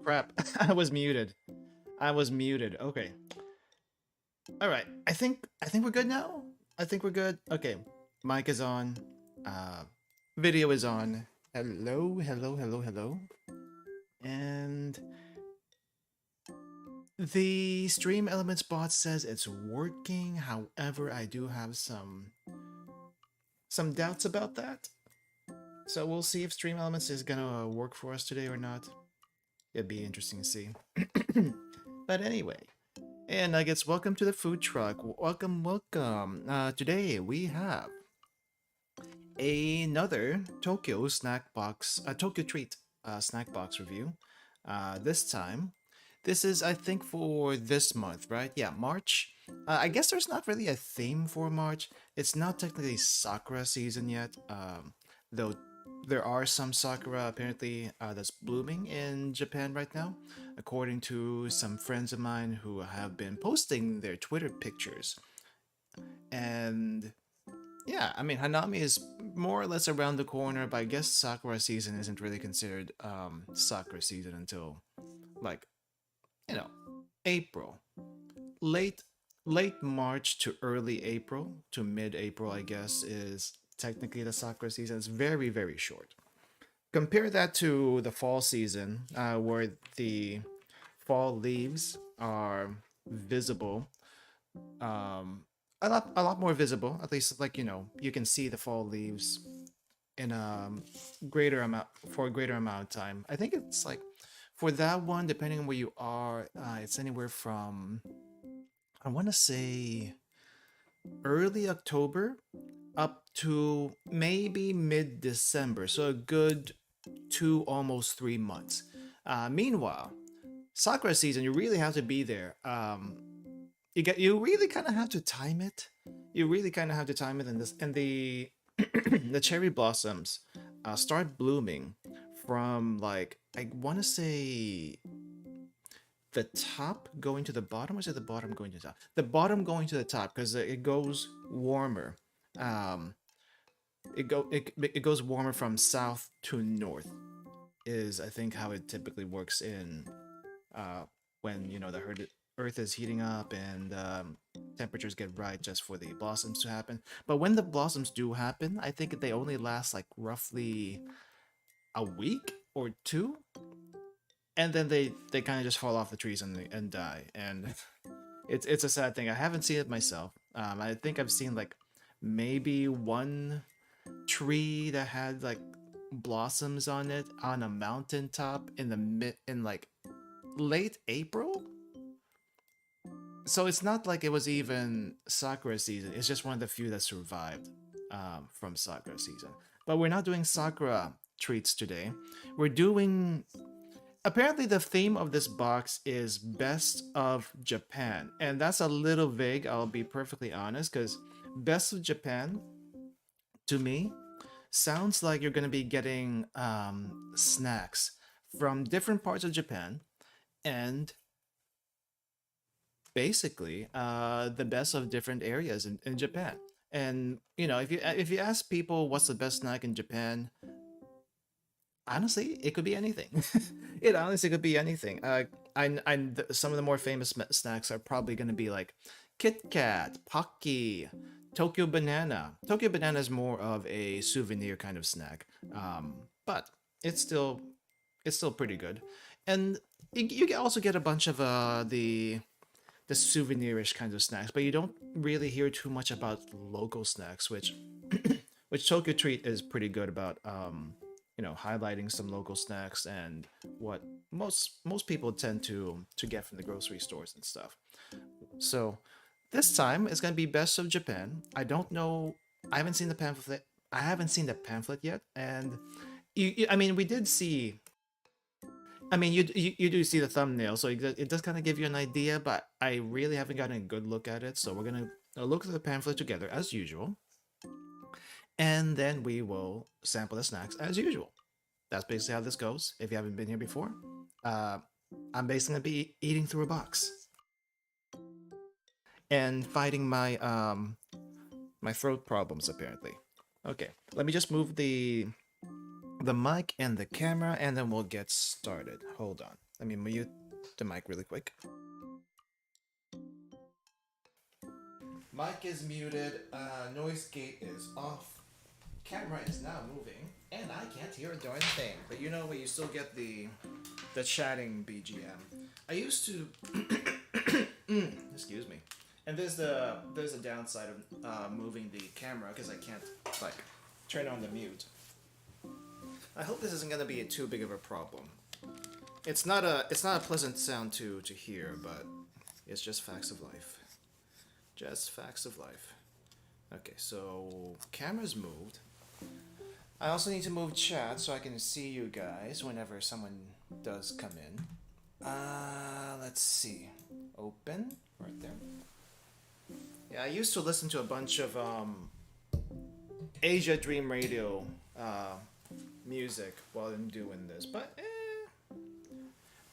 crap. I was muted. I was muted. Okay. All right. I think we're good now. I think we're good. Okay. Mic is on. Uh Video is on. Hello, hello, hello, hello. And the Stream Elements bot says it's working. However, I do have some doubts about that. So we'll see if Stream Elements is gonna work for us today or not. It'd be interesting to see. But anyway, and I guess welcome to the food truck. Welcome, welcome. Today we have another Tokyo snack box, TokyoTreat snack box review. This time, this is I think for this month, right? Yeah, March. I guess there's not really a theme for March. It's not technically Sakura season yet, though there are some Sakura apparently that's blooming in Japan right now, according to some friends of mine who have been posting their Twitter pictures. And yeah, I mean, Hanami is more or less around the corner, but I guess Sakura season isn't really considered Sakura season until, like, you know, April. Late late March to early April to mid-April, I guess, is technically the Sakura season. It's very, very short. Compare that to the fall season, where the fall leaves are visible, um, a lot more visible. At least, like you can see the fall leaves in a greater amount for a greater amount of time. I think it's like for that one, depending on where you are, it's anywhere from I want to say early October up to maybe mid December. So a good 2 almost 3 months. Meanwhile, Sakura season, you really have to be there. You really kind of have to time it. You really kind of have to time it, and the the cherry blossoms start blooming from like I want to say the top going to the bottom, or is it the bottom going to the top? The bottom going to the top because it goes warmer. Um, it goes warmer from south to north is I think how it typically works in uh, when the earth is heating up and temperatures get right just for the blossoms to happen. But when the blossoms do happen, I think they only last like roughly a week or two, and then they kind of just fall off the trees and die. And it's a sad thing. I haven't seen it myself. I think I've seen like maybe one tree that had like blossoms on it on a mountaintop in the mid in like late April. So it's not like it was even Sakura season. It's just one of the few that survived from Sakura season. But we're not doing Sakura treats today. We're doing. Apparently, the theme of this box is Best of Japan. And that's a little vague, I'll be perfectly honest, because Best of Japan, to me, sounds like you're going to be getting snacks from different parts of Japan and basically the best of different areas in Japan. And if you ask people what's the best snack in Japan, honestly, it could be anything. It honestly could be anything. Some of the more famous snacks are probably going to be like Kit Kat, Pocky, Tokyo Banana. Tokyo Banana is more of a souvenir kind of snack, but it's still it's still pretty good. And you can also get a bunch of the souvenirish kinds of snacks, but you don't really hear too much about local snacks, which Tokyo Treat is pretty good about. Highlighting some local snacks and what most people tend to get from the grocery stores and stuff. So this time it's gonna be Best of Japan. I don't know. I haven't seen the pamphlet. I haven't seen the pamphlet yet, and I mean, we did see. I mean, you do see the thumbnail, so it does kind of give you an idea, but I really haven't gotten a good look at it. So we're gonna look at the pamphlet together as usual, and then we will sample the snacks as usual. That's basically how this goes. If you haven't been here before, uh, I'm basically gonna be eating through a box and fighting my throat problems apparently. Okay, let me just move the mic and the camera, and then we'll get started. Hold on. Let me mute the mic really quick. Mic is muted, noise gate is off, camera is now moving, and I can't hear a darn thing. But you know what, you still get the chatting BGM. I used to excuse me. And there's a downside of moving the camera because I can't like turn on the mute. I hope this isn't gonna be too big of a problem. It's not a pleasant sound to hear, but it's just facts of life. Just facts of life. Okay, so camera's moved. I also need to move chat so I can see you guys whenever someone does come in. Let's see. Open right there. Yeah, I used to listen to a bunch of Asia Dream Radio music while I'm doing this, but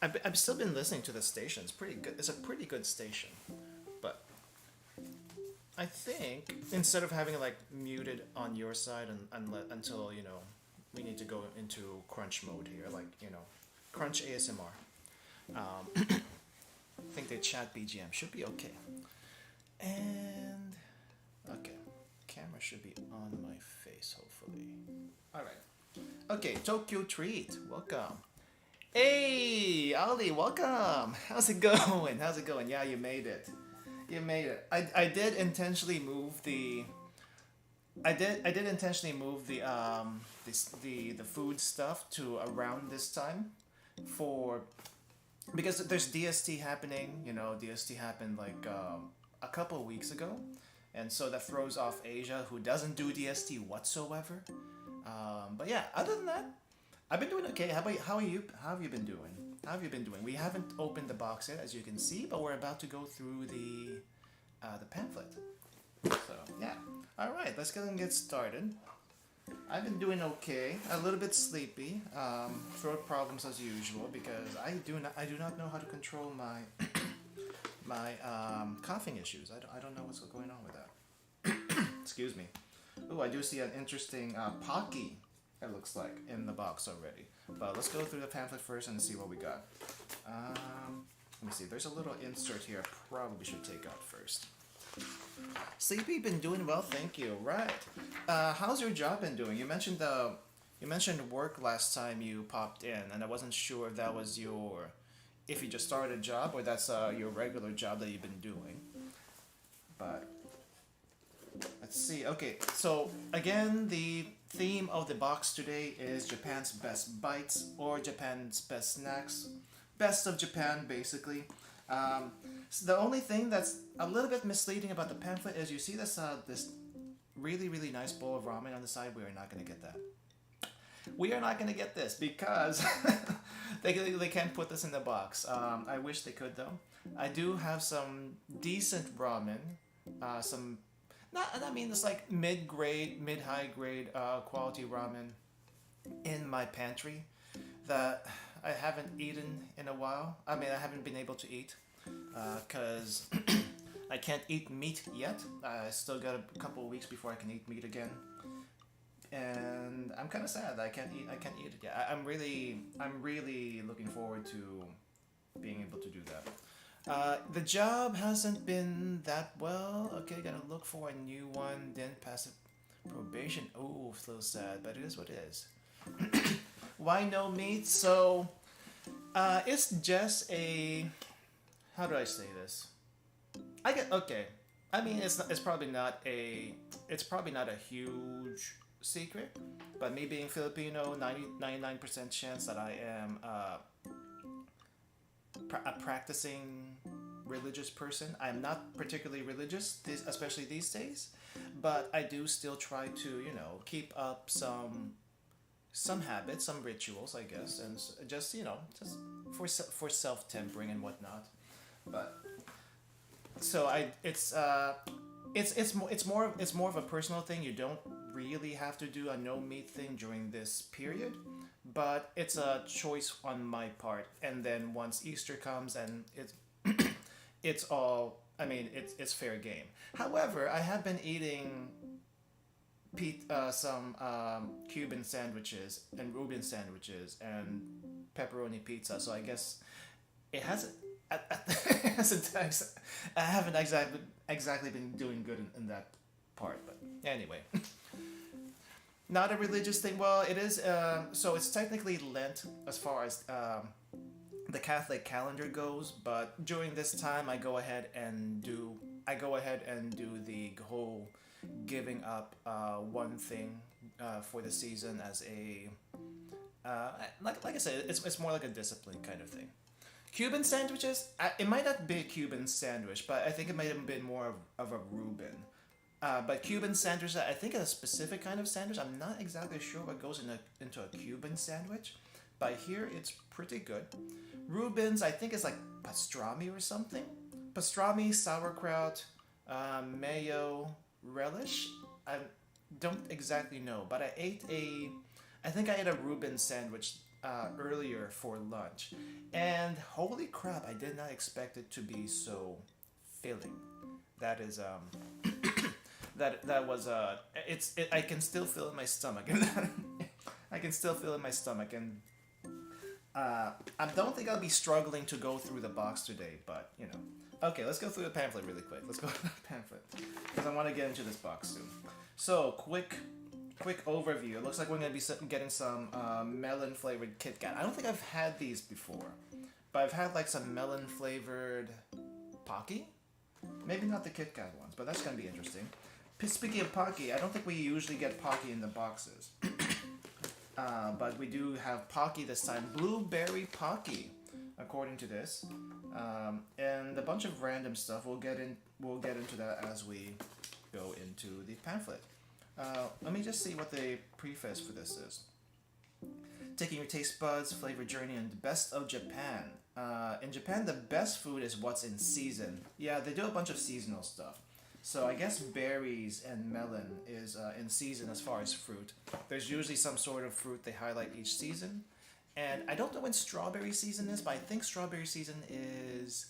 I've still been listening to the station. It's pretty good. It's a pretty good station, but I think instead of having it like muted on your side until you know we need to go into crunch mode here, like you know, crunch ASMR. I think the chat BGM should be okay. And okay, camera should be on my face hopefully. All right. Okay, TokyoTreat, welcome. Hey, Ali, welcome. How's it going? How's it going? Yeah, you made it. You made it. I did intentionally move the. I did intentionally move the the food stuff to around this time, because there's DST happening. You know, DST happened like a couple of weeks ago, and so that throws off Asia, who doesn't do DST whatsoever. But yeah, other than that, I've been doing okay. How are you? How have you been doing? How have you been doing? We haven't opened the box yet, as you can see, but we're about to go through the pamphlet. So yeah, all right, let's go and get started. I've been doing okay. A little bit sleepy. Throat problems as usual because I do not know how to control my my coughing issues. I don't know what's going on with that. Excuse me. Oh, I do see an interesting Pocky, it looks like, in the box already. But let's go through the pamphlet first and see what we got. Let me see. There's a little insert here I probably should take out first. Sleepy, been doing well, thank you. Right. How's your job been doing? You mentioned work last time you popped in, and I wasn't sure if that was if you just started a job or that's your regular job that you've been doing. But let's see. Okay, so again, the theme of the box today is Japan's best bites or Japan's best snacks. Best of Japan, basically. So the only thing that's a little bit misleading about the pamphlet is you see this really nice bowl of ramen on the side. We are not going to get that. We are not going to get this because they can't put this in the box. I wish they could though. I do have some decent ramen. It's like mid-high grade quality ramen in my pantry that I haven't eaten in a while. I haven't been able to eat because I can't eat meat yet. I still got a couple of weeks before I can eat meat again, and I'm kind of sad that I can't eat it yet. I'm really looking forward to being able to do that. The job hasn't been that well. Okay, gotta look for a new one. Didn't pass probation. Oh, so sad, but it is what it is. Why no meat? So, it's just a. How do I say this? Okay. It's probably not a huge secret, but me being Filipino, 99% chance that I am a practicing religious person. I'm not particularly religious, especially these days, but I do still try to, keep up some habits, some rituals, I guess, and just for self-tempering and whatnot. But so it's more of a personal thing. You don't really have to do a no meat thing during this period, but it's a choice on my part. And then once Easter comes and it's it's fair game. However, I have been eating some Cuban sandwiches and Reuben sandwiches and pepperoni pizza, so I guess it hasn't. It hasn't I haven't exactly been doing good in that part, but anyway. Not a religious thing. Well, it is. So it's technically Lent as far as the Catholic calendar goes, but during this time, I go ahead and do the whole giving up one thing for the season as a like I said, it's more like a discipline kind of thing. Cuban sandwiches, it might not be a Cuban sandwich, but I think it might have been more of a Reuben. But Cuban sandwich, I think it's a specific kind of sandwich. I'm not exactly sure what goes into a Cuban sandwich, but here it's pretty good. Reubens, I think it's like pastrami or something. Pastrami, sauerkraut, mayo, relish. I don't exactly know, but I think I ate a Reuben sandwich earlier for lunch, and holy crap, I did not expect it to be so filling. That is that was I can still feel it in my stomach, and I can still feel it in my stomach, and I don't think I'll be struggling to go through the box today, but you know. Okay, let's go through the pamphlet really quick. Let's go through the pamphlet because I want to get into this box soon. So quick overview. It looks like we're going to be getting some melon flavored Kit Kat. I don't think I've had these before, but I've had like some melon flavored Pocky. Maybe not the Kit Kat ones, but that's going to be interesting. Speaking of Pocky, I don't think we usually get Pocky in the boxes. But we do have Pocky this time. Blueberry Pocky, according to this. And a bunch of random stuff. We'll get into that as we go into the pamphlet. Let me just see what the preface for this is. Taking your taste buds, flavor journey, and the best of Japan. In Japan, the best food is what's in season. Yeah, they do a bunch of seasonal stuff. So I guess berries and melon is in season as far as fruit. There's usually some sort of fruit they highlight each season. And I don't know when strawberry season is, but I think strawberry season is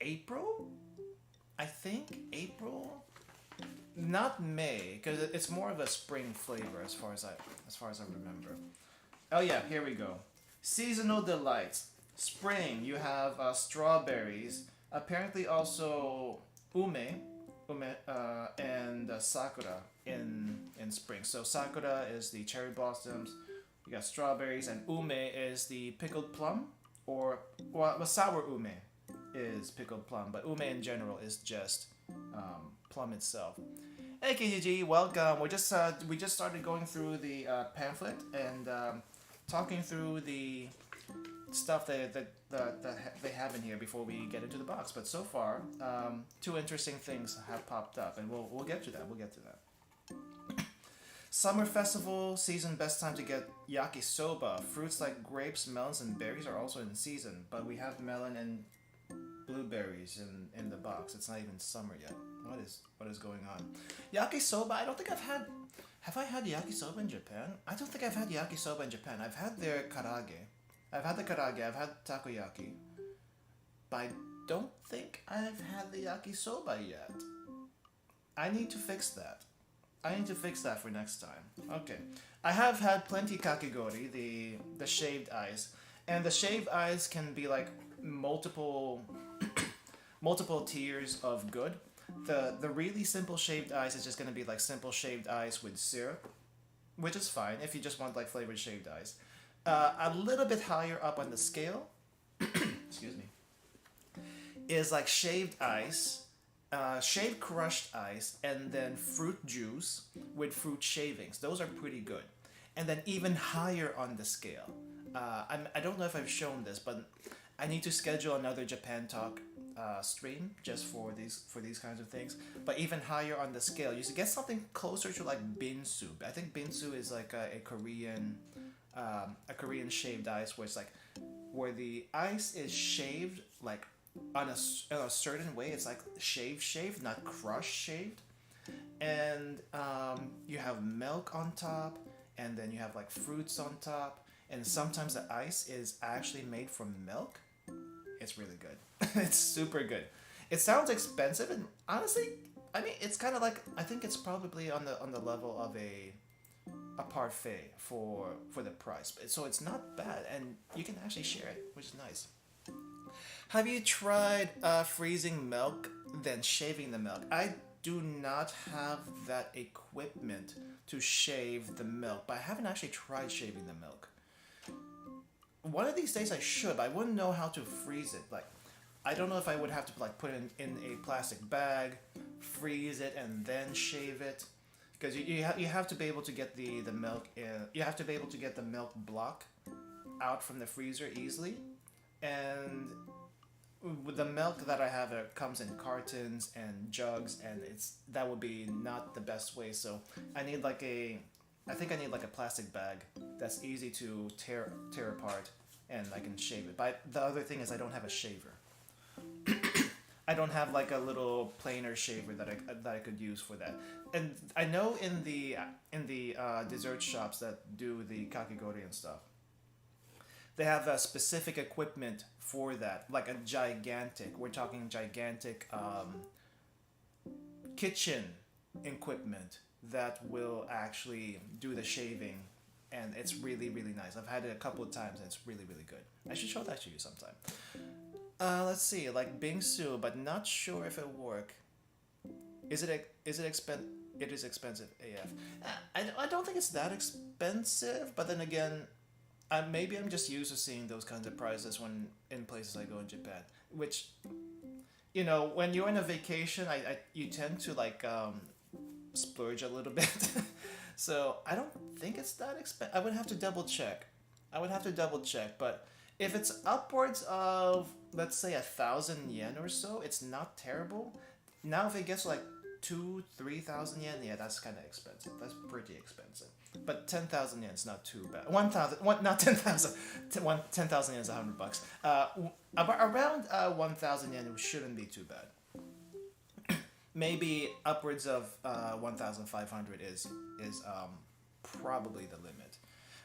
April? I think April? Not May, because it's more of a spring flavor as far as I remember. Oh yeah, here we go. Seasonal delights. Spring, you have strawberries. Apparently also ume, and sakura in spring. So sakura is the cherry blossoms. You got strawberries, and ume is the pickled plum, or well, sour ume is pickled plum, but ume in general is just plum itself. Hey KGG, welcome. We just started going through the pamphlet and talking through the stuff that they have in here before we get into the box. But so far, two interesting things have popped up, and we'll get to that. Summer festival season, best time to get yakisoba. Fruits like grapes, melons, and berries are also in season, but we have melon and blueberries in the box. It's not even summer yet. What is going on? Yakisoba, I don't think I've had. Have I had yakisoba in Japan? I don't think I've had yakisoba in Japan. I've had their karage. I've had the karage, I've had takoyaki. But I don't think I've had the yakisoba yet. I need to fix that. For next time. Okay. I have had plenty kakigori, the shaved ice. And the shaved ice can be like multiple tiers of good. The really simple shaved ice is just going to be like simple shaved ice with syrup, which is fine if you just want like flavored shaved ice. A little bit higher up on the scale, excuse me, is like shaved ice, shaved crushed ice, and then fruit juice with fruit shavings. Those are pretty good. And then even higher on the scale. I don't know if I've shown this, but I need to schedule another Japan Talk stream just for these kinds of things. But even higher on the scale, you should get something closer to like binsu. I think binsu is like a Korean shaved ice where it's like where the ice is shaved like on a certain way. It's like shaved, not crushed shaved. And you have milk on top, and then you have like fruits on top, and sometimes the ice is actually made from milk. It's really good. It's super good. It sounds expensive, and honestly, I mean, it's kind of like, I think it's probably on the level of a parfait for the price. So it's not bad, and you can actually share it, which is nice. Have you tried freezing milk, then shaving the milk? I do not have that equipment to shave the milk, but I haven't actually tried shaving the milk. One of these days I should, but I wouldn't know how to freeze it. Like, I don't know if I would have to like put it in a plastic bag, freeze it, and then shave it. Because you have to be able to get the milk you have to be able to get the milk block out from the freezer easily, and with the milk that I have, it comes in cartons and jugs, and that would be not the best way. So I need like I think I need like a plastic bag that's easy to tear apart, and I can shave it. But the other thing is I don't have a shaver. I don't have like a little planer shaver that I could use for that. And I know in the dessert shops that do the kakigori and stuff, they have a specific equipment for that, like a gigantic. We're talking gigantic kitchen equipment that will actually do the shaving, and it's really really nice. I've had it a couple of times, and it's really really good. I should show that to you sometime. Let's see, like bingsu, but not sure if it'll work. Is it expensive? It is expensive AF. I don't think it's that expensive, but then again, maybe I'm just used to seeing those kinds of prices when in places I go in Japan. Which, you know, when you're on a vacation, you tend to like splurge a little bit. So I don't think it's that expensive. I would have to double check. But if it's upwards of, let's say, 1,000 yen or so, it's not terrible. Now if it gets like 2,000-3,000 yen, yeah, that's kind of expensive. That's pretty expensive. But 10,000 yen is not too bad. 1,000, not 10,000. 10,000 yen is $100. Around 1,000 yen shouldn't be too bad. Maybe upwards of 1,500 is probably the limit.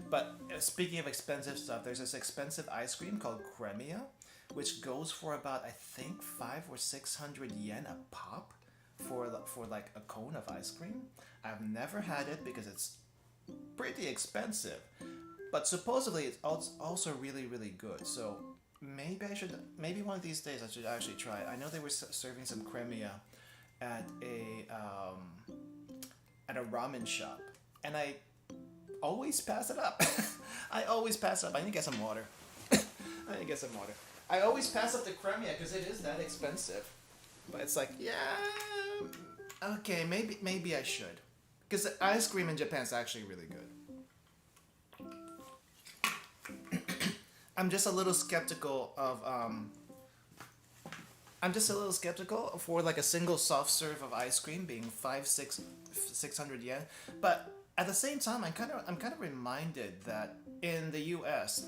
But speaking of expensive stuff, there's this expensive ice cream called Cremia, which goes for about, I think, 500 or 600 yen a pop for like a cone of ice cream. I've never had it because it's pretty expensive, but supposedly it's also really really good. So maybe one of these days I should actually try it. I know they were serving some Cremia at a ramen shop, and I always pass it up. I always pass up. I need to get some water. I always pass up the Cremia because it is that expensive. But it's like, yeah, okay, maybe I should. Because the ice cream in Japan is actually really good. I'm just a little skeptical for like a single soft serve of ice cream being 600 yen. But at the same time, I'm kind of reminded that in the U.S.,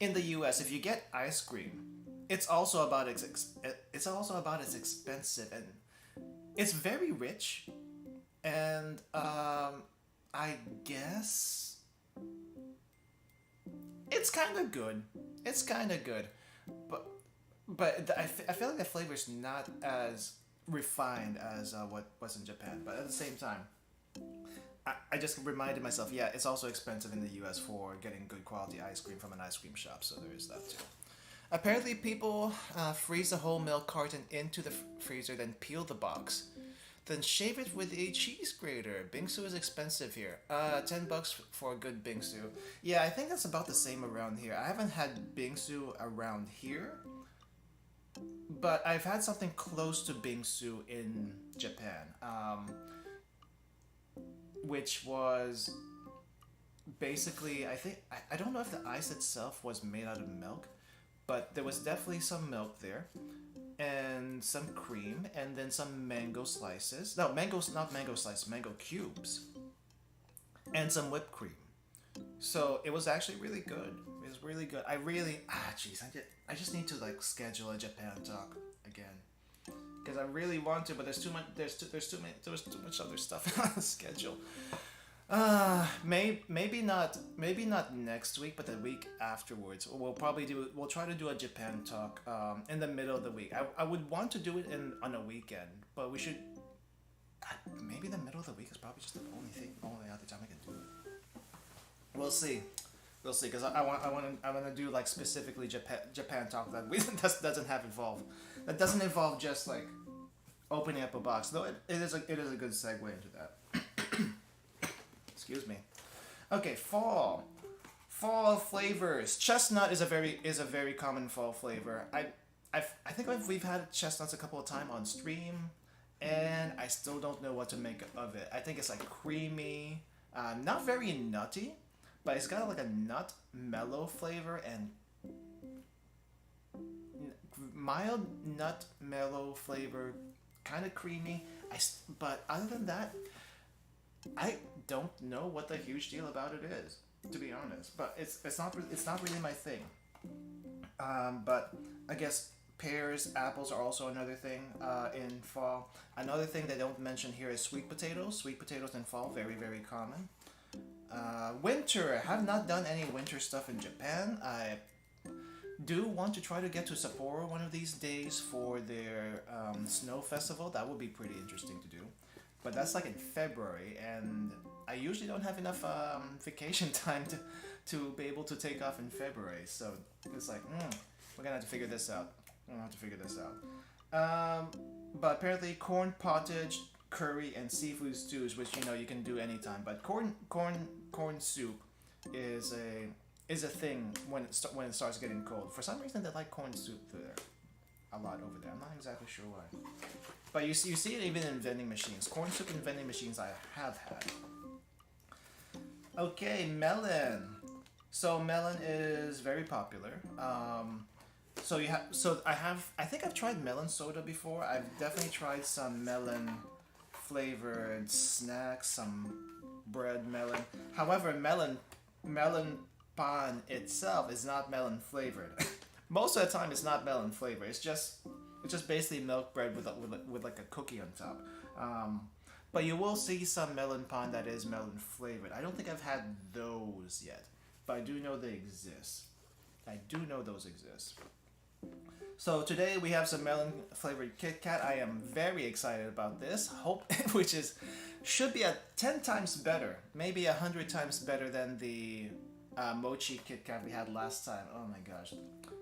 if you get ice cream, it's also about its expensive, and it's very rich, and I guess it's kind of good. But I feel like the flavor's not as refined as what was in Japan. But at the same time, I just reminded myself, yeah, it's also expensive in the US for getting good quality ice cream from an ice cream shop, so there is that too. Apparently people freeze the whole milk carton into the freezer, then peel the box, then shave it with a cheese grater. Bingsu is expensive here. $10 for a good bingsu. Yeah, I think that's about the same around here. I haven't had bingsu around here, but I've had something close to bingsu in Japan. Which was basically, I don't know if the ice itself was made out of milk, but there was definitely some milk there, and some cream, and then some mango slices. No, not mango slices, mango cubes, and some whipped cream. So it was actually really good. It was really good. I just need to like schedule a Japan talk again. Because I really want to, but there's too much other stuff on the schedule. Maybe not next week, but the week afterwards. We'll try to do a Japan talk in the middle of the week. I would want to do it on a weekend, but we should maybe the middle of the week is probably just the only other time I can do it. We'll see. We'll see, because I want to do like specifically Japan talk that doesn't have involved. That doesn't involve just like opening up a box. Though it is a good segue into that. Excuse me. Okay, fall. Fall flavors. Chestnut is a very common fall flavor. I think we've had chestnuts a couple of times on stream, and I still don't know what to make of it. I think it's like creamy, not very nutty, but it's got like a nut mellow flavor and mild nut mellow flavor, kind of creamy. But other than that, I don't know what the huge deal about it is, to be honest. But it's not really my thing. But I guess pears, apples are also another thing in fall. Another thing they don't mention here is sweet potatoes. Sweet potatoes in fall, very very common. Winter. I have not done any winter stuff in Japan. I do want to try to get to Sapporo one of these days for their snow festival. That would be pretty interesting to do. But that's like in February, and I usually don't have enough vacation time to be able to take off in February. So it's like, we're gonna have to figure this out. But apparently corn pottage, curry, and seafood stews, which you can do anytime. But corn soup is a thing when it starts getting cold. For some reason, they like corn soup there a lot over there. I'm not exactly sure why. But you see it even in vending machines. Corn soup in vending machines I have had. Okay, melon. So melon is very popular. I think I've tried melon soda before. I've definitely tried some melon flavored snacks, some bread melon. However, melon pan itself is not melon flavored. Most of the time, it's not melon flavored. It's just basically milk bread with like a cookie on top. But you will see some melon pan that is melon flavored. I don't think I've had those yet, but I do know they exist. I do know those exist. So today we have some melon flavored Kit Kat. I am very excited about this. Should be 10 times better, maybe 100 times better than the mochi Kit Kat we had last time. Oh my gosh,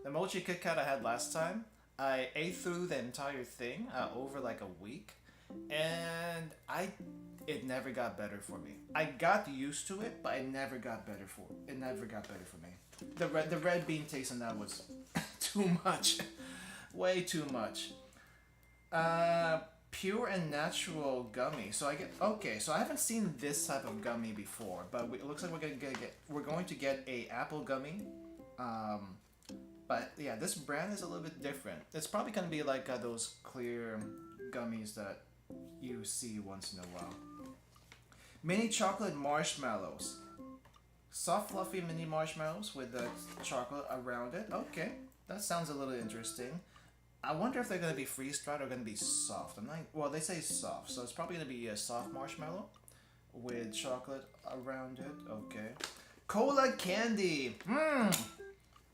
the mochi Kit Kat I had last time, I ate through the entire thing over like a week, and it never got better for me. I got used to it, but it never got better for me. The red bean taste in that was too much, way too much. Pure and natural gummy. So I haven't seen this type of gummy before, but it looks like we're going to get a apple gummy. But yeah, this brand is a little bit different. It's probably gonna be like those clear gummies that you see once in a while. Mini chocolate marshmallows. Soft fluffy mini marshmallows with the chocolate around it. Okay, that sounds a little interesting. I wonder if they're gonna be freeze-dried or gonna be soft. Well, they say soft, so it's probably gonna be a soft marshmallow with chocolate around it. Okay. Cola candy.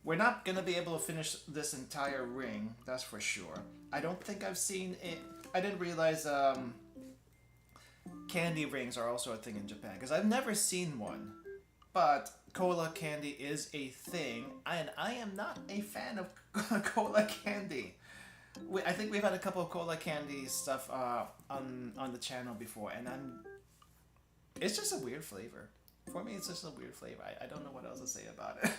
We're not gonna be able to finish this entire ring, that's for sure. I don't think I've seen it. I didn't realize candy rings are also a thing in Japan, because I've never seen one. But cola candy is a thing, and I am not a fan of cola candy. I think we've had a couple of cola candy stuff on the channel before, and it's just a weird flavor. For me, it's just a weird flavor. I don't know what else to say about it.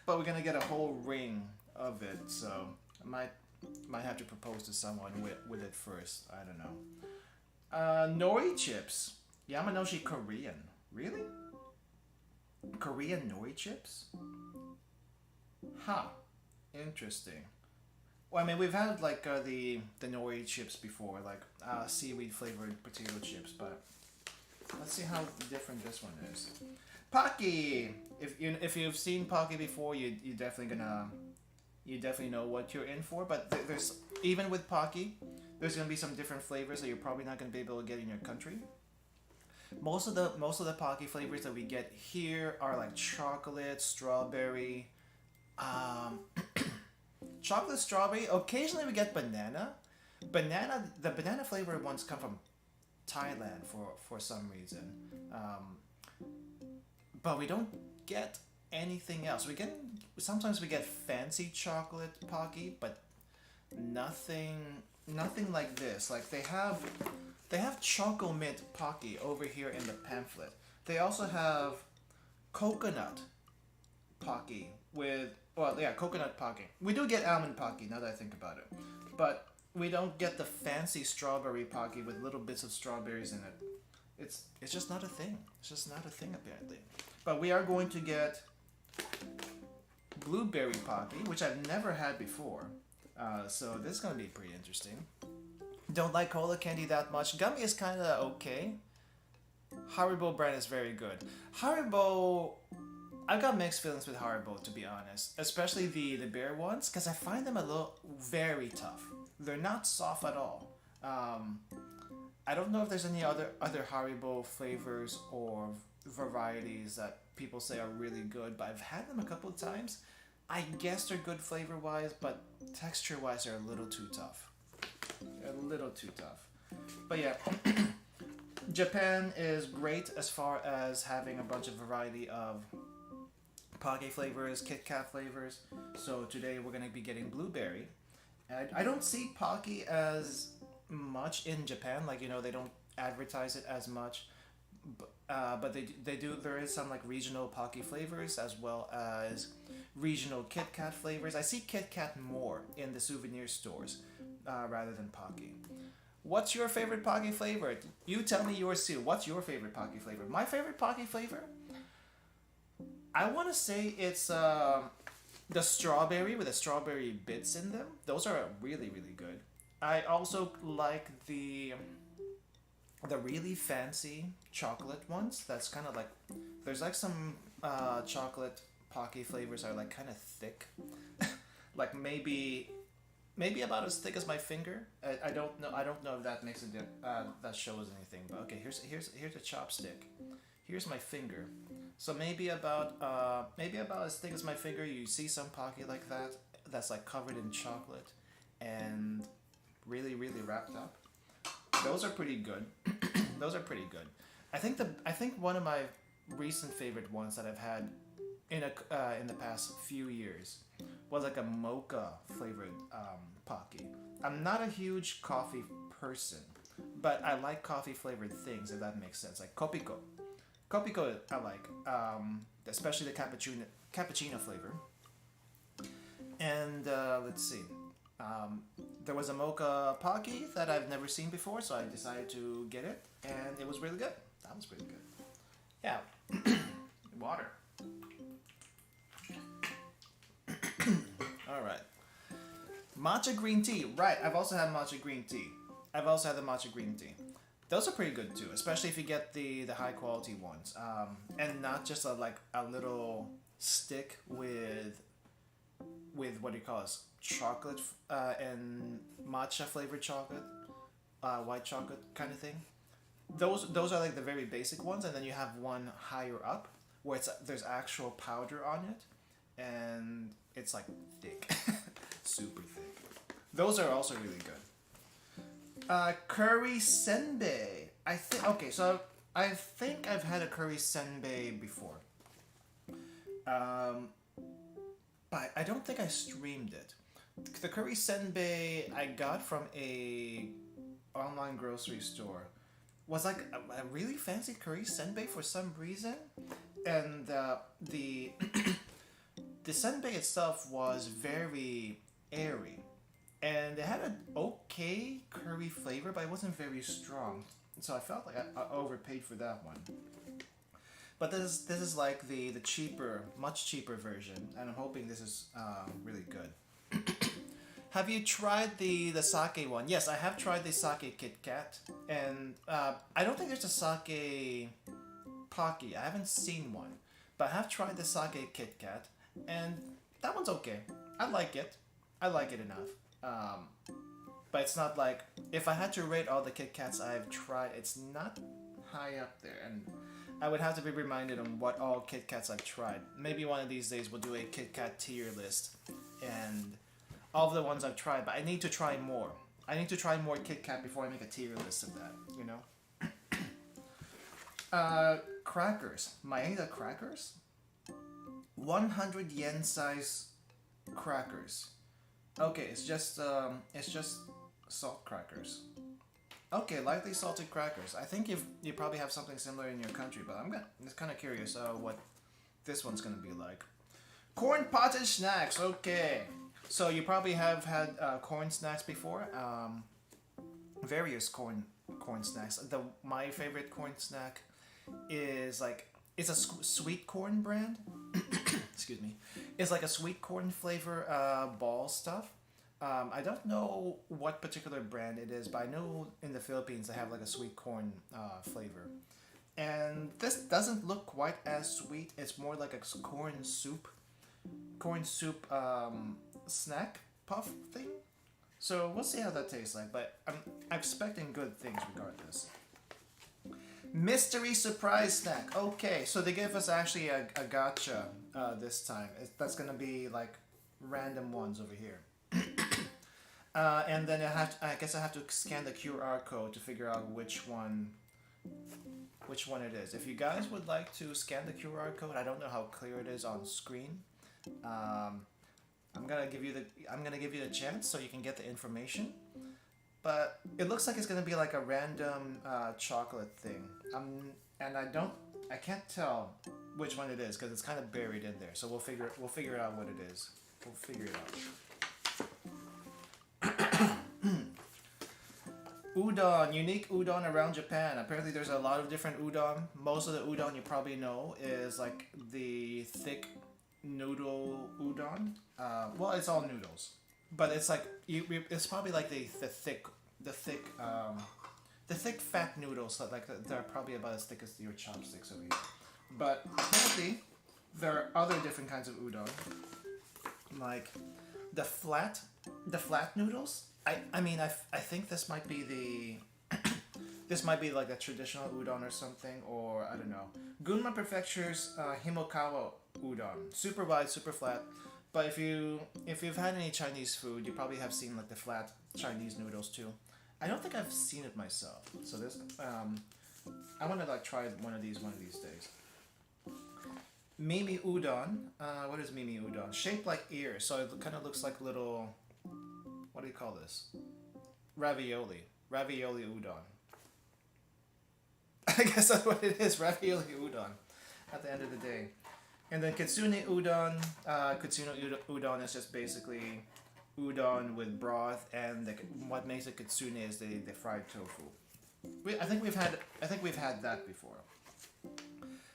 But we're gonna get a whole ring of it, so I might have to propose to someone with it first. I don't know. Nori chips. Yamanoshi Korean. Really? Korean nori chips? Huh. Interesting. Well, I mean, we've had like the nori chips before, like seaweed flavored potato chips, but let's see how different this one is. Pocky. If you've seen Pocky before, you definitely know what you're in for. But there's even with Pocky, there's gonna be some different flavors that you're probably not gonna be able to get in your country. Most of the Pocky flavors that we get here are like chocolate, strawberry, chocolate, strawberry. Occasionally we get banana. The banana flavored ones come from Thailand for some reason. But we don't get anything else. We get sometimes we get fancy chocolate Pocky, but nothing like this. Like they have Choco Mint Pocky over here in the pamphlet. They also have coconut Pocky with, well, yeah, coconut Pocky. We do get almond Pocky now that I think about it, but we don't get the fancy strawberry Pocky with little bits of strawberries in it. It's just not a thing. It's just not a thing apparently. But we are going to get blueberry Pocky, which I've never had before. So this is going to be pretty interesting. Don't like cola candy that much. Gummy is kind of okay. Haribo brand is very good. Haribo, I've got mixed feelings with Haribo, to be honest. Especially the bear ones, because I find them a little very tough. They're not soft at all. I don't know if there's any other Haribo flavors or varieties that people say are really good, but I've had them a couple of times. I guess they're good flavor-wise, but texture-wise they're a little too tough. They're a little too tough. But yeah, Japan is great as far as having a bunch of variety of Pocky flavors, Kit Kat flavors. So today we're going to be getting blueberry. And I don't see Pocky as much in Japan. Like, you know, they don't advertise it as much. But they do. There is some like regional Pocky flavors as well as regional Kit Kat flavors. I see Kit Kat more in the souvenir stores rather than Pocky. What's your favorite Pocky flavor? You tell me yours too. What's your favorite Pocky flavor? My favorite Pocky flavor? I want to say it's the strawberry with the strawberry bits in them. Those are really, really good. I also like the really fancy chocolate ones. That's kind of like, there's like some chocolate Pocky flavors are like kind of thick. Like maybe about as thick as my finger. I don't know if that makes a that shows anything. But okay, here's a chopstick. Here's my finger. So maybe about as thick as my finger. You see some Pocky like that. That's like covered in chocolate and really, really wrapped up. Those are pretty good. Those are pretty good. I think one of my recent favorite ones that I've had in the past few years was like a mocha flavored Pocky. I'm not a huge coffee person, but I like coffee flavored things, if that makes sense. Like Kopiko. Kopiko I like, especially the cappuccino flavor. And let's see. There was a mocha Pocky that I've never seen before, so I decided to get it, and it was really good. That was pretty good. Yeah. Water. Alright. Matcha green tea. Right, I've also had matcha green tea. I've also had the matcha green tea. Those are pretty good too, especially if you get the high quality ones. And not just a little stick with what do you call it? Chocolate and matcha flavored chocolate, white chocolate kind of thing. Those are like the very basic ones, and then you have one higher up where there's actual powder on it, and it's like thick, super thick. Those are also really good. Curry senbei. I think I've had a curry senbei before. But I don't think I streamed it. The curry senbei I got from a online grocery store was like a really fancy curry senbei for some reason, and the senbei itself was very airy, and it had an okay curry flavor, but it wasn't very strong. So I felt like I overpaid for that one. But this is like the cheaper, much cheaper version, and I'm hoping this is really good. Have you tried the sake one? Yes, I have tried the sake Kit Kat, and I don't think there's a sake Pocky. I haven't seen one, but I have tried the sake Kit Kat, and that one's okay. I like it. I like it enough. But it's not like, if I had to rate all the Kit Kats I've tried, it's not high up there, and I would have to be reminded on what all Kit Kats I've tried. Maybe one of these days we'll do a Kit Kat tier list, and all of the ones I've tried, but I need to try more. I need to try more Kit Kat before I make a tier list of that, you know? Crackers. Maeda crackers? 100 yen size crackers. Okay, it's just salt crackers. Okay, lightly salted crackers. I think you probably have something similar in your country, but I'm just kind of curious what this one's gonna be like. Corn pottage snacks. Okay, so you probably have had corn snacks before. Various corn snacks. My favorite corn snack is like it's a sweet corn brand. Excuse me. It's like a sweet corn flavor ball stuff. I don't know what particular brand it is, but I know in the Philippines they have like a sweet corn flavor. And this doesn't look quite as sweet. It's more like a corn soup snack puff thing. So we'll see how that tastes like, but I'm expecting good things regardless. Mystery surprise snack. Okay, so they gave us actually a gacha this time. That's gonna be like random ones over here. And then I guess I have to scan the QR code to figure out which one it is. If you guys would like to scan the QR code, I don't know how clear it is on screen. I'm gonna give you the chance so you can get the information. But it looks like it's gonna be like a random chocolate thing. And I can't tell which one it is because it's kind of buried in there. So we'll figure out what it is. We'll figure it out. Udon, unique udon around Japan. Apparently there's a lot of different udon. Most of the udon you probably know is like the thick noodle udon. Well, it's all noodles, but it's like it's probably like the thick fat noodles that like they're probably about as thick as your chopsticks over here. But apparently there are other different kinds of udon, like the flat noodles. I mean I think this might be this might be like a traditional udon or something, or I don't know. Gunma Prefecture's Himokawa udon, super wide, super flat. But if you've had any Chinese food, you probably have seen like the flat Chinese noodles too. I don't think I've seen it myself, so this I want to like try one of these days. Mimi udon. What is Mimi udon? Shaped like ears, so it kind of looks like little. What do you call this? Ravioli udon. I guess that's what it is. Ravioli udon. At the end of the day. And then kitsune udon. Kitsune udon is just basically udon with broth, and what makes it kitsune is the fried tofu. I think we've had that before.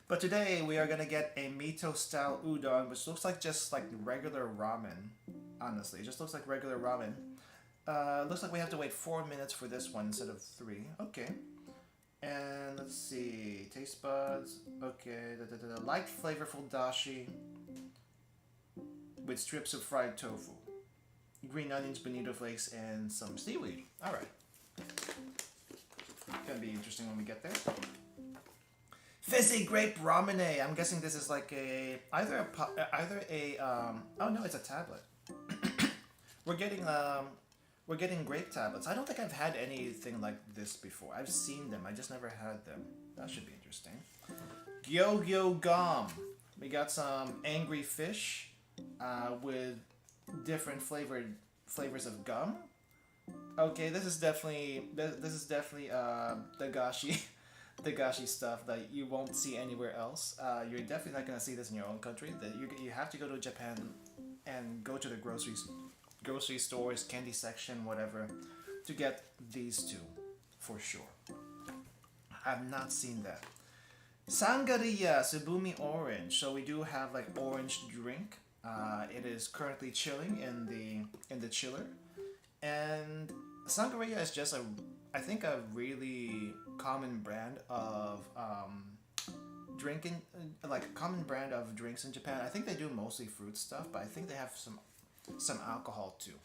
But today we are gonna get a Mito style udon, which looks like just like regular ramen. Honestly, it just looks like regular ramen. Looks like we have to wait 4 minutes for this one instead of 3. Okay. And let's see, taste buds. Okay, light flavorful dashi with strips of fried tofu, green onions, bonito flakes, and some seaweed. All right, gonna be interesting when we get there. Fizzy grape ramene. I'm guessing this is like either a oh no, it's a tablet. We're getting grape tablets. I don't think I've had anything like this before. I've seen them, I just never had them. That should be interesting. Gyo gum. We got some angry fish with different flavors of gum. Okay, this is definitely the gashi the gashi stuff that you won't see anywhere else. You're definitely not gonna see this in your own country. That you have to go to Japan and go to the grocery stores, candy section, whatever, to get these two, for sure. I've not seen that. Sangria Subumi Orange. So we do have like orange drink. It is currently chilling in the chiller, and sangria is just I think a really common brand of drinking, like a common brand of drinks in Japan. I think they do mostly fruit stuff, but I think they have some alcohol too.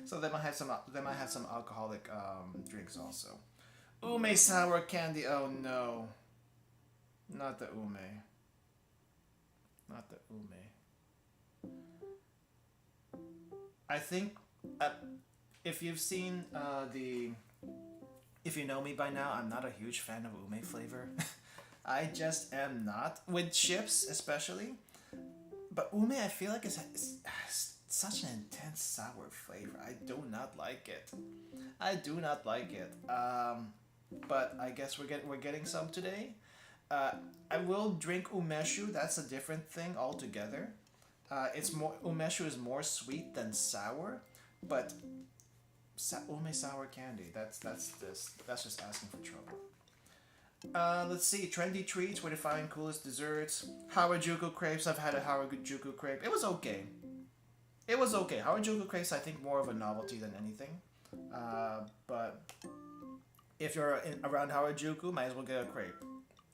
So they might have some alcoholic drinks also. Ume sour candy. Oh no, not the ume. Not the ume. I think if you've seen if you know me by now, I'm not a huge fan of ume flavor. I just am not. With chips, especially. But ume, I feel like it's such an intense sour flavor. I do not like it. I do not like it. But I guess we're getting some today. Uh, I will drink umeshu. That's a different thing altogether. It's more umeshu is more sweet than sour, but ume sour candy. That's just asking for trouble. Let's see. Trendy treats. Where to find coolest desserts? Harajuku crepes. I've had a Harajuku crepe. It was okay. It was okay. Harajuku crepes, I think, more of a novelty than anything. But if you're around Harajuku, might as well get a crepe.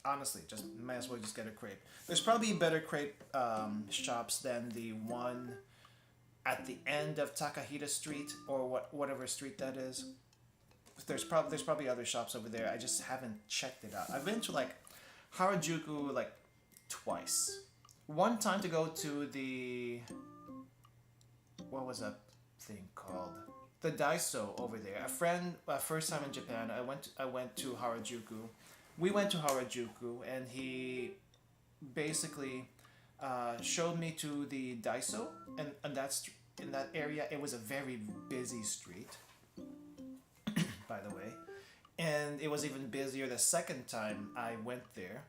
Honestly, just might as well just get a crepe. There's probably better crepe shops than the one at the end of Takahita Street or whatever street that is. There's probably other shops over there. I just haven't checked it out. I've been to like Harajuku like twice. One time to go to the what was that thing called? The Daiso over there. A friend, first time in Japan. I went to Harajuku. We went to Harajuku, and he basically showed me to the Daiso, and that's in that area. It was a very busy street, by the way, and it was even busier the second time I went there,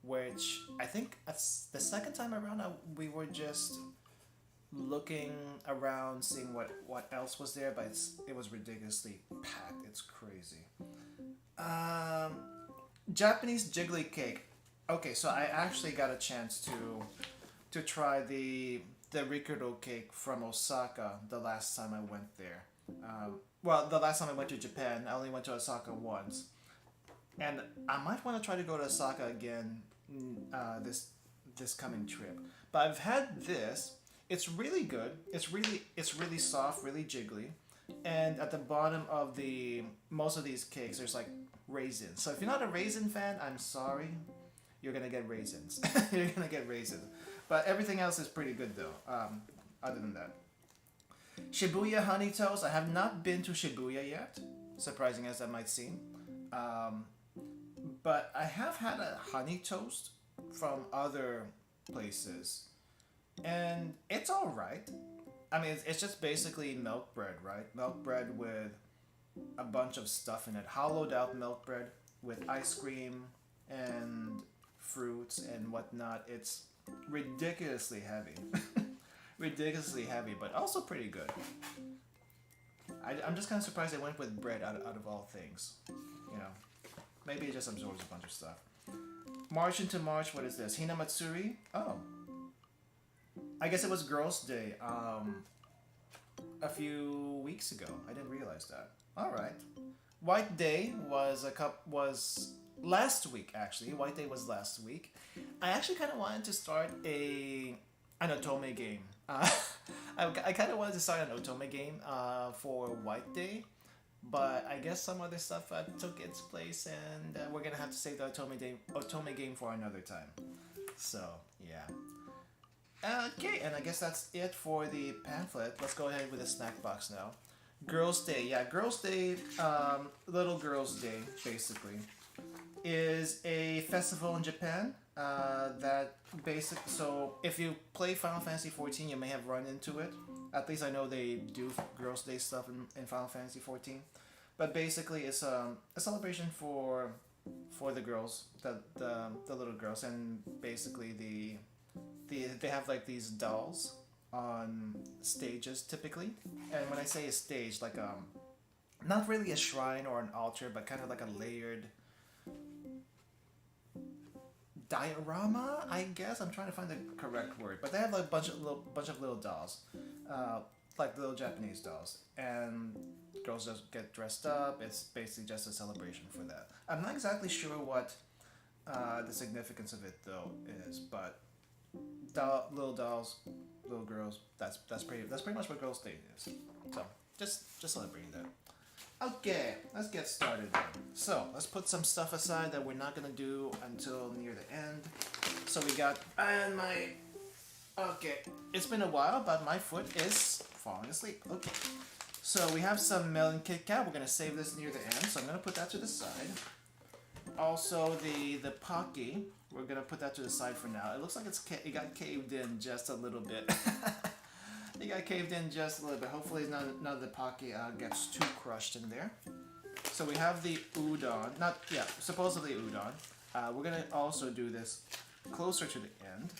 which I think that's the second time around. We were just looking around, seeing what else was there, but it was ridiculously packed. It's crazy. Japanese jiggly cake. Okay, so I actually got a chance to try the Rikudo cake from Osaka the last time I went there. Well, the last time I went to Japan, I only went to Osaka once, and I might want to try to go to Osaka again this coming trip. But I've had this. It's really good. It's really soft, really jiggly, and at the bottom of most of these cakes, there's like raisins. So if you're not a raisin fan, I'm sorry, you're gonna get raisins. You're gonna get raisins. But everything else is pretty good though. Other than that, Shibuya honey toast. I have not been to Shibuya yet, surprising as that might seem. But I have had a honey toast from other places, and it's all right. I mean, it's just basically milk bread, right? Milk bread with a bunch of stuff in it. Hollowed out milk bread with ice cream and fruits and whatnot. It's ridiculously heavy. Ridiculously heavy, but also pretty good. I'm just kind of surprised they went with bread out of all things. You know, maybe it just absorbs a bunch of stuff. March into March, what is this? Hinamatsuri? Oh. I guess it was Girls' Day a few weeks ago. I didn't realize that. All right. White Day was last week, actually. White Day was last week. I actually kind of wanted to start an otome game. I kind of wanted to start an otome game for White Day, but I guess some other stuff took its place, and we're gonna have to save the otome game for another time. So yeah. Okay, and I guess that's it for the pamphlet. Let's go ahead with the snack box now. Girls' Day, yeah, Girls' Day, Little Girls' Day, basically, is a festival in Japan so if you play Final Fantasy 14, you may have run into it. At least I know they do Girls' Day stuff in Final Fantasy 14. But basically, it's a celebration for the girls, the little girls, and basically they have like these dolls on stages typically. And when I say a stage, like not really a shrine or an altar, but kind of like a layered diorama, I guess. I'm trying to find the correct word, but they have like a bunch of little dolls, like little Japanese dolls, and girls just get dressed up. It's basically just a celebration for that. I'm not exactly sure what the significance of it though is, but little dolls, little girls. That's pretty much what Girls' Day is. So just celebrating that. Okay, let's get started then. So let's put some stuff aside that we're not gonna do until near the end. So we got okay. It's been a while, but my foot is falling asleep. Okay. So we have some melon Kit Kat. We're gonna save this near the end, so I'm gonna put that to the side. Also, the Pocky, we're gonna put that to the side for now. It looks like it got caved in just a little bit. It got caved in just a little bit. Hopefully none of the Pocky gets too crushed in there. So we have the udon, supposedly udon. We're gonna also do this closer to the end.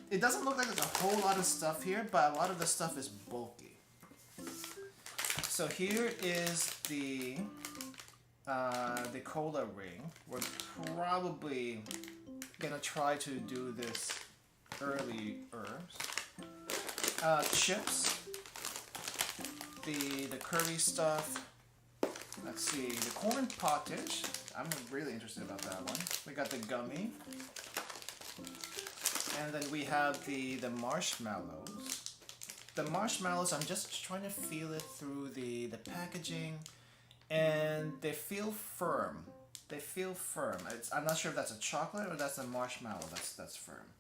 It doesn't look like there's a whole lot of stuff here, but a lot of the stuff is bulky. So here is the cola ring. We're probably gonna try to do this early herbs. Chips, the curry stuff. Let's see, the corn pottage. I'm really interested about that one. We got the gummy. And then we have the marshmallows. The marshmallows, I'm just trying to feel it through the packaging. And they feel firm. They feel firm. I'm not sure if that's a chocolate or that's a marshmallow that's firm.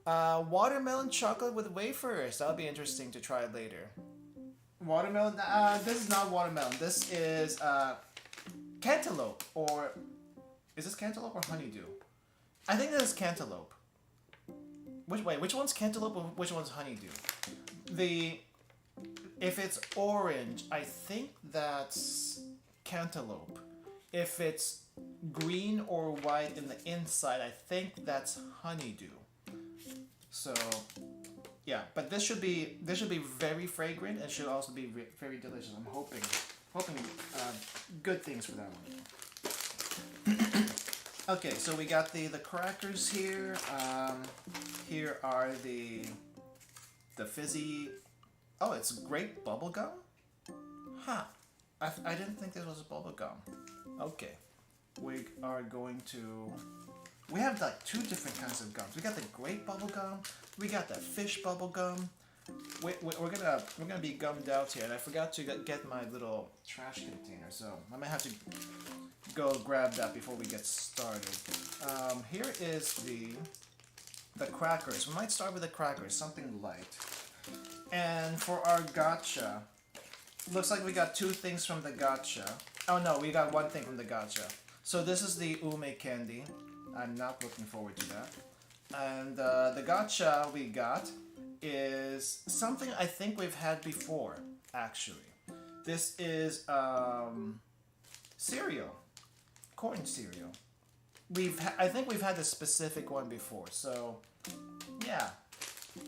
Watermelon chocolate with wafers. That'll be interesting to try later. Watermelon? This is not watermelon. This is cantaloupe. Or is this cantaloupe or honeydew? I think this is cantaloupe. Which one's cantaloupe and which one's honeydew? If it's orange, I think that's cantaloupe. If it's green or white in the inside, I think that's honeydew. So, yeah, but this should be very fragrant and should also be very delicious. I'm hoping good things for that one. Okay, so we got the crackers here. Here are the fizzy. Oh, it's grape bubble gum? Huh. I didn't think this was bubble gum. Okay. We are going to... We have like two different kinds of gums. We got the grape bubble gum. We got the fish bubble gum. We're gonna be gummed out here, and I forgot to get my little trash container, so I might have to go grab that before we get started. Here is the crackers. We might start with the crackers, something light. And for our gacha, looks like we got two things from the gacha. Oh no, we got one thing from the gacha. So this is the ume candy. I'm not looking forward to that. And the gacha we got is something I think we've had before, actually. This is cereal, corn cereal. I think we've had this specific one before, so yeah.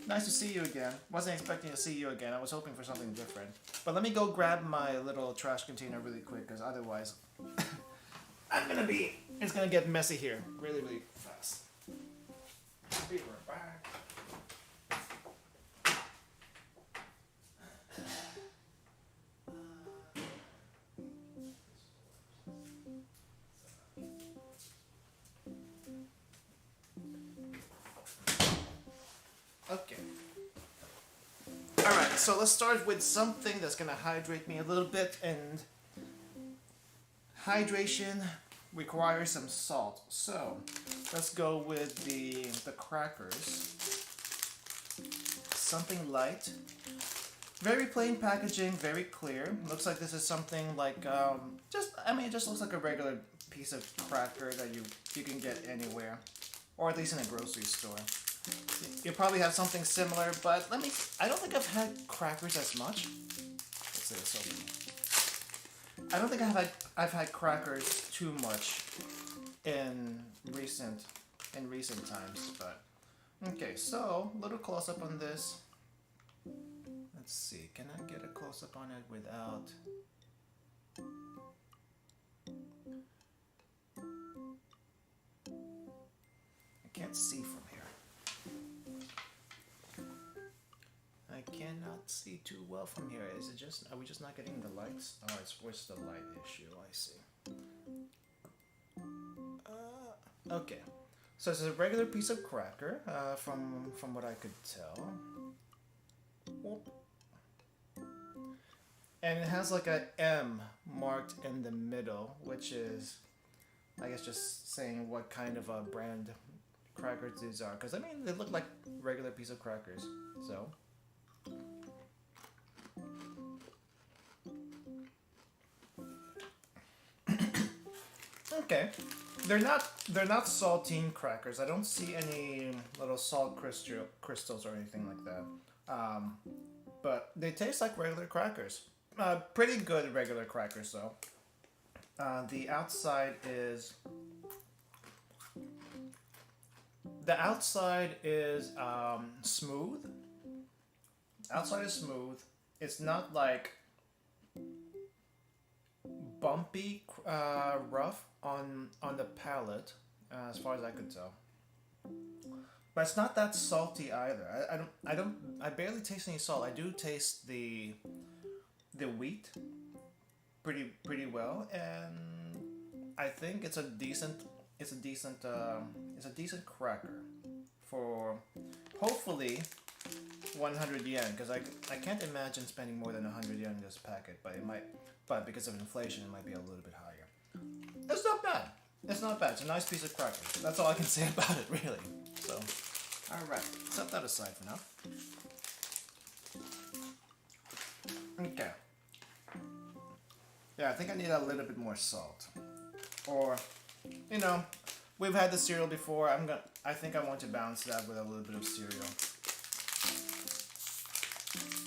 Nice to see you again. Wasn't expecting to see you again. I was hoping for something different. But let me go grab my little trash container really quick, because otherwise it's gonna get messy here really, really fast. Be right back. Okay. Alright, so let's start with something that's gonna hydrate me a little bit, and hydration requires some salt. So let's go with the crackers. Something light. Very plain packaging, very clear. Looks like this is something like it just looks like a regular piece of cracker that you can get anywhere, or at least in a grocery store. You probably have something similar, but I don't think I've had crackers as much. Let's say it's open. I don't think I've had crackers too much in recent times, but okay, so a little close up on this. Let's see, can I get a close up on it without... I can't see from here. I cannot see too well from here. Is it just, are we just not getting the lights? Oh, it's what's the light issue, I see. Okay, so it's a regular piece of cracker, from what I could tell. Whoop. And it has like a M marked in the middle, which is, I guess, just saying what kind of a brand crackers these are. Because, I mean, they look like regular piece of crackers, so... okay. They're not saltine crackers. I don't see any little salt crystals or anything like that. But they taste like regular crackers. Pretty good regular crackers though. The outside is smooth. Outside is smooth. It's not like bumpy, rough on the palate, as far as I could tell. But it's not that salty either. I barely taste any salt. I do taste the wheat pretty well, and I think it's a decent cracker for hopefully 100 yen, because I can't imagine spending more than 100 yen in this packet, but because of inflation it might be a little bit higher. It's not bad. It's not bad. It's a nice piece of cracker. That's all I can say about it, really. So, alright, set that aside for now. Okay. Yeah, I think I need a little bit more salt. Or, you know, we've had the cereal before. I think I want to balance that with a little bit of cereal.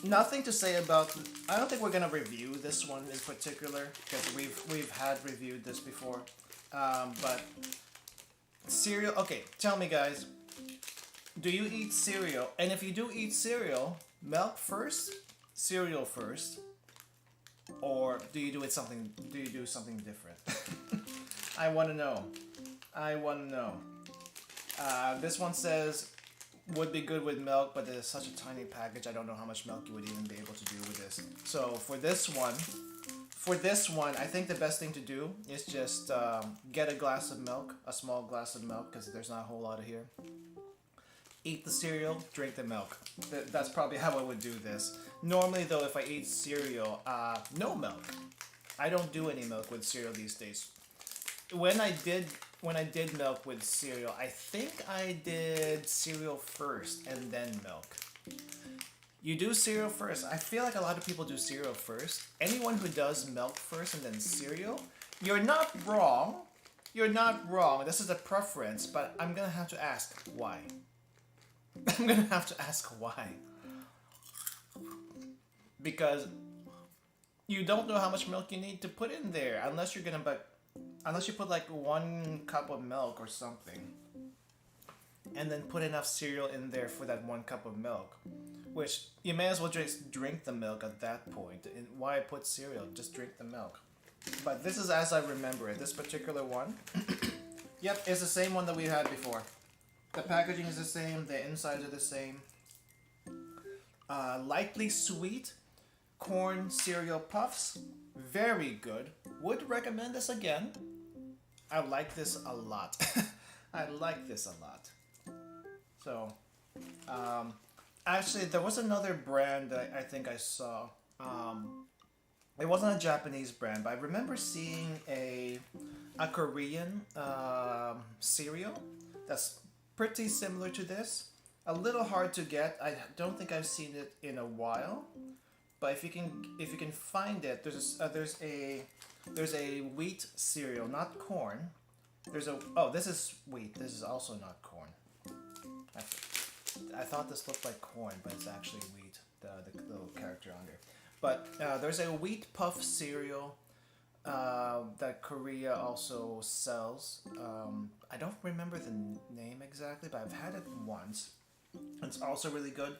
Nothing to say about. I don't think we're gonna review this one in particular because we've had reviewed this before. But cereal. Okay, tell me, guys. Do you eat cereal? And if you do eat cereal, milk first, cereal first, or do you do something different? I want to know. This one says would be good with milk, but it's such a tiny package. I don't know how much milk you would even be able to do with this. So for this one, I think the best thing to do is just get a glass of milk, a small glass of milk, because there's not a whole lot of here. Eat the cereal, drink the milk. That's probably how I would do this. Normally though, if I eat cereal, no milk. I don't do any milk with cereal these days. When I did milk with cereal, I think I did cereal first and then milk. You do cereal first. I feel like a lot of people do cereal first. Anyone who does milk first and then cereal, you're not wrong. You're not wrong. This is a preference, but I'm gonna have to ask why. I'm gonna have to ask why. Because you don't know how much milk you need to put in there unless you put like 1 cup of milk or something, and then put enough cereal in there for that 1 cup of milk, which you may as well just drink the milk at that point. And why put cereal? Just drink the milk. But this is as I remember it. This particular one, yep, it's the same one that we had before. The packaging is the same. The insides are the same. Lightly sweet corn cereal puffs. Very good. Would recommend this again. I like this a lot. I like this a lot. So, actually, there was another brand that I think I saw. It wasn't a Japanese brand, but I remember seeing a Korean cereal that's pretty similar to this. A little hard to get. I don't think I've seen it in a while. But if you can find it, there's a wheat cereal, not corn. This is wheat. This is also not corn. I thought this looked like corn, but it's actually wheat. The little character on there. But there's a wheat puff cereal that Korea also sells. I don't remember the name exactly, but I've had it once. It's also really good,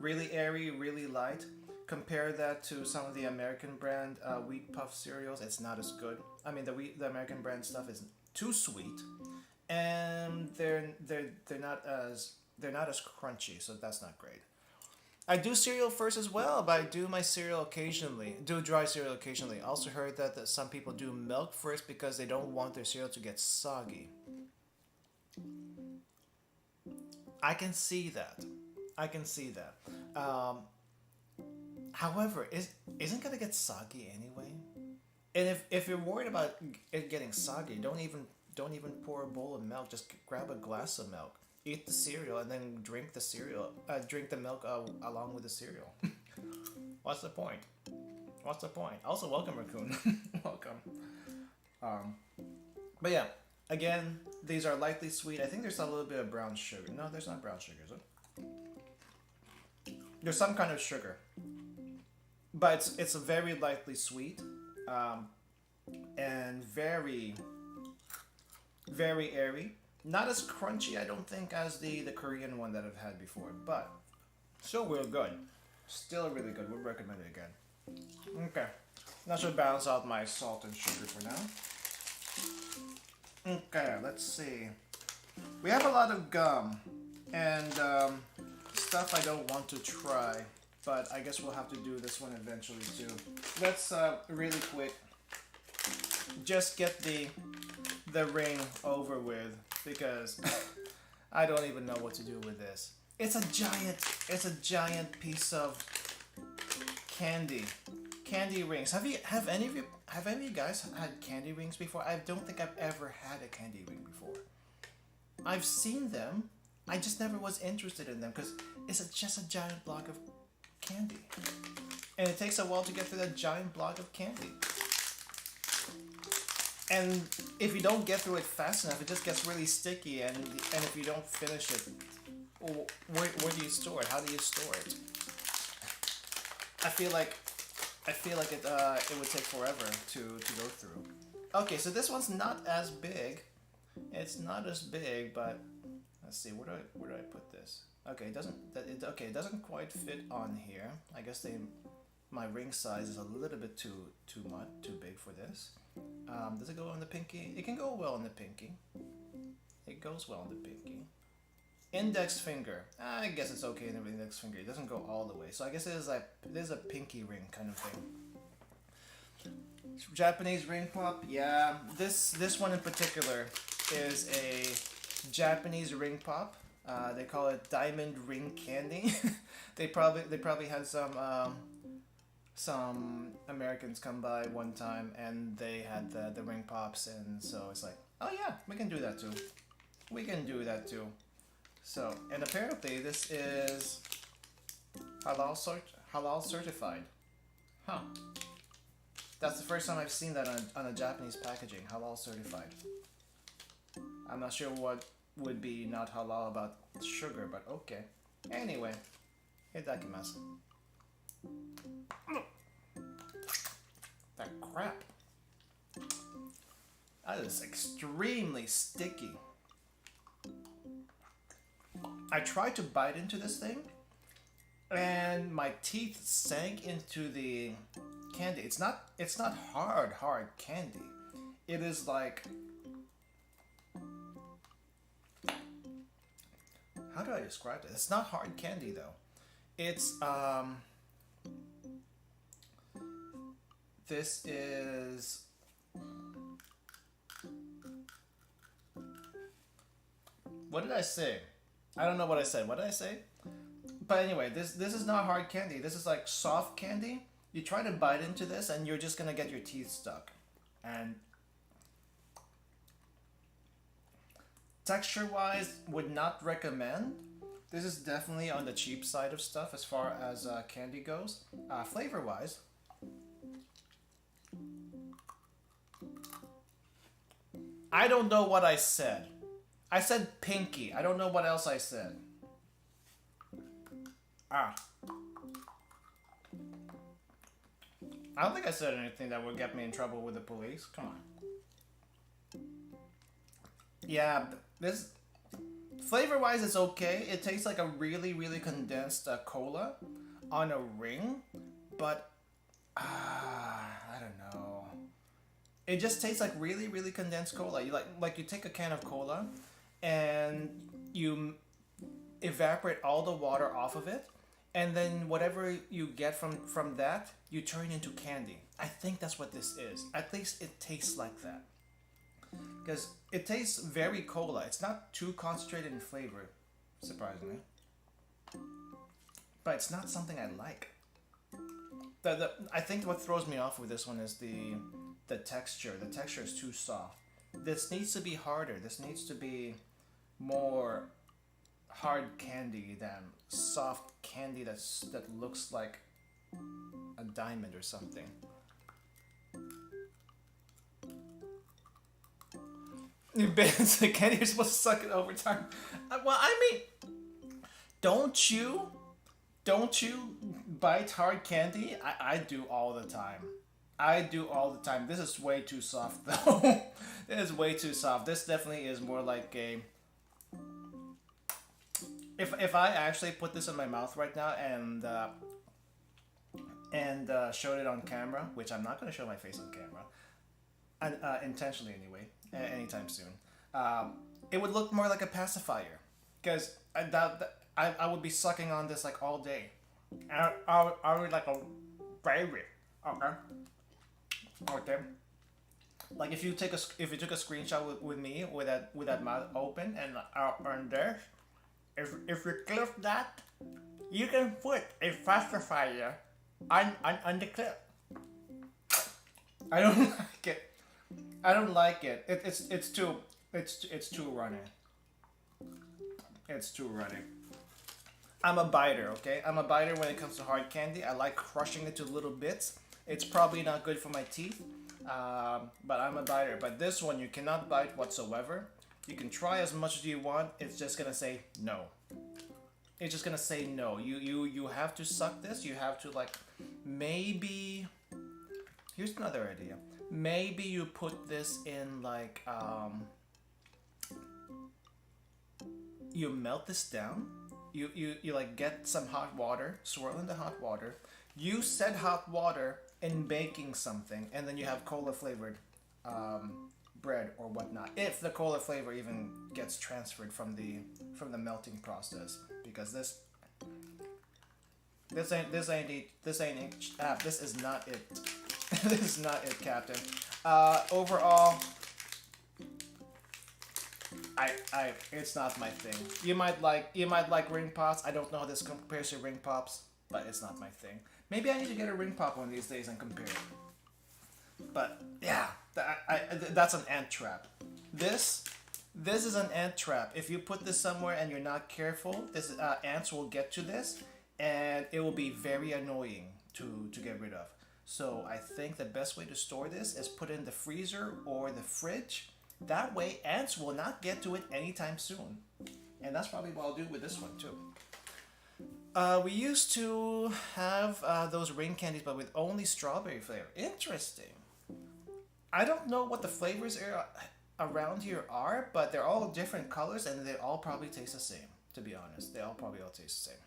really airy, really light. Compare that to some of the American brand wheat puff cereals. It's not as good. I mean, the American brand stuff is too sweet, and they're not as crunchy. So that's not great. I do cereal first as well, but I do my cereal occasionally. Do dry cereal occasionally. Also heard that some people do milk first because they don't want their cereal to get soggy. I can see that. However, isn't gonna get soggy anyway. And if you're worried about it getting soggy, don't even pour a bowl of milk. Just grab a glass of milk, eat the cereal, and then drink the cereal. Drink the milk along with the cereal. What's the point? But yeah, again, these are lightly sweet. I think there's a little bit of brown sugar. No, there's not brown sugar, is it? There's some kind of sugar, but it's very lightly sweet, and very, very airy. Not as crunchy, I don't think, as the Korean one that I've had before, but still real good. Still really good. Would recommend it again. Okay, that should balance out my salt and sugar for now. Okay, let's see. We have a lot of gum and stuff I don't want to try, but I guess we'll have to do this one eventually too. Let's really quick just get the ring over with, because I don't even know what to do with this. It's a giant piece of candy rings. Have any of you guys had candy rings before? I don't think I've ever had a candy ring before. I've seen them, I just never was interested in them because it's just a giant block of candy, and it takes a while to get through that giant block of candy. And if you don't get through it fast enough, it just gets really sticky, and if you don't finish it, where do you store it? How do you store it? I feel like it would take forever to go through. Okay, so this one's not as big. It's not as big, but let's see, where do I put this? Okay, it doesn't quite fit on here. I guess my ring size is a little bit too big for this. Does it go on the pinky? It can go well on the pinky. It goes well on the pinky. Index finger. I guess it's okay in the index finger. It doesn't go all the way. So I guess it is a pinky ring kind of thing. Japanese ring pop. Yeah, this one in particular is a Japanese ring pop. They call it diamond ring candy. they probably had some Americans come by one time and they had the ring pops, and so it's like, oh yeah, we can do that too. We can do that too. So, and apparently this is halal certified. Huh. That's the first time I've seen that on a Japanese packaging, halal certified. I'm not sure what would be not halal about sugar, but okay. Anyway, itadakimasu. That crap. That is extremely sticky. I tried to bite into this thing, and my teeth sank into the candy. It's not hard candy. It is like, how do I describe it? It's not hard candy though. It's this is what did I say? I don't know what I said. What did I say? But anyway, this is not hard candy. This is like soft candy. You try to bite into this and you're just gonna get your teeth stuck. And texture wise, would not recommend. This is definitely on the cheap side of stuff as far as candy goes. Flavor wise, I don't know what I said. I said pinky. I don't know what else I said. I don't think I said anything that would get me in trouble with the police. Come on. Yeah, this flavor-wise it's okay. It tastes like a really, really condensed cola on a ring, but I don't know. It just tastes like really, really condensed cola. You like you take a can of cola and you evaporate all the water off of it, and then whatever you get from that, you turn into candy. I think that's what this is. At least it tastes like that. Because it tastes very cola. It's not too concentrated in flavor, surprisingly. But it's not something I like. I think what throws me off with this one is the texture. The texture is too soft. This needs to be harder. This needs to be more hard candy than soft candy that looks like a diamond or something. Candy, you're supposed to suck it over time. Well, I mean, don't you? Don't you bite hard candy? I do all the time. I do all the time. This is way too soft though. This is way too soft. This definitely is more like a. If I actually put this in my mouth right now and showed it on camera, which I'm not going to show my face on camera, and intentionally anyway, anytime soon, it would look more like a pacifier, because I would be sucking on this like all day. I would like a baby. Okay. Okay. Like if you took a screenshot with me with that mouth open and on there, if you clip that, you can put a pacifier on the clip. I don't like it. I don't like it. It's too runny. It's too runny. I'm a biter, okay? I'm a biter when it comes to hard candy. I like crushing it to little bits. It's probably not good for my teeth, but I'm a biter. But this one, you cannot bite whatsoever. You can try as much as you want. It's just gonna say no. It's just gonna say no. You have to suck this. You have to like maybe. Here's another idea. Maybe you put this in like you melt this down. You like get some hot water, swirl in the hot water. You set hot water in baking something, and then you have cola flavored bread or whatnot. If the cola flavor even gets transferred from the melting process, because this is not it. This is not it, Captain. Overall, it's not my thing. You might like ring pops. I don't know how this compares to ring pops, but it's not my thing. Maybe I need to get a ring pop one of these days and compare it. But yeah, that's an ant trap. This is an ant trap. If you put this somewhere and you're not careful, this ants will get to this, and it will be very annoying to get rid of. So I think the best way to store this is put it in the freezer or the fridge. That way ants will not get to it anytime soon. And that's probably what I'll do with this one too. We used to have those ring candies, but with only strawberry flavor. Interesting. I don't know what the flavors around here are, but they're all different colors and they all probably taste the same, to be honest. They all probably all taste the same.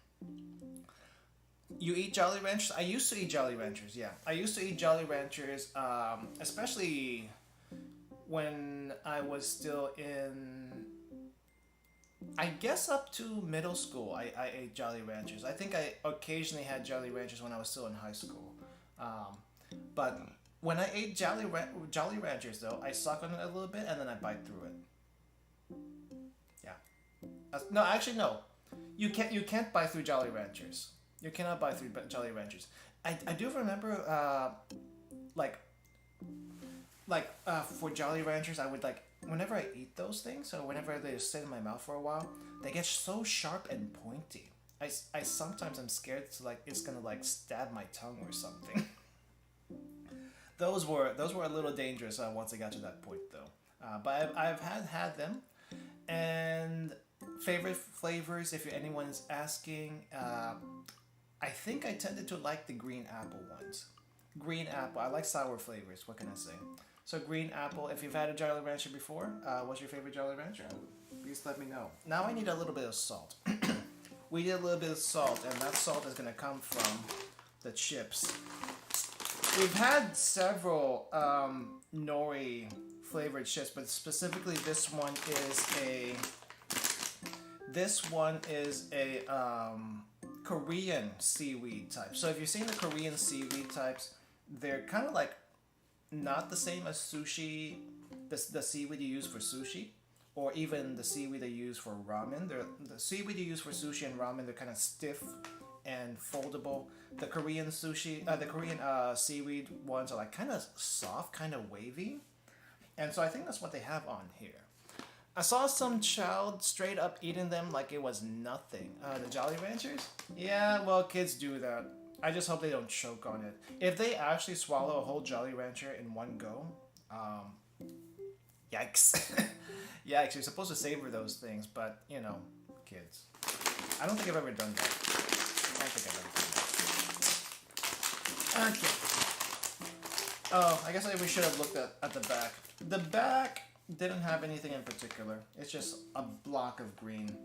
You eat Jolly Ranchers? I used to eat Jolly Ranchers, yeah. I used to eat Jolly Ranchers, especially when I was still in, I guess up to middle school. I ate Jolly Ranchers. I think I occasionally had Jolly Ranchers when I was still in high school. But when I ate Jolly Ranchers, though, I suck on it a little bit and then I bite through it. Yeah. No, actually, no. You can't bite through Jolly Ranchers. You cannot bite through Jolly Ranchers. I do remember, for Jolly Ranchers, I would like, whenever I eat those things, or whenever they just sit in my mouth for a while, they get so sharp and pointy. I sometimes I'm scared to like it's gonna like stab my tongue or something. Those were a little dangerous once I got to that point though. But I've had them, and favorite flavors, if anyone is asking, I think I tended to like the green apple ones. Green apple. I like sour flavors. What can I say? So green apple. If you've had a Jolly Rancher before, what's your favorite Jolly Rancher? Please let me know. Now I need a little bit of salt. We need a little bit of salt, and that salt is gonna come from the chips. We've had several nori flavored chips, but specifically this one is a Korean seaweed type. So if you've seen the Korean seaweed types, they're kind of like not the same as sushi, the seaweed you use for sushi, or even the seaweed they use for ramen. The seaweed you use for sushi and ramen, they're kind of stiff and foldable. The Korean seaweed ones are like kind of soft, kind of wavy. And so I think that's what they have on here. I saw some child straight up eating them like it was nothing. The Jolly Ranchers? Yeah, well, kids do that. I just hope they don't choke on it. If they actually swallow a whole Jolly Rancher in one go, Yikes. Yikes, you're supposed to savor those things, but, you know, kids. I don't think I've ever done that. I don't think I've ever done that. Okay. Oh, I guess we should have looked at the back. The back didn't have anything in particular. It's just a block of green.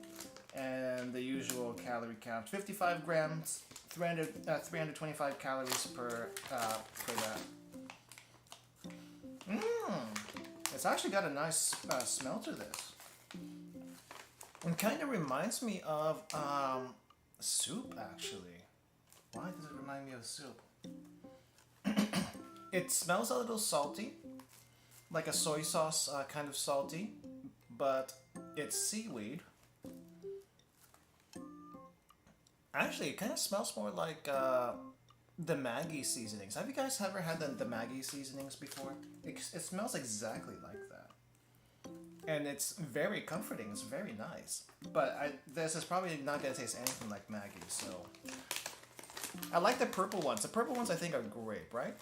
And the usual calorie count. 55 grams, 325 calories per that. It's actually got a nice smell to this. It kind of reminds me of soup, actually. Why does it remind me of soup? It smells a little salty, like a soy sauce kind of salty, but it's seaweed. Actually, it kind of smells more like the Maggi seasonings. Have you guys ever had the Maggi seasonings before? It smells exactly like that. And it's very comforting. It's very nice. But this is probably not going to taste anything like Maggi, so... I like the purple ones. The purple ones I think are grape, right?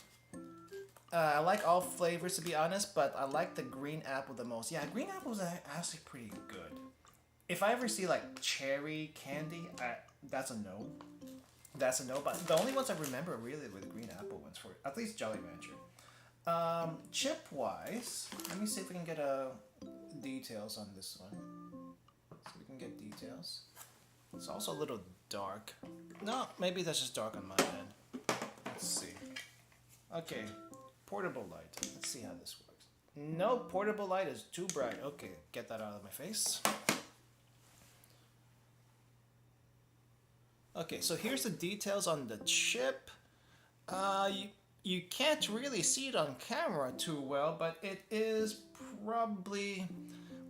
I like all flavors, to be honest, but I like the green apple the most. Yeah, green apple is actually pretty good. If I ever see like cherry candy, that's a no. That's a no, but the only ones I remember really were the green apple ones, for at least Jolly Rancher. Chip-wise, let me see if we can get details on this one. So we can get details. It's also a little dark. No, maybe that's just dark on my end. Let's see. Okay, portable light. Let's see how this works. No, portable light is too bright. Okay, get that out of my face. Okay, so here's the details on the chip. You can't really see it on camera too well, but it is probably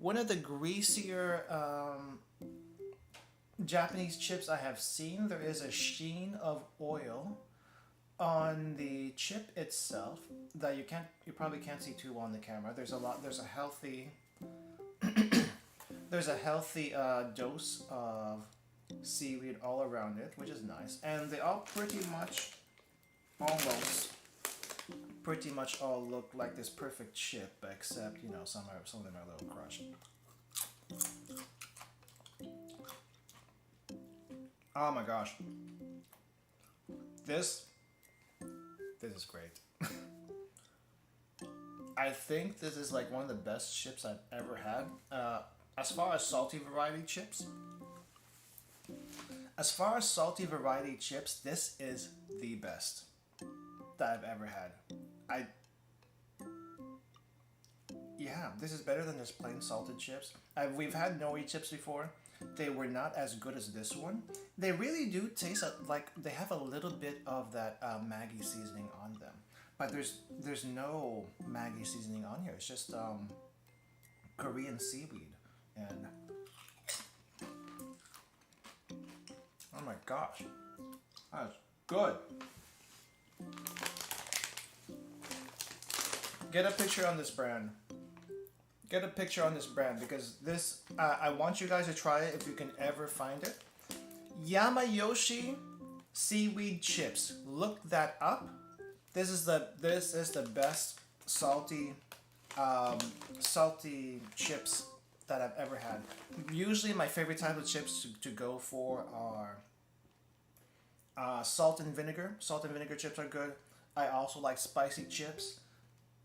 one of the greasier Japanese chips I have seen. There is a sheen of oil on the chip itself that you probably can't see too well on the camera. There's a healthy dose of seaweed all around it, which is nice, and they all pretty much all look like this perfect chip, except, you know, some of them are a little crushed. Oh my gosh, this is great. I think this is like one of the best chips I've ever had. As far as salty variety chips, this is the best that I've ever had. Yeah, this is better than just plain salted chips. We've had Nori chips before. They were not as good as this one. They really do taste like they have a little bit of that Maggi seasoning on them. But there's no Maggi seasoning on here. It's just Korean seaweed. And oh my gosh, that's good. Get a picture on this brand. Get a picture on this brand, because this, I want you guys to try it if you can ever find it. Yamayoshi seaweed chips. Look that up. This is the best salty chips that I've ever had. Usually my favorite type of chips to go for are salt and vinegar. Salt and vinegar chips are good. I also like spicy chips.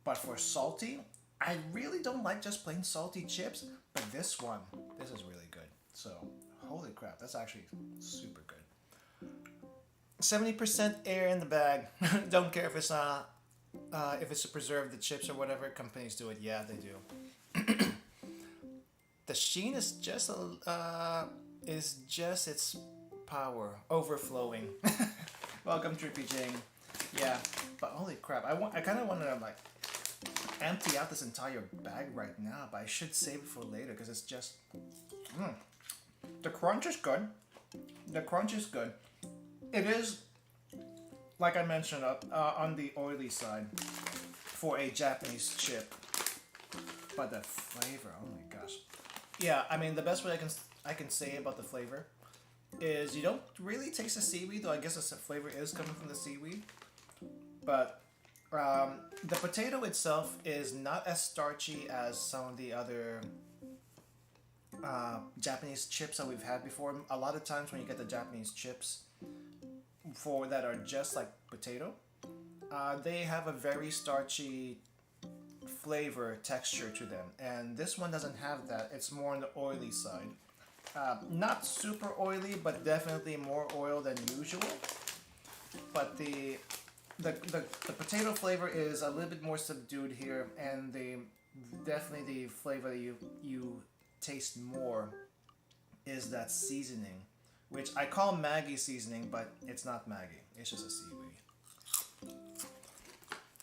But for salty, I really don't like just plain salty chips. But this is really good. So, holy crap, that's actually super good. 70% air in the bag. Don't care if it's to preserve the chips or whatever. Companies do it. Yeah, they do. The sheen is just its power overflowing. Welcome, Trippy Jane. Yeah, but holy crap, I kind of want to like empty out this entire bag right now, but I should save it for later because it's just the crunch is good. The crunch is good. It is, like I mentioned, on the oily side for a Japanese chip, but the flavor, oh my gosh. Yeah, I mean, the best way I can say about the flavor is you don't really taste the seaweed, though I guess the flavor is coming from the seaweed. But The potato itself is not as starchy as some of the other Japanese chips that we've had before. A lot of times when you get the Japanese chips for that are just like potato, they have a very starchy flavor texture to them, and this one doesn't have that. It's more on the oily side. Not super oily, but definitely more oil than usual. But the potato flavor is a little bit more subdued here, and definitely the flavor that you taste more is that seasoning, which I call Maggi seasoning, but it's not Maggi. It's just a seaweed.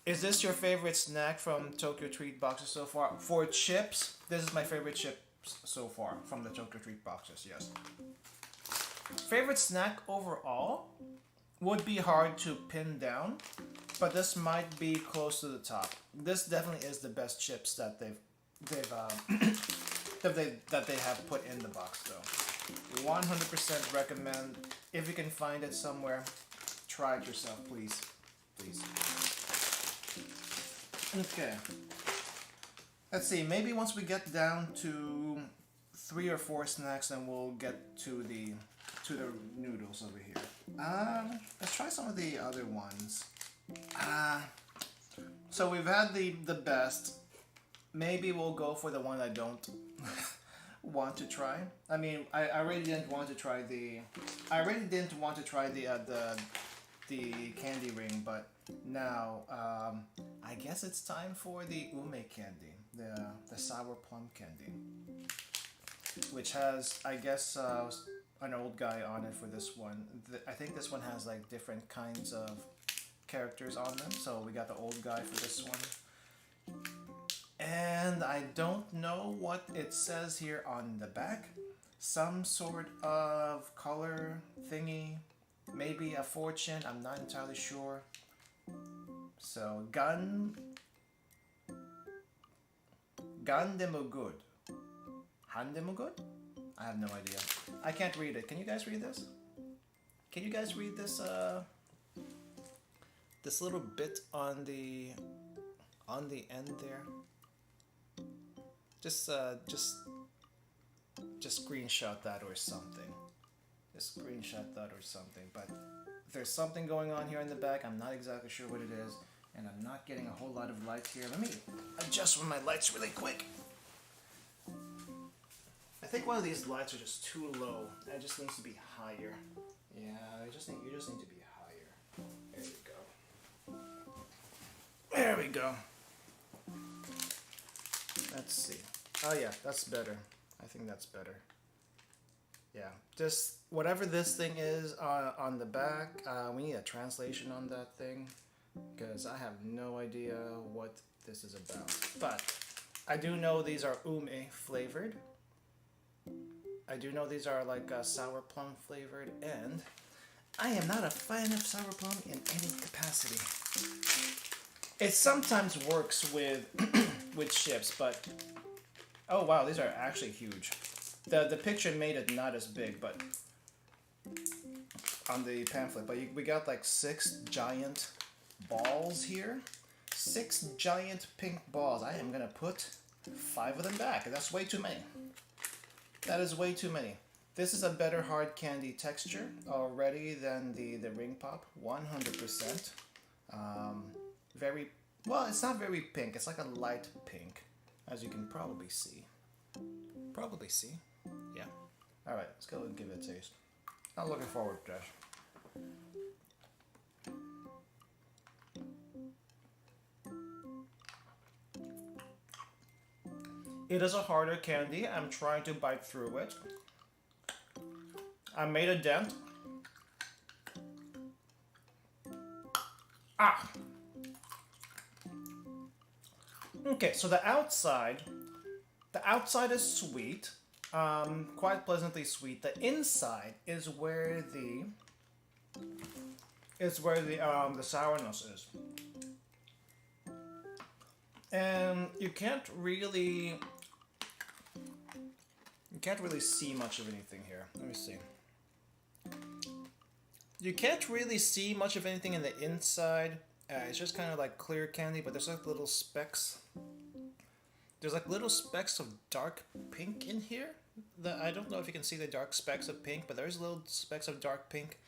Is this your favorite snack from TokyoTreat boxes so far? For chips, this is my favorite chips so far from the TokyoTreat boxes, yes. Favorite snack overall would be hard to pin down, but this might be close to the top. This definitely is the best chips that that they have put in the box though. 100% recommend. If you can find it somewhere, try it yourself, please. Please. Okay. Let's see, maybe once we get down to 3 or 4 snacks, then we'll get to the noodles over here. Let's try some of the other ones. So we've had the best. Maybe we'll go for the one I don't want to try. I mean, I really didn't want to try the candy ring, but now I guess it's time for the ume candy, the sour plum candy, which has, I guess, an old guy on it for this one. I think this one has like different kinds of characters on them, so we got the old guy for this one. And I don't know what it says here on the back. Some sort of color thingy, maybe a fortune, I'm not entirely sure. So, gan demo good. Han demo good? I have no idea. I can't read it. Can you guys read this? Can you guys read this this little bit on the end there? Just screenshot that or something. Just screenshot that or something. But there's something going on here in the back. I'm not exactly sure what it is, and I'm not getting a whole lot of light here. Let me adjust one of my lights really quick. I think one of these lights are just too low. It just needs to be higher. Yeah, you just need to be higher. There you go. There we go. Let's see. Oh yeah, that's better. I think that's better. Yeah, just whatever this thing is on the back, we need a translation on that thing, because I have no idea what this is about. But I do know these are ume flavored. I do know these are like sour plum flavored, and I am not a fan of sour plum in any capacity. It sometimes works with with chips, but oh wow, these are actually huge. The picture made it not as big, but on the pamphlet, but we got like 6 giant balls here. 6 giant pink balls. I am gonna put 5 of them back. That's way too many. That is way too many. This is a better hard candy texture already than the ring pop. 100%. Very well. It's not very pink. It's like a light pink, as you can probably see. Yeah. All right. Let's go and give it a taste. I'm looking forward to that. It is a harder candy. I'm trying to bite through it. I made a dent. Ah! Okay, so the outside is sweet, quite pleasantly sweet. The inside is where the sourness is. And you can't really see much of anything here. Let me see. You can't really see much of anything in the inside. It's just kind of like clear candy, but there's like little specks. There's like little specks of dark pink in here. I don't know if you can see the dark specks of pink, but there's little specks of dark pink,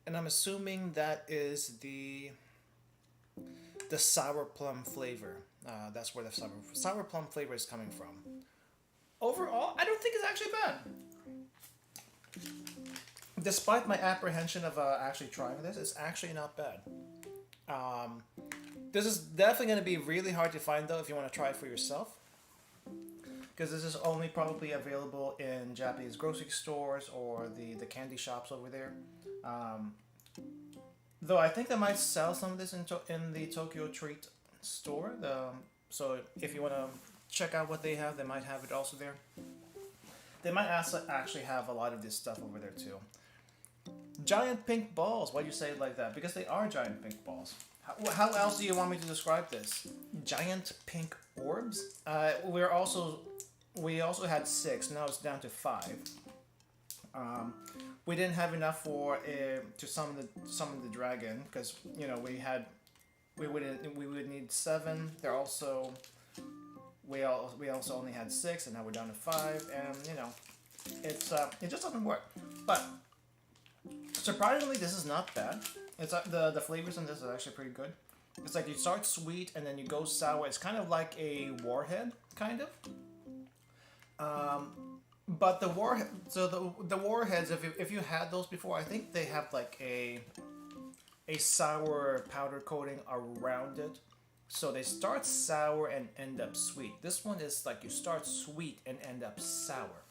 and I'm assuming that is the sour plum flavor. That's where the sour plum flavor is coming from. Overall, I don't think it's actually bad. Despite my apprehension of actually trying this, it's actually not bad. This is definitely going to be really hard to find though if you want to try it for yourself. Because this is only probably available in Japanese grocery stores or the candy shops over there. Though I think they might sell some of this in the TokyoTreat store. So if you want to check out what they have, they might have it also there. They might also actually have a lot of this stuff over there too. Giant pink balls. Why do you say it like that? Because they are giant pink balls. How else do you want me to describe this? Giant pink orbs. We also had 6. Now it's down to 5. We didn't have enough to summon the dragon because you know we would need 7. We also only had 6, and now we're down to 5, and you know it just doesn't work. But surprisingly, this is not bad. It's the flavors in this are actually pretty good. It's like you start sweet and then you go sour. It's kind of like a warhead, kind of. But the warheads, if you had those before, I think they have like a sour powder coating around it. So they start sour and end up sweet. This one is like you start sweet and end up sour.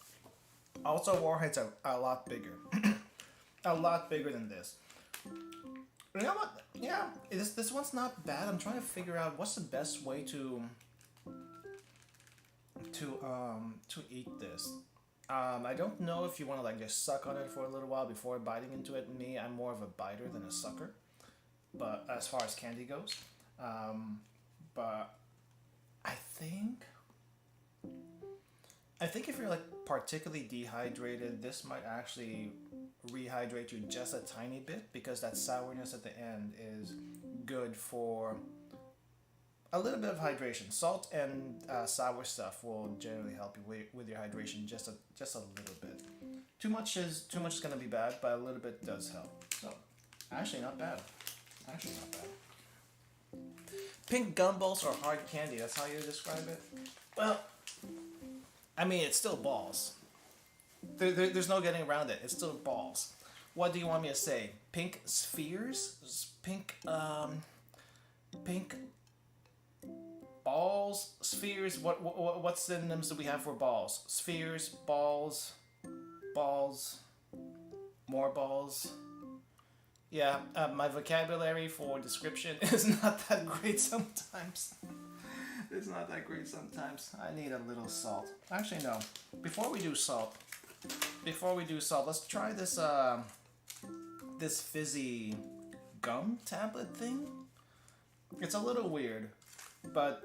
Also, warheads are a lot bigger. A lot bigger than this. You know what? Yeah, this one's not bad. I'm trying to figure out what's the best way to eat this. I don't know if you want to like just suck on it for a little while before biting into it. Me, I'm more of a biter than a sucker. But as far as candy goes, but I think if you're like particularly dehydrated, this might actually rehydrate you just a tiny bit because that sourness at the end is good for a little bit of hydration. Salt and sour stuff will generally help you with your hydration just a little bit. Too much is going to be bad, but a little bit does help. So actually not bad. Actually not bad. Pink gumballs or hard candy, that's how you describe it? Well, I mean, it's still balls. There's no getting around it. It's still balls. What do you want me to say? Pink spheres? Pink balls? Spheres? What synonyms do we have for balls? Spheres, balls, more balls. Yeah, my vocabulary for description is not that great sometimes. It's not that great sometimes. I need a little salt. Actually, no. Before we do salt, let's try this this fizzy gum tablet thing. It's a little weird, but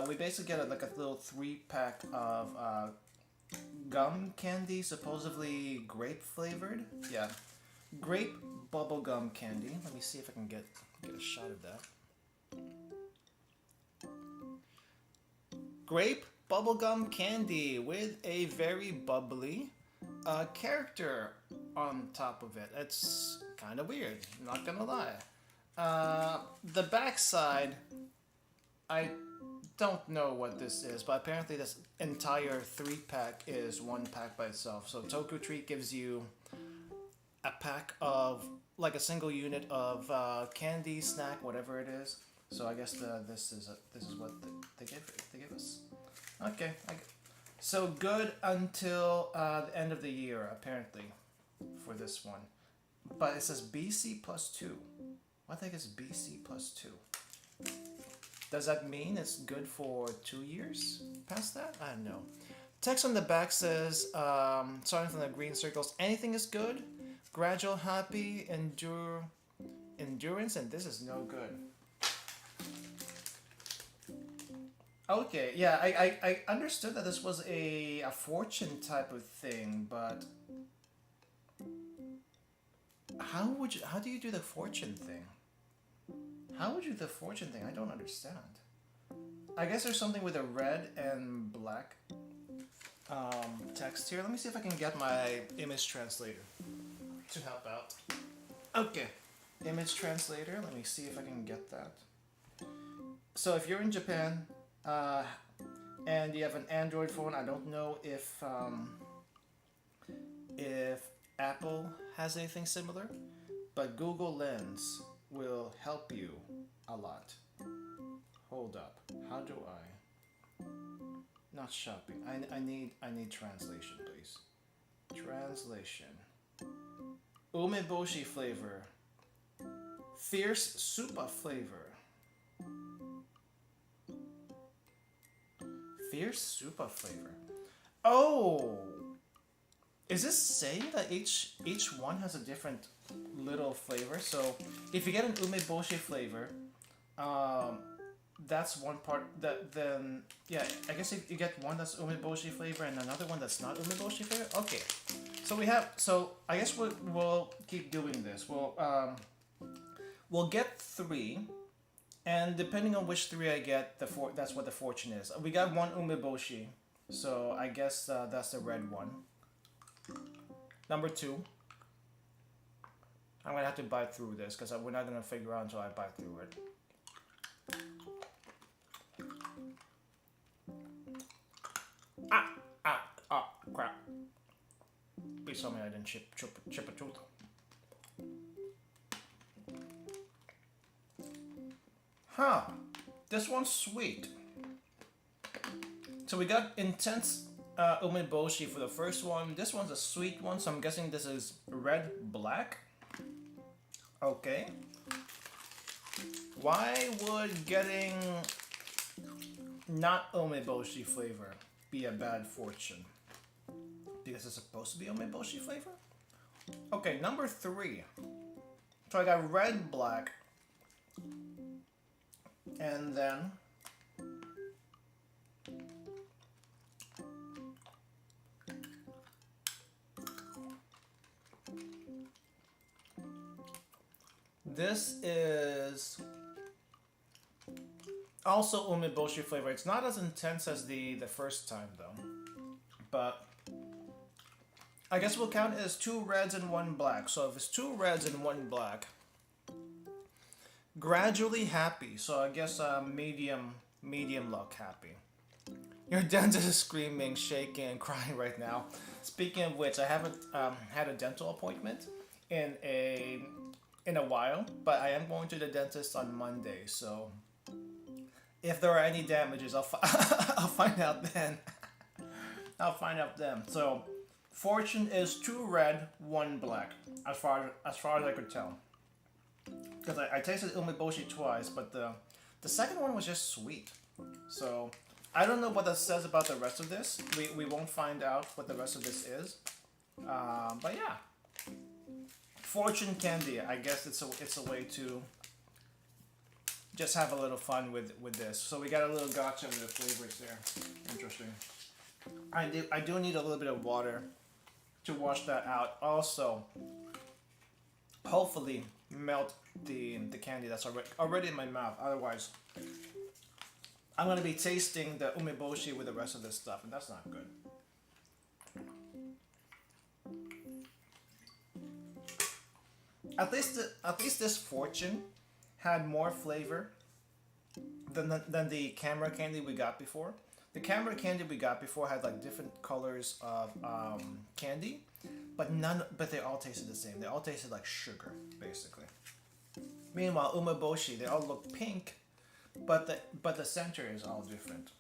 we basically get like a little 3-pack of gum candy, supposedly grape flavored. Yeah, grape bubblegum candy. Let me see if I can get a shot of that. Grape bubblegum candy with a very bubbly character on top of it. It's kind of weird, not gonna lie. The backside, I don't know what this is, but apparently this entire 3-pack is 1 pack by itself. So TokyoTreat gives you a pack of like a single unit of candy, snack, whatever it is. So I guess this is what they give us. Okay, so good until the end of the year apparently for this one. But it says BC plus 2. I think it's BC plus 2. Does that mean it's good for 2 years past that? I don't know. Text on the back says, starting from the green circles, anything is good. Gradual, happy, endurance, and this is no good. Okay, yeah, I understood that this was a fortune type of thing, but how do you do the fortune thing? How would you do the fortune thing? I don't understand. I guess there's something with a red and black text here. Let me see if I can get my image translator to help out. Okay, image translator. Let me see if I can get that. So if you're in Japan and you have an Android phone, I don't know if Apple has anything similar, but Google Lens will help you a lot. Hold up. How do I? Not shopping. I need translation, please. Translation. Umeboshi flavor. Fierce Supa flavor. Fierce Supa flavor. Oh! Is this saying that each one has a different little flavor? So if you get an umeboshi flavor, that's one part. Then yeah, I guess if you get one that's umeboshi flavor and another one that's not umeboshi flavor. Okay, so we have. So I guess we'll keep doing this. We'll get 3, and depending on which 3 I get, that's what the fortune is. We got 1 umeboshi, so I guess that's the red one. Number 2. I'm gonna have to bite through this because we're not gonna figure out until I bite through it. Crap. Please tell me I didn't chip a tooth. Huh. This one's sweet. So we got intense umeboshi for the first one. This one's a sweet one, so I'm guessing this is red-black. Okay. Why would getting not umeboshi flavor be a bad fortune? Because it's supposed to be umeboshi flavor? Okay, number 3. So I got red, black, and then this is also umeboshi flavor. It's not as intense as the first time though, but I guess we'll count it as 2 reds and 1 black. So if it's 2 reds and 1 black, gradually happy. So I guess medium luck happy. Your dentist is screaming, shaking, and crying right now. Speaking of which, I haven't had a dental appointment in a while, but I am going to the dentist on Monday. So if there are any damages, I'll I'll find out then. I'll find out then. So fortune is 2 red, 1 black, as far as I could tell. Because I tasted umeboshi twice, but the second one was just sweet. So I don't know what that says about the rest of this. We won't find out what the rest of this is. But yeah, fortune candy. I guess it's a way to just have a little fun with this. So we got a little gotcha with the flavors there. Interesting. I do need a little bit of water to wash that out. Also, hopefully melt the candy that's already in my mouth. Otherwise, I'm gonna be tasting the umeboshi with the rest of this stuff, and that's not good. At least this fortune had more flavor than the camera candy we got before. The camera candy we got before had like different colors of candy, but they all tasted the same. They all tasted like sugar, basically. Meanwhile, umeboshi, they all look pink, but the center is all different.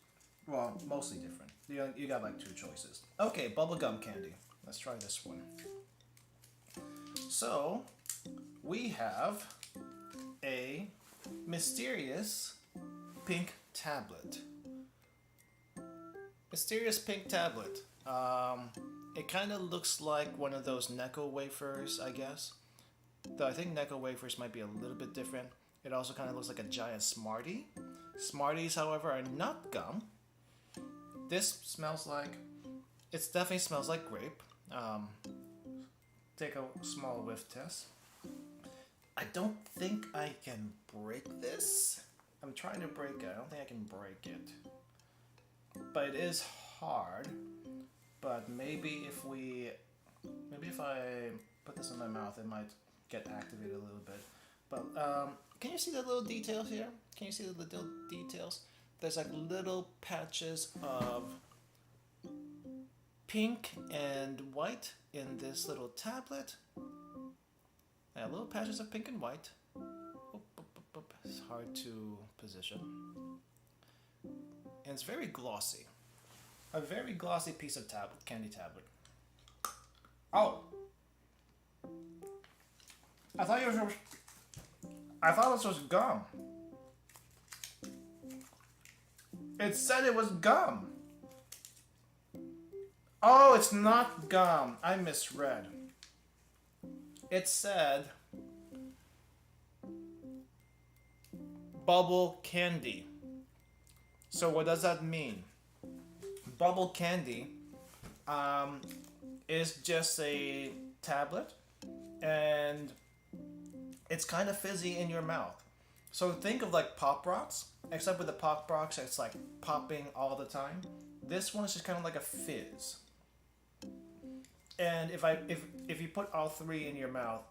Well, mostly different. You got like 2 choices. Okay, bubblegum candy. Let's try this one. So we have a mysterious pink tablet. Mysterious pink tablet. It kind of looks like one of those Necco wafers, I guess. Though I think Necco wafers might be a little bit different. It also kind of looks like a giant Smartie. Smarties, however, are not gum. This smells like... It definitely smells like grape. Take a small whiff test. I don't think I can break this. I'm trying to break it. I don't think I can break it. But it is hard. But maybe if I put this in my mouth, it might get activated a little bit. But can you see the little details here? Can you see the little details? There's like little patches of pink and white in this little tablet. Yeah, little patches of pink and white. It's hard to position. And it's very glossy. A very glossy piece of candy tablet. Oh! I thought this was gum. It said it was gum. Oh, it's not gum. I misread. It said bubble candy. So what does that mean? Bubble candy is just a tablet, and it's kind of fizzy in your mouth. So think of like Pop Rocks, except with the Pop Rocks it's like popping all the time. This one is just kind of like a fizz. And if you put all three in your mouth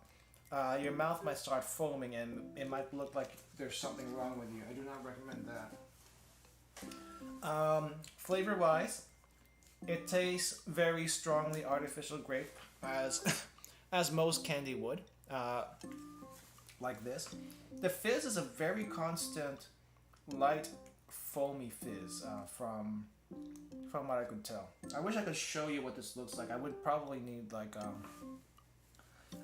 might start foaming and it might look like there's something wrong with you. I do not recommend that. Flavor wise, it tastes very strongly artificial grape, as most candy would, like this. The fizz is a very constant, light, foamy fizz from what I could tell. I wish I could show you what this looks like. I would probably need like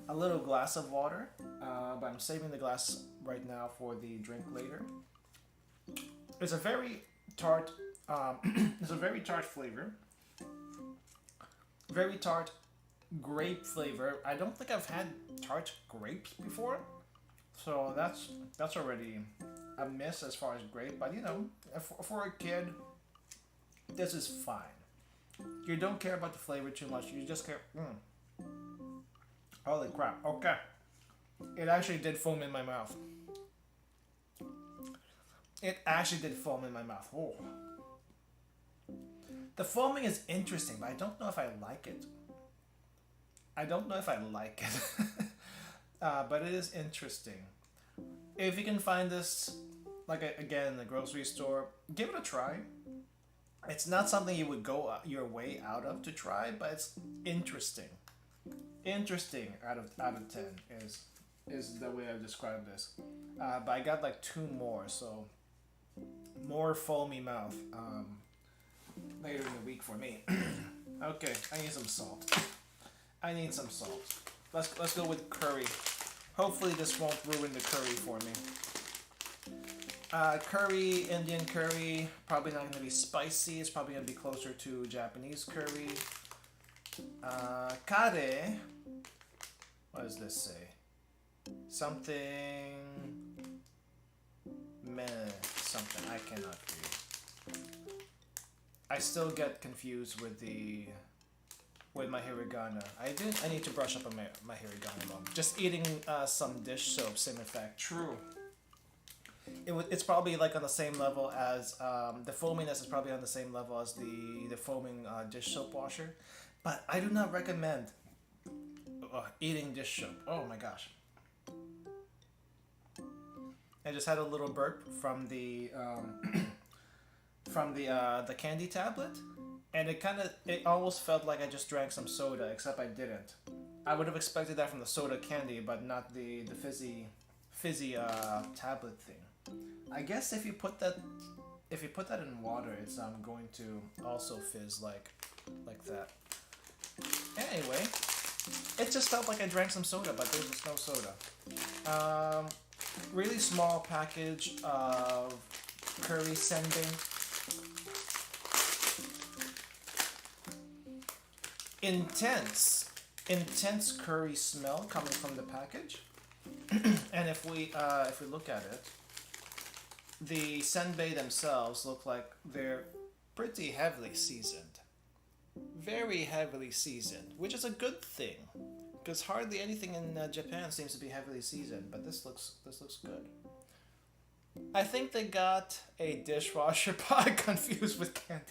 a little glass of water, but I'm saving the glass right now for the drink later. It's a very tart. It's a very tart flavor. Very tart grape flavor. I don't think I've had tart grapes before, so that's already a miss as far as grape. But you know, for a kid, this is fine. You don't care about the flavor too much. You just care. Holy crap! Okay, it actually did foam in my mouth. It actually did foam in my mouth. Oh. The foaming is interesting, but I don't know if I like it. I don't know if I like it. But it is interesting. If you can find this, like again, in the grocery store, give it a try. It's not something you would go your way out of to try, but it's interesting. Interesting out of 10 is the way I describe this. But I got like 2 more, so more foamy mouth later in the week for me. Okay, I need some salt. I need some salt. Let's go with curry. Hopefully this won't ruin the curry for me. Curry, Indian curry, probably not going to be spicy. It's probably going to be closer to Japanese curry. Kare. What does this say? Something. Meh. Something. I cannot read. I still get confused with my hiragana. I need to brush up on my hiragana though. Just eating some dish soap, same effect. True. It's probably like on the same level as the foaminess is probably on the same level as the foaming dish soap washer, but I do not recommend eating dish soap. Oh my gosh! I just had a little burp from the the candy tablet, and it almost felt like I just drank some soda, except I didn't. I would have expected that from the soda candy, but not the fizzy tablet thing. I guess if you put that in water, it's going to also fizz like that. Anyway, it just felt like I drank some soda, but there's just no soda. Really small package of curry senbei. Intense curry smell coming from the package. And if we look at it, the senbei themselves look like they're pretty heavily seasoned. Very heavily seasoned, which is a good thing. Because hardly anything in Japan seems to be heavily seasoned, but this looks good. I think they got a dishwasher pod confused with candy.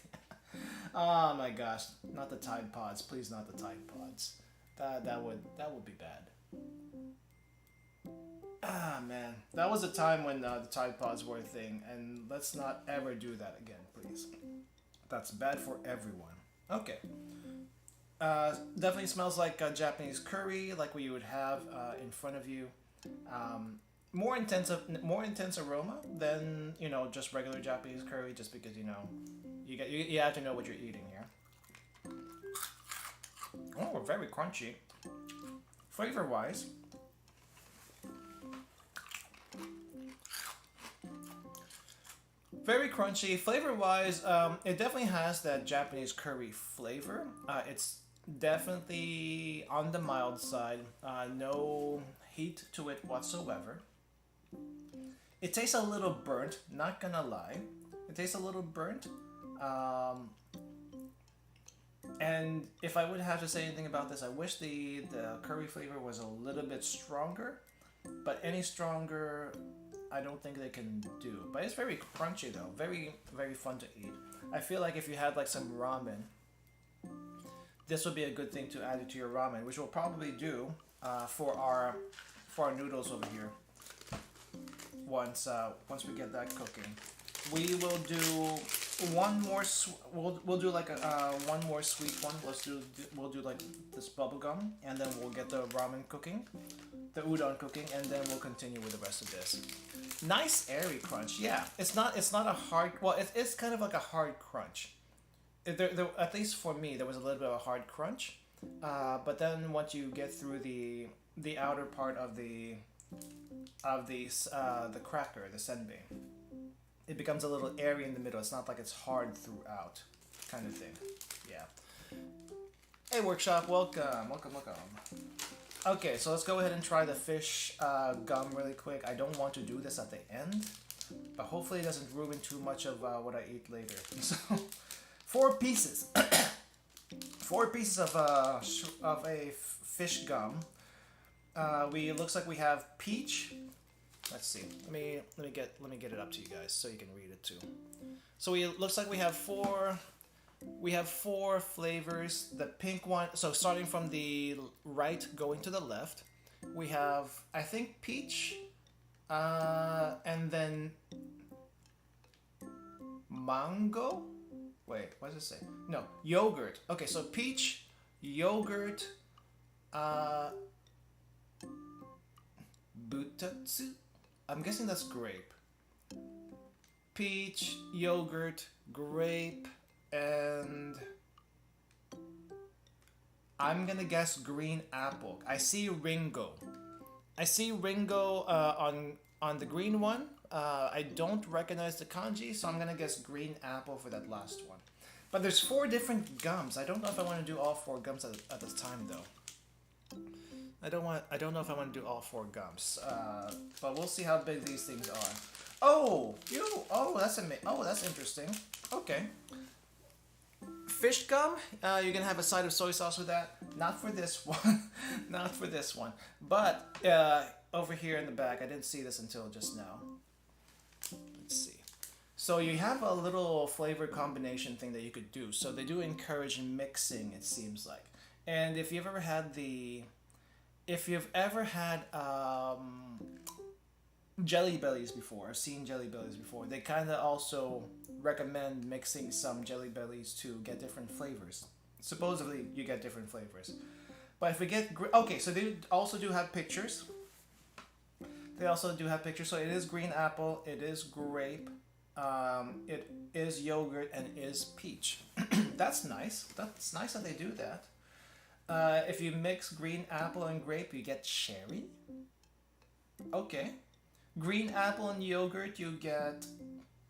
Oh my gosh, not the Tide Pods, please not the Tide Pods. That would be bad. Ah man, that was a time when the Tide Pods were a thing, and let's not ever do that again, please. That's bad for everyone. Okay. Definitely smells like Japanese curry, like what you would have in front of you. More intense aroma than just regular Japanese curry, just because you have to know what you're eating here. Oh, very crunchy. Flavor wise, very crunchy. Flavor wise, it definitely has that Japanese curry flavor. It's definitely on the mild side. No heat to it whatsoever. It tastes a little burnt, not gonna lie. It tastes a little burnt. And if I would have to say anything about this, I wish the curry flavor was a little bit stronger. But any stronger, I don't think they can do. But it's very crunchy though. Very, very fun to eat. I feel like if you had like some ramen, this would be a good thing to add to your ramen, which we'll probably do for our noodles over here. Once we get that cooking, we will do one more. We'll do like a one more sweet one. We'll do like this bubblegum, and then we'll get the ramen cooking, the udon cooking, and then we'll continue with the rest of this. Nice airy crunch. Yeah, it's not a hard. Well, it's kind of like a hard crunch. At least for me, there was a little bit of a hard crunch, but then once you get through the outer part of the cracker, the senbei, it becomes a little airy in the middle. It's not like it's hard throughout, kind of thing. Yeah. Hey Workshop, welcome. Okay, so let's go ahead and try the fish gum really quick. I don't want to do this at the end, but hopefully it doesn't ruin too much of what I eat later. So, 4 pieces. 4 pieces of a fish gum. Looks like we have peach. Let's see. Let me get it up to you guys so you can read it too. So looks like we have 4 flavors. The pink one. So starting from the right going to the left, we have I think peach, and then mango. Wait, what does it say? No, yogurt. Okay, so peach, yogurt, butatsu. I'm guessing that's grape. Peach, yogurt, grape, and I'm gonna guess green apple. I see Ringo. On the green one. I don't recognize the kanji, so I'm gonna guess green apple for that last one. But there's 4 different gums. I don't know if I want to do all 4 gums at this time though. I don't know if I want to do all 4 gums. But we'll see how big these things are. Oh, that's interesting. Okay. Fish gum. You're gonna have a side of soy sauce with that. Not for this one. Not for this one. But over here in the back, I didn't see this until just now. Let's see. So you have a little flavor combination thing that you could do. So they do encourage mixing, it seems like. And if you've ever had Jelly Bellies before, I've seen Jelly Bellies before, they kind of also recommend mixing some Jelly Bellies to get different flavors. Supposedly you get different flavors. But if we get okay, so they also do have pictures. So it is green apple, it is grape, it is yogurt, and it is peach. That's nice. That's nice that they do that. If you mix green apple and grape, you get cherry. Okay. Green apple and yogurt, you get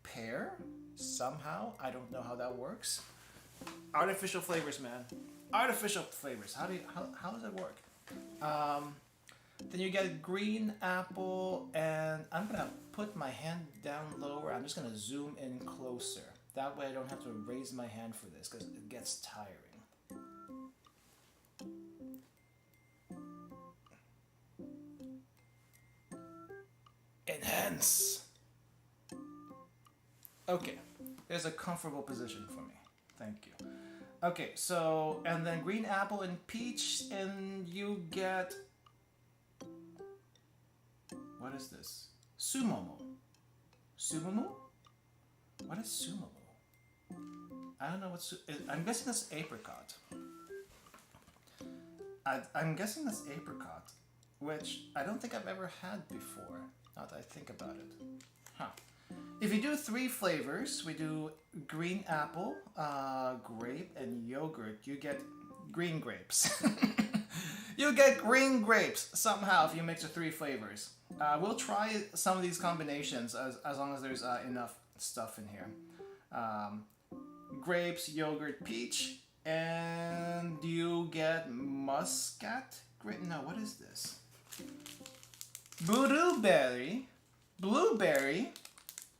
pear. Somehow. I don't know how that works. Artificial flavors, man. Artificial flavors. How does it work? Then you get green apple, and I'm gonna put my hand down lower. I'm just gonna zoom in closer. That way I don't have to raise my hand for this because it gets tiring. intense. Okay, there's a comfortable position for me. Thank you. Okay, so, and then green apple and peach, and you get... What is this? Sumomo. Sumomo? What is sumomo? I don't know what I'm guessing that's apricot. I'm guessing that's apricot, which I don't think I've ever had before, now that I think about it. Huh. If you do 3 flavors, we do green apple, grape, and yogurt, you get green grapes. You get green grapes somehow if you mix the 3 flavors. We'll try some of these combinations as long as there's enough stuff in here. Grapes, yogurt, peach, and you get muscat grape. No, what is this? Blueberry. Blueberry.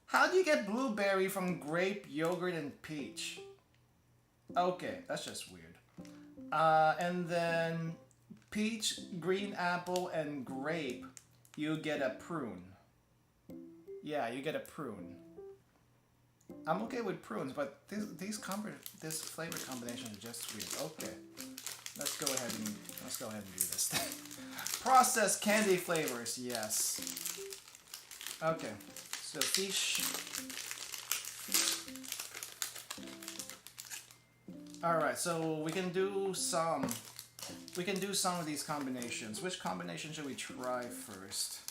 How do you get blueberry from grape, yogurt, and peach? Okay, that's just weird. And then peach, green apple, and grape, you get a prune. Yeah, you get a prune. I'm okay with prunes, but this flavor combination is just weird. Okay, let's go ahead and do this. Processed candy flavors, yes. Okay, so fish. All right, so we can do some of these combinations. Which combination should we try first?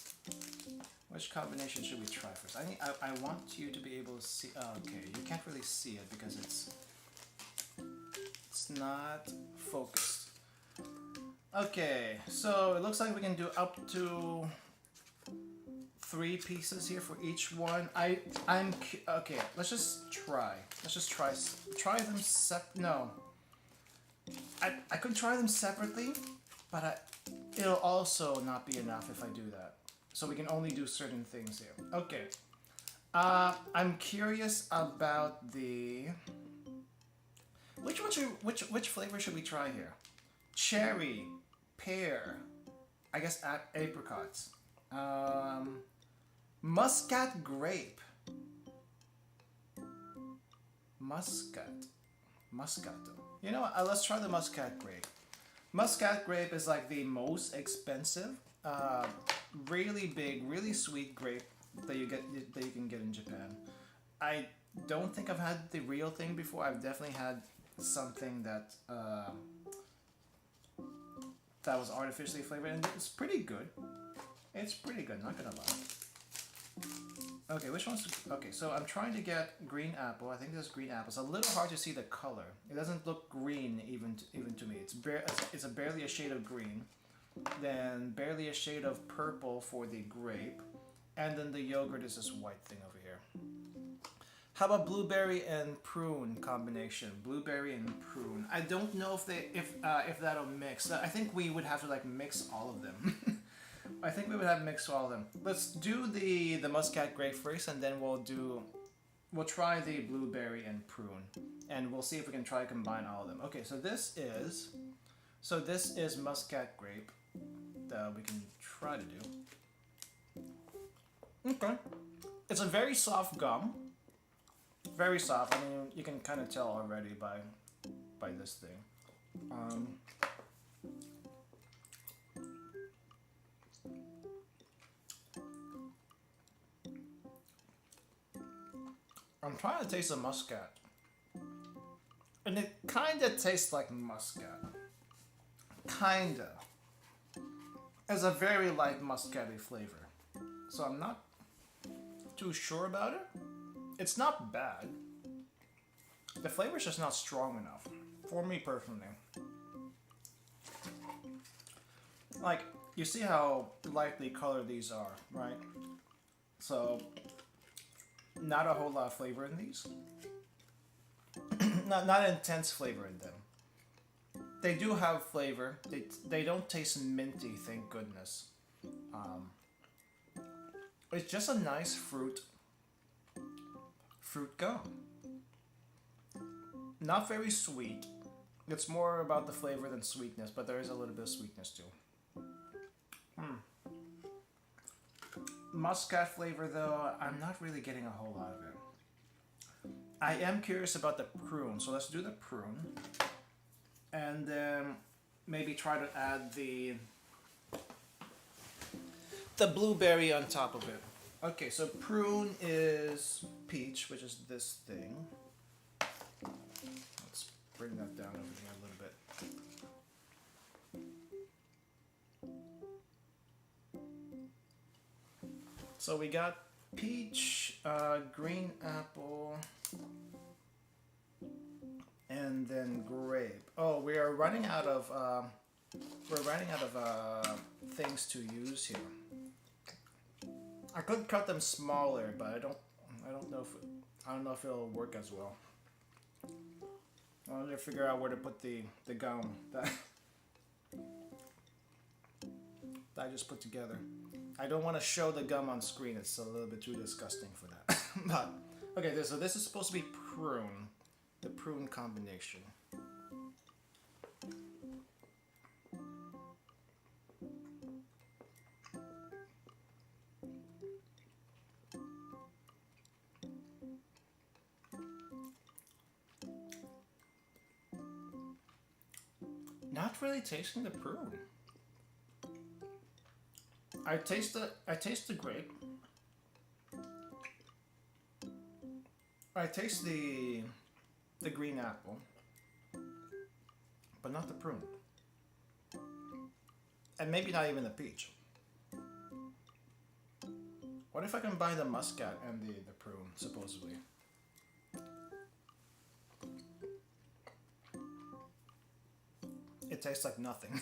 Which combination should we try first? I want you to be able to see. Oh, okay, you can't really see it because it's not focused. Okay, so it looks like we can do up to 3 pieces here for each one. I'm okay. Let's just try. Try them no. I could try them separately, but it'll also not be enough if I do that. So we can only do certain things here. Okay. I'm curious about the... Which flavor should we try here? Cherry, pear, I guess apricots. Muscat grape. Muscato. You know what? Let's try the muscat grape. Muscat grape is like the most expensive, really big, really sweet grape that you can get in Japan. I don't think I've had the real thing before. I've definitely had something that that was artificially flavored, and it's pretty good. It's pretty good, not gonna lie. Okay, which one's... Okay, so I'm trying to get green apple. I think there's green apple. It's a little hard to see the color. It doesn't look green even to me. It's barely a shade of green. Then barely a shade of purple for the grape. And then the yogurt is this white thing over here. How about blueberry and prune combination? Blueberry and prune. I don't know if that'll mix. I think we would have to like mix all of them. I think we would have mixed all of them. Let's do the muscat grape first, and then we'll try the blueberry and prune, and we'll see if we can try to combine all of them. Okay, so this is muscat grape that we can try to do. Okay, it's a very soft gum, very soft. I mean, you can kind of tell already by this thing. I'm trying to taste the muscat, and it kind of tastes like muscat. Kinda. It's a very light muscatty flavor, so I'm not too sure about it. It's not bad. The flavor's just not strong enough for me personally. Like, you see how lightly colored these are, right? So not a whole lot of flavor in these. not intense flavor in them. They do have flavor. They don't taste minty, thank goodness. It's just a nice fruit gum. Not very sweet. It's more about the flavor than sweetness, but there is a little bit of sweetness too. muscat flavor though, I'm not really getting a whole lot of it. I am curious about the prune, so let's do the prune. And then maybe try to add the blueberry on top of it. Okay, so prune is peach, which is this thing. Let's bring that down over here a little bit. So we got peach, green apple, and then grape. Oh, we are running out of things to use here. I could cut them smaller, but I don't know if it'll work as well. I need to figure out where to put the gum that I just put together. I don't want to show the gum on screen. It's a little bit too disgusting for that. But okay, so this is supposed to be prune, the prune combination. Not really tasting the prune. I taste the grape. I taste the green apple, but not the prune. And maybe not even the peach. What if I combine the muscat and the prune, supposedly? It tastes like nothing.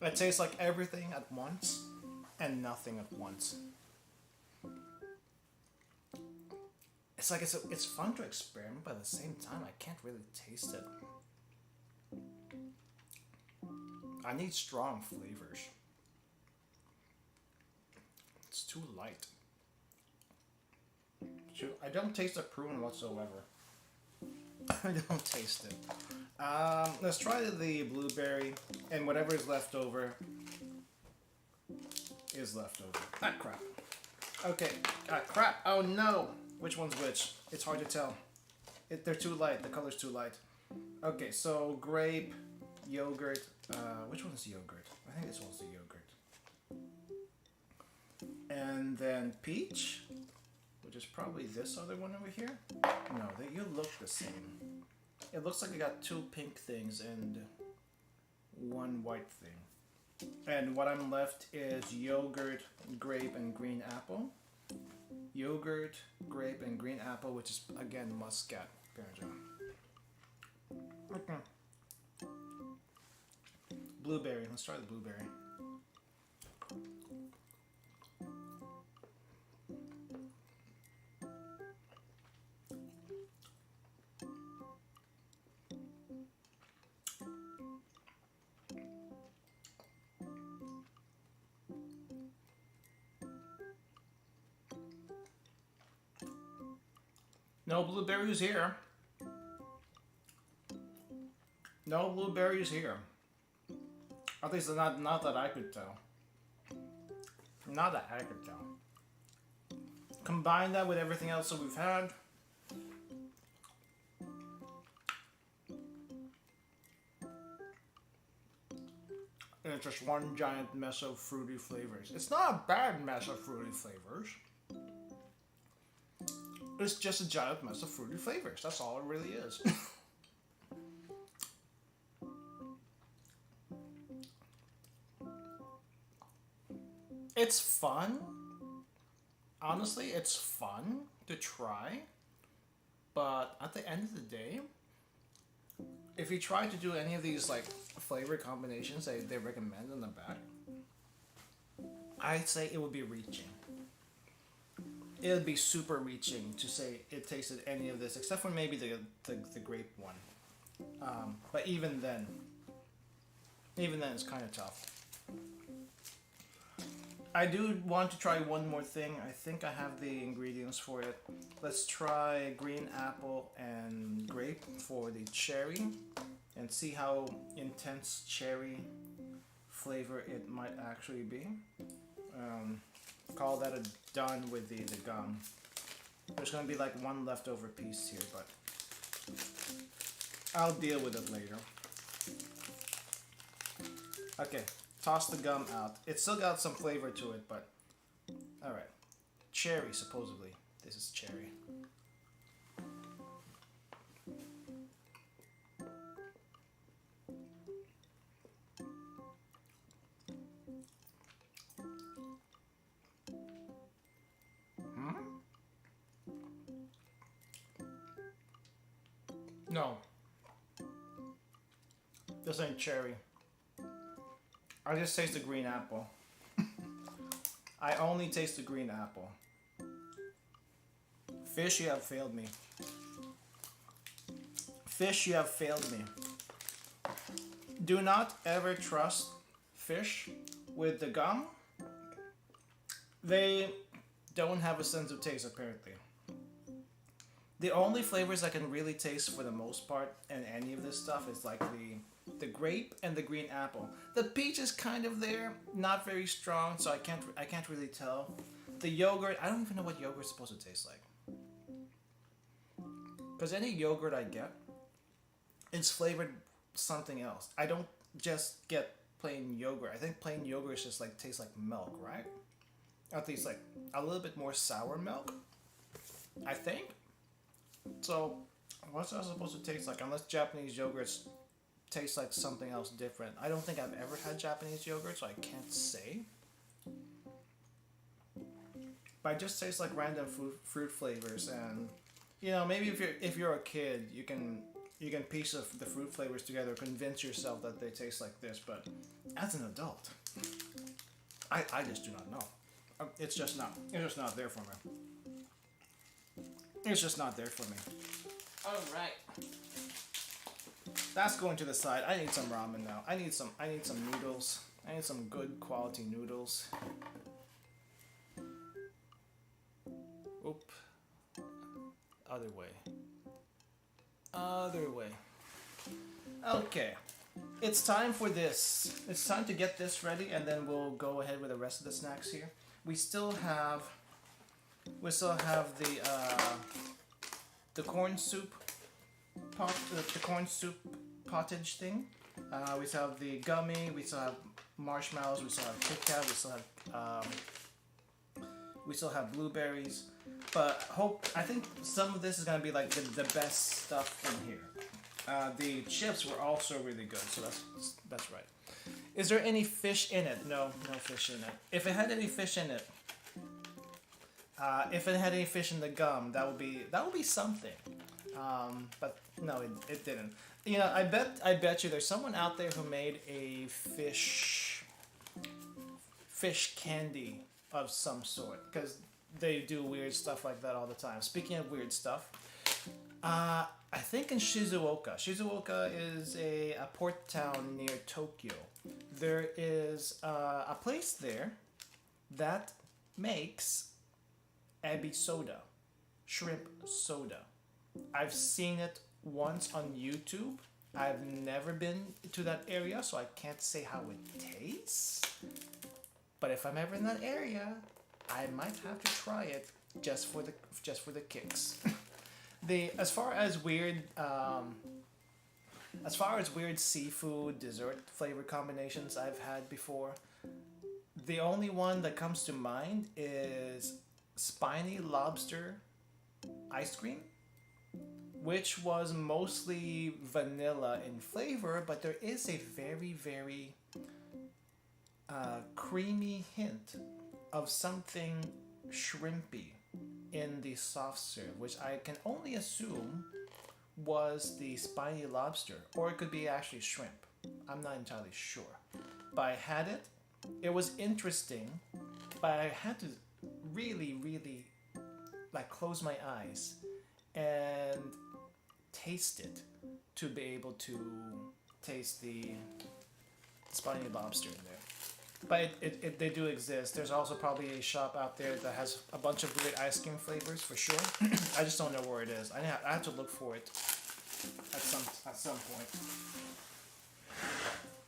It tastes like everything at once and nothing at once. It's like it's fun to experiment, but at the same time I can't really taste it. I need strong flavors. It's too light. I don't taste the prune whatsoever. I don't taste it. Let's try the blueberry, and whatever is left over is left over. Ah, crap. Okay. Ah, crap. Oh no. Which one's which? It's hard to tell. They're too light. The color's too light. Okay, so grape, yogurt. Which one's yogurt? I think this one's the yogurt. And then peach, which is probably this other one over here. No, you look the same. It looks like I got two pink things and one white thing. And what I'm left is yogurt, grape, and green apple. Yogurt, grape, and green apple, which is again muscat. Okay. Blueberry. Let's try the blueberry. No blueberries here. No blueberries here. At least not that I could tell. Not that I could tell. Combine that with everything else that we've had. And it's just one giant mess of fruity flavors. It's not a bad mess of fruity flavors. It's just a giant mess of fruity flavors. That's all it really is. It's fun. Honestly, it's fun to try. But at the end of the day, if you try to do any of these like flavor combinations they recommend in the back, I'd say it would be reaching. It would be super reaching to say it tasted any of this, except for maybe the grape one. But even then it's kind of tough. I do want to try one more thing. I think I have the ingredients for it. Let's try green apple and grape for the cherry and see how intense cherry flavor it might actually be. call that a done with the gum. There's gonna be like one leftover piece here, but I'll deal with it later. Okay, toss the gum out. It's still got some flavor to it, but alright. Cherry, supposedly. This is cherry. No. This ain't cherry. I just taste the green apple. I only taste the green apple. Fish, you have failed me. Fish, you have failed me. Do not ever trust fish with the gum. They don't have a sense of taste, apparently. The only flavors I can really taste for the most part in any of this stuff is like the grape and the green apple. The peach is kind of there, not very strong, so I can't really tell. The yogurt, I don't even know what yogurt's supposed to taste like. Because any yogurt I get, it's flavored something else. I don't just get plain yogurt. I think plain yogurt is just like tastes like milk, right? At least like a little bit more sour milk, I think. So, what's that supposed to taste like? Unless Japanese yogurts taste like something else different. I don't think I've ever had Japanese yogurt, so I can't say. But it just tastes like random fruit flavors, and you know, maybe if you're a kid, you can piece of the fruit flavors together, convince yourself that they taste like this. But as an adult, I just do not know. It's just not there for me. It's just not there for me. Alright. That's going to the side. I need some ramen now. I need some noodles. I need some good quality noodles. Oop. Other way. Other way. Okay. It's time for this. It's time to get this ready, and then we'll go ahead with the rest of the snacks here. We still have the corn soup pot, the corn soup pottage thing. We still have the gummy. We still have marshmallows. We still have Kit Kat. We still have blueberries. But I think some of this is gonna be like the best stuff in here. The chips were also really good, so that's right. Is there any fish in it? No fish in it. If it had any fish in it. If it had any fish in the gum, that would be something. But no, it didn't. You know, I bet you there's someone out there who made a fish candy of some sort, because they do weird stuff like that all the time. Speaking of weird stuff, I think in Shizuoka is a port town near Tokyo. There is a place there that makes ebi soda, shrimp soda. I've seen it once on YouTube. I've never been to that area, so I can't say how it tastes. But if I'm ever in that area, I might have to try it just for the kicks. As far as weird seafood dessert flavor combinations I've had before, the only one that comes to mind is spiny lobster ice cream, which was mostly vanilla in flavor, but there is a very, very creamy hint of something shrimpy in the soft serve, which I can only assume was the spiny lobster, or it could be actually shrimp. I'm not entirely sure. But I had it. It was interesting, but I had to really, really like close my eyes and taste it to be able to taste the spiny lobster in there. But they do exist. There's also probably a shop out there that has a bunch of weird ice cream flavors for sure. I just don't know where it is. I have to look for it at some point.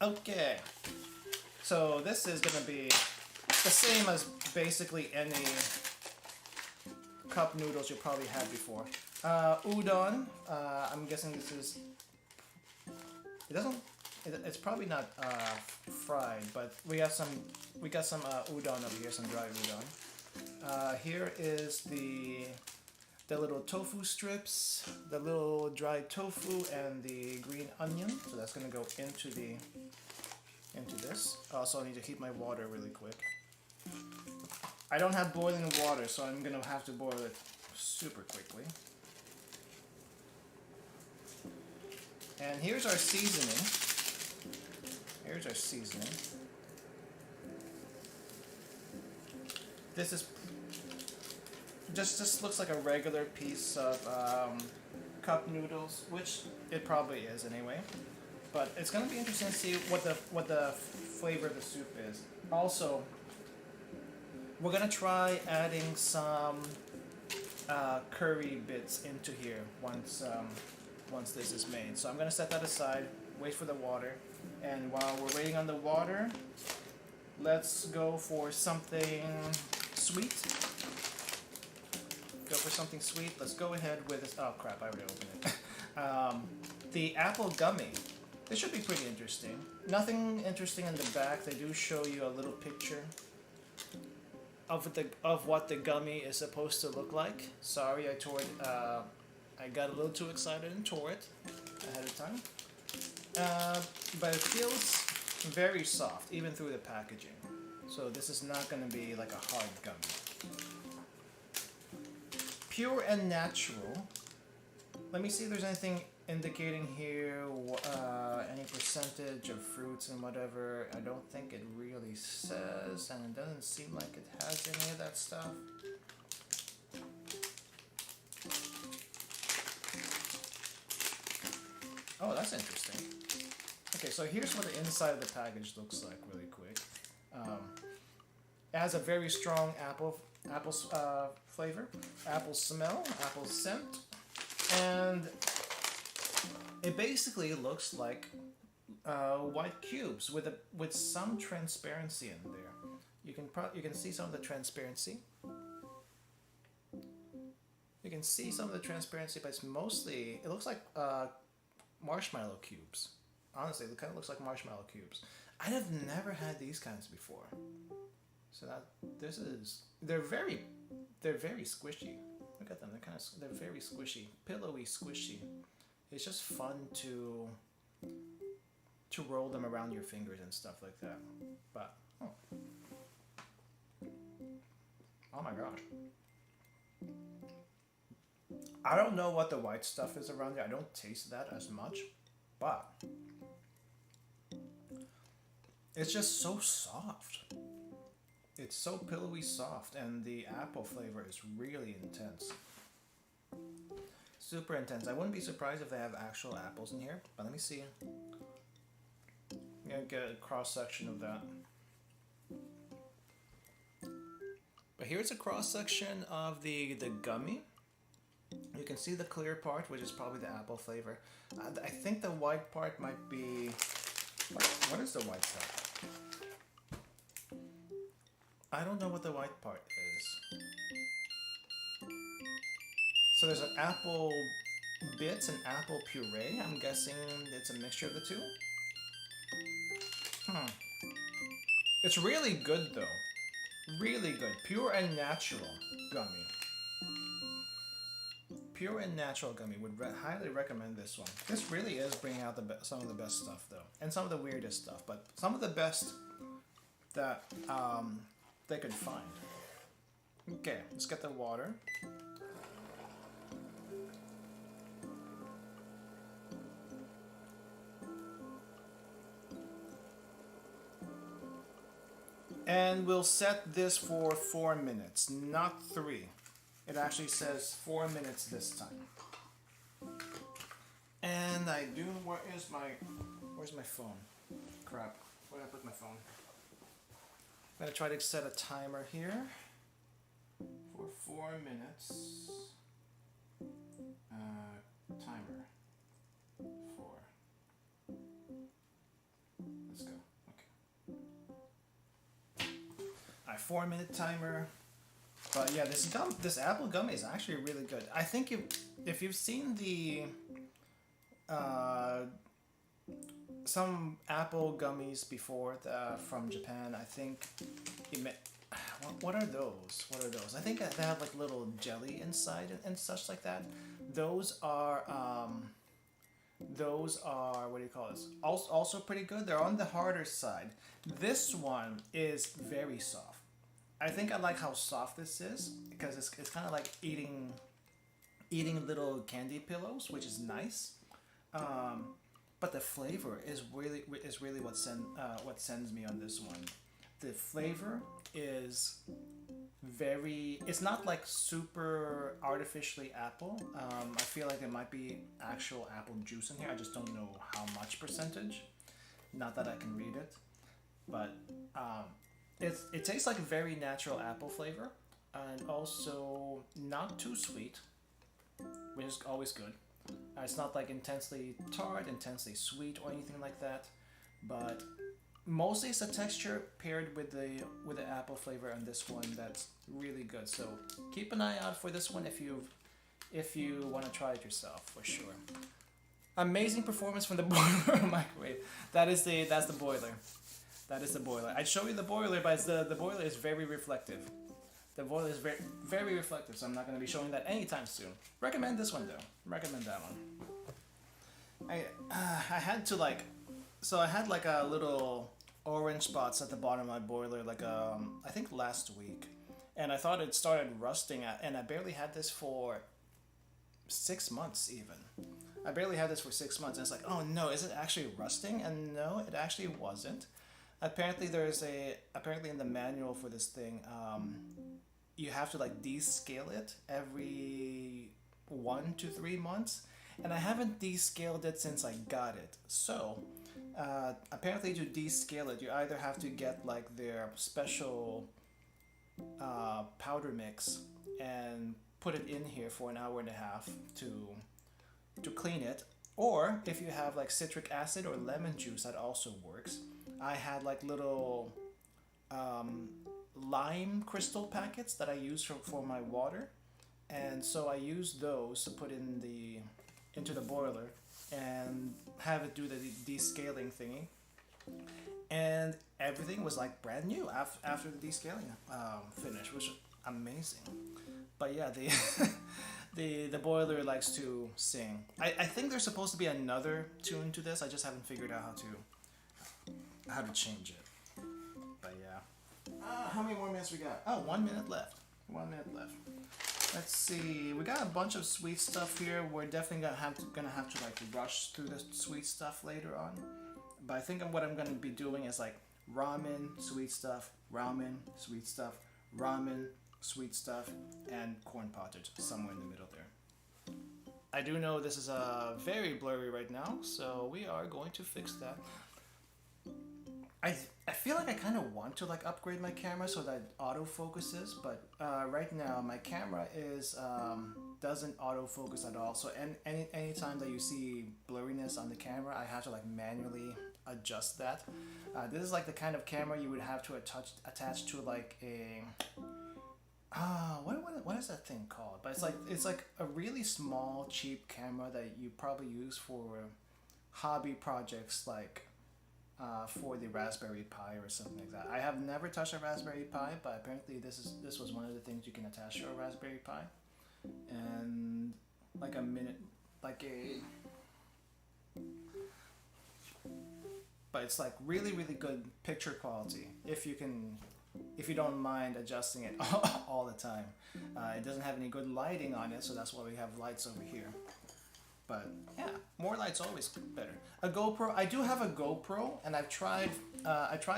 Okay, so this is gonna be the same as basically any cup noodles you probably had before. Udon, I'm guessing this is, it's probably not fried, but we got some udon over here, some dry udon. Here is the little tofu strips, the little dried tofu, and the green onion. So that's gonna go into this. Also, I need to heat my water really quick. I don't have boiling water, so I'm gonna have to boil it super quickly. And here's our seasoning. Here's our seasoning. This is just looks like a regular piece of cup noodles, which it probably is anyway. But it's gonna be interesting to see what the flavor of the soup is. Also, we're gonna try adding some curry bits into here once this is made. So I'm gonna set that aside, wait for the water, and while we're waiting on the water, let's go for something sweet. Let's go ahead with this. Oh crap! I already opened it. The apple gummy. This should be pretty interesting. Nothing interesting in the back. They do show you a little picture of what the gummy is supposed to look like. Sorry, I tore it. I got a little too excited and tore it ahead of time. But it feels very soft, even through the packaging. So this is not going to be like a hard gummy. Pure and natural. Let me see if there's anything indicating here, any percentage of fruits and whatever. I don't think it really says, and it doesn't seem like it has any of that stuff. Oh, that's interesting. Okay, so here's what the inside of the package looks like really quick. It has a very strong apple flavor, apple smell, apple scent, and it basically looks like white cubes with some transparency in there. You can see some of the transparency. You can see some of the transparency, but it's mostly, it looks like marshmallow cubes. Honestly, it kind of looks like marshmallow cubes. I have never had these kinds before. So they're very squishy. Look at them. They're very squishy, pillowy, squishy. It's just fun to roll them around your fingers and stuff like that. But oh my gosh. I don't know what the white stuff is around there. I don't taste that as much, but it's just so soft. It's so pillowy soft, and the apple flavor is really intense. Super intense. I wouldn't be surprised if they have actual apples in here, but let me see. I'm gonna get a cross section of that. But here's a cross section of the gummy. You can see the clear part, which is probably the apple flavor. I think the white part might be... What is the white stuff? I don't know what the white part is. So there's an apple bits and apple puree. I'm guessing it's a mixture of the two. It's really good though. Really good. Pure and natural gummy. Pure and natural gummy. Would highly recommend this one. This really is bringing out some of the best stuff though. And some of the weirdest stuff. But some of the best that they could find. Okay, let's get the water. And we'll set this for 4 minutes, not 3. It actually says 4 minutes this time. And where's my phone? Crap, where did I put my phone? I'm gonna try to set a timer here for 4 minutes. Timer. 4. Let's go. Okay. I 4-minute timer. But yeah, this apple gummy is actually really good. I think if you've seen the some apple gummies before from Japan, I think what are those? What are those? I think they have like little jelly inside and such like that. Those are what do you call this? Also pretty good. They're on the harder side. This one is very soft. I think I like how soft this is because it's kind of like eating little candy pillows, which is nice. But the flavor is really what sends me on this one. The flavor is it's not like super artificially apple. I feel like there might be actual apple juice in here. I just don't know how much percentage. Not that I can read it, but it tastes like a very natural apple flavor, and also not too sweet, which is always good. It's not like intensely tart, intensely sweet, or anything like that, but mostly it's the texture paired with the apple flavor on this one that's really good. So keep an eye out for this one if you want to try it yourself, for sure. Amazing performance from the boiler microwave. That's the boiler. That is the boiler. I'd show you the boiler, but the boiler is very reflective. The boiler is very, very reflective, so I'm not going to be showing that anytime soon. Recommend this one though. Recommend that one. I had to like, so I had like a little orange spots at the bottom of my boiler, like I think last week, and I thought it started rusting, and I barely had this for 6 months even. I barely had this for 6 months, and it's like, oh no, is it actually rusting? And no, it actually wasn't. Apparently apparently in the manual for this thing, you have to like descale it every 1 to 3 months, and I haven't descaled it since I got it. So apparently to descale it, you either have to get like their special powder mix and put it in here for an hour and a half to clean it, or if you have like citric acid or lemon juice, that also works. I had like little lime crystal packets that I use for my water, and so I used those to put into the boiler and have it do the descaling thingy, and everything was like brand new after the descaling finish, which was amazing. But yeah, the boiler likes to sing. I think there's supposed to be another tune to this. I just haven't figured out how to change it. But yeah. How many more minutes we got? Oh, 1 minute left. 1 minute left. Let's see. We got a bunch of sweet stuff here. We're definitely gonna have to like rush through the sweet stuff later on. But I think what I'm gonna be doing is like ramen, sweet stuff, ramen, sweet stuff, ramen, sweet stuff, and corn pottage somewhere in the middle there. I do know this is very blurry right now, so we are going to fix that. I feel like I kind of want to like upgrade my camera so that autofocuses, but right now my camera doesn't autofocus at all. So any time that you see blurriness on the camera, I have to like manually adjust that. This is like the kind of camera you would have to attach to like a what is that thing called? But it's like a really small cheap camera that you probably use for hobby projects, like for the Raspberry Pi or something like that. I have never touched a Raspberry Pi, but apparently this was one of the things you can attach to a Raspberry Pi, and like but it's like really good picture quality if you don't mind adjusting it all the time. It doesn't have any good lighting on it, so that's why we have lights over here. But yeah, more lights always better. A GoPro. I do have a GoPro, and I tried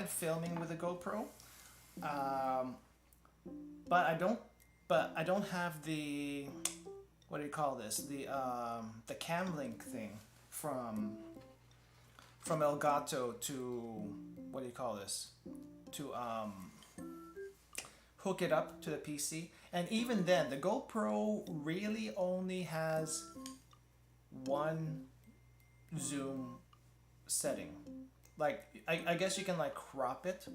filming with a GoPro, but I don't have the, what do you call this? The cam link thing from Elgato to, what do you call this? To hook it up to the PC, and even then, the GoPro really only has one zoom setting, like I guess you can like crop it,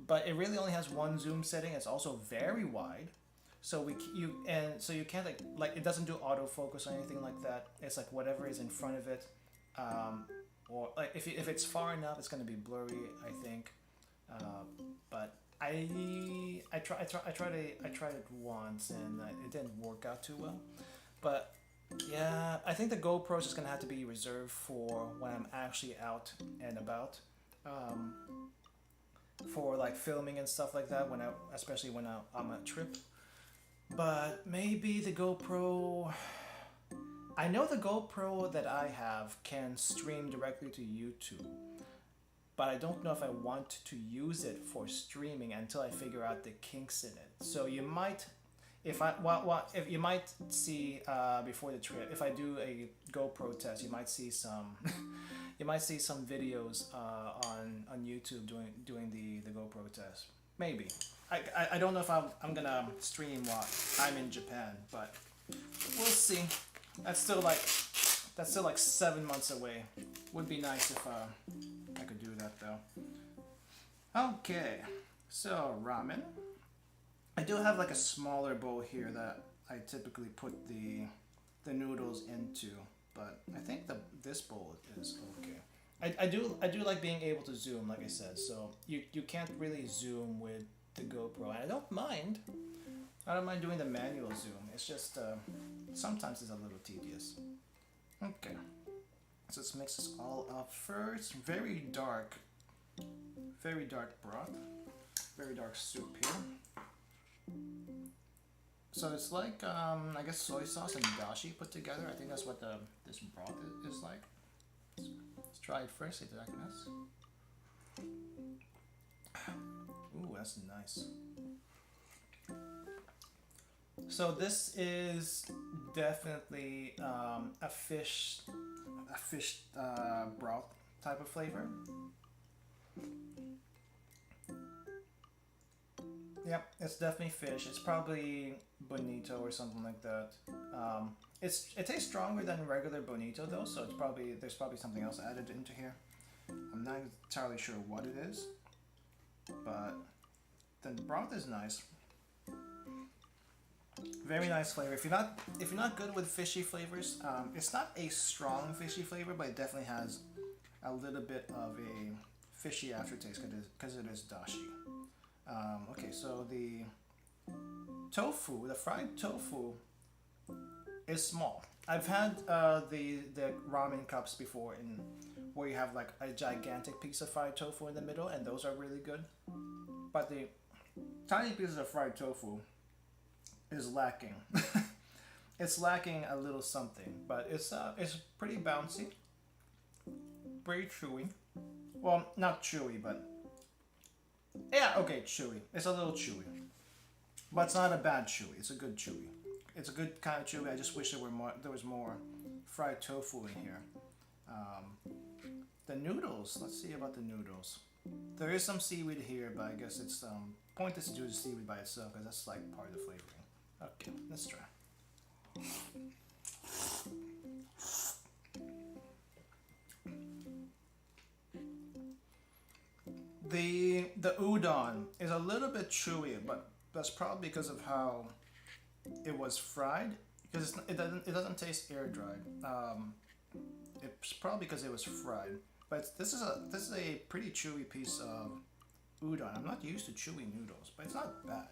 but it really only has one zoom setting. It's also very wide, so you can't like it doesn't do autofocus or anything like that. It's like whatever is in front of it, um, or like if it's far enough, it's gonna be blurry, I think. But I tried it once and it didn't work out too well. But yeah, I think the GoPro is just gonna have to be reserved for when I'm actually out and about, um, for like filming and stuff like that. Especially when I'm on a trip. But maybe the GoPro. I know the GoPro that I have can stream directly to YouTube, but I don't know if I want to use it for streaming until I figure out the kinks in it. So you might, if you might see before the trip, if I do a GoPro test, you might see some, you might see some videos on YouTube doing the GoPro test. Maybe. I don't know if I'm gonna stream while I'm in Japan, but we'll see. That's still like 7 months away. Would be nice if I could do that though. Okay, so ramen. I do have like a smaller bowl here that I typically put the noodles into, but I think this bowl is okay. I do like being able to zoom, like I said. So you can't really zoom with the GoPro, and I don't mind. I don't mind doing the manual zoom. It's just sometimes it's a little tedious. Okay, so let's mix this all up first. Very dark broth, very dark soup here. So it's like I guess soy sauce and dashi put together. I think that's what this broth is like. Let's try it first. See if that nice. Ooh, that's nice. So this is definitely a fish broth type of flavor. Yep, it's definitely fish. It's probably bonito or something like that. It tastes stronger than regular bonito though, so there's probably something else added into here. I'm not entirely sure what it is, but the broth is nice. Very nice flavor. If you're not good with fishy flavors, it's not a strong fishy flavor, but it definitely has a little bit of a fishy aftertaste because it is dashi. Okay, so the tofu, the fried tofu, is small. I've had the ramen cups before where you have like a gigantic piece of fried tofu in the middle, and those are really good. But the tiny pieces of fried tofu is lacking. It's lacking a little something, but it's pretty bouncy, pretty chewy. Well, not chewy, but yeah, okay, chewy. It's a little chewy, but it's not a bad chewy. It's a good chewy. It's a good kind of chewy. I just wish there was more fried tofu in here. The noodles. Let's see about the noodles. There is some seaweed here, but I guess it's pointless to do the seaweed by itself because that's like part of the flavoring. Okay, let's try. The udon is a little bit chewy, but that's probably because of how it was fried. Because it doesn't taste air dried. It's probably because it was fried. But this is a pretty chewy piece of udon. I'm not used to chewy noodles, but it's not bad.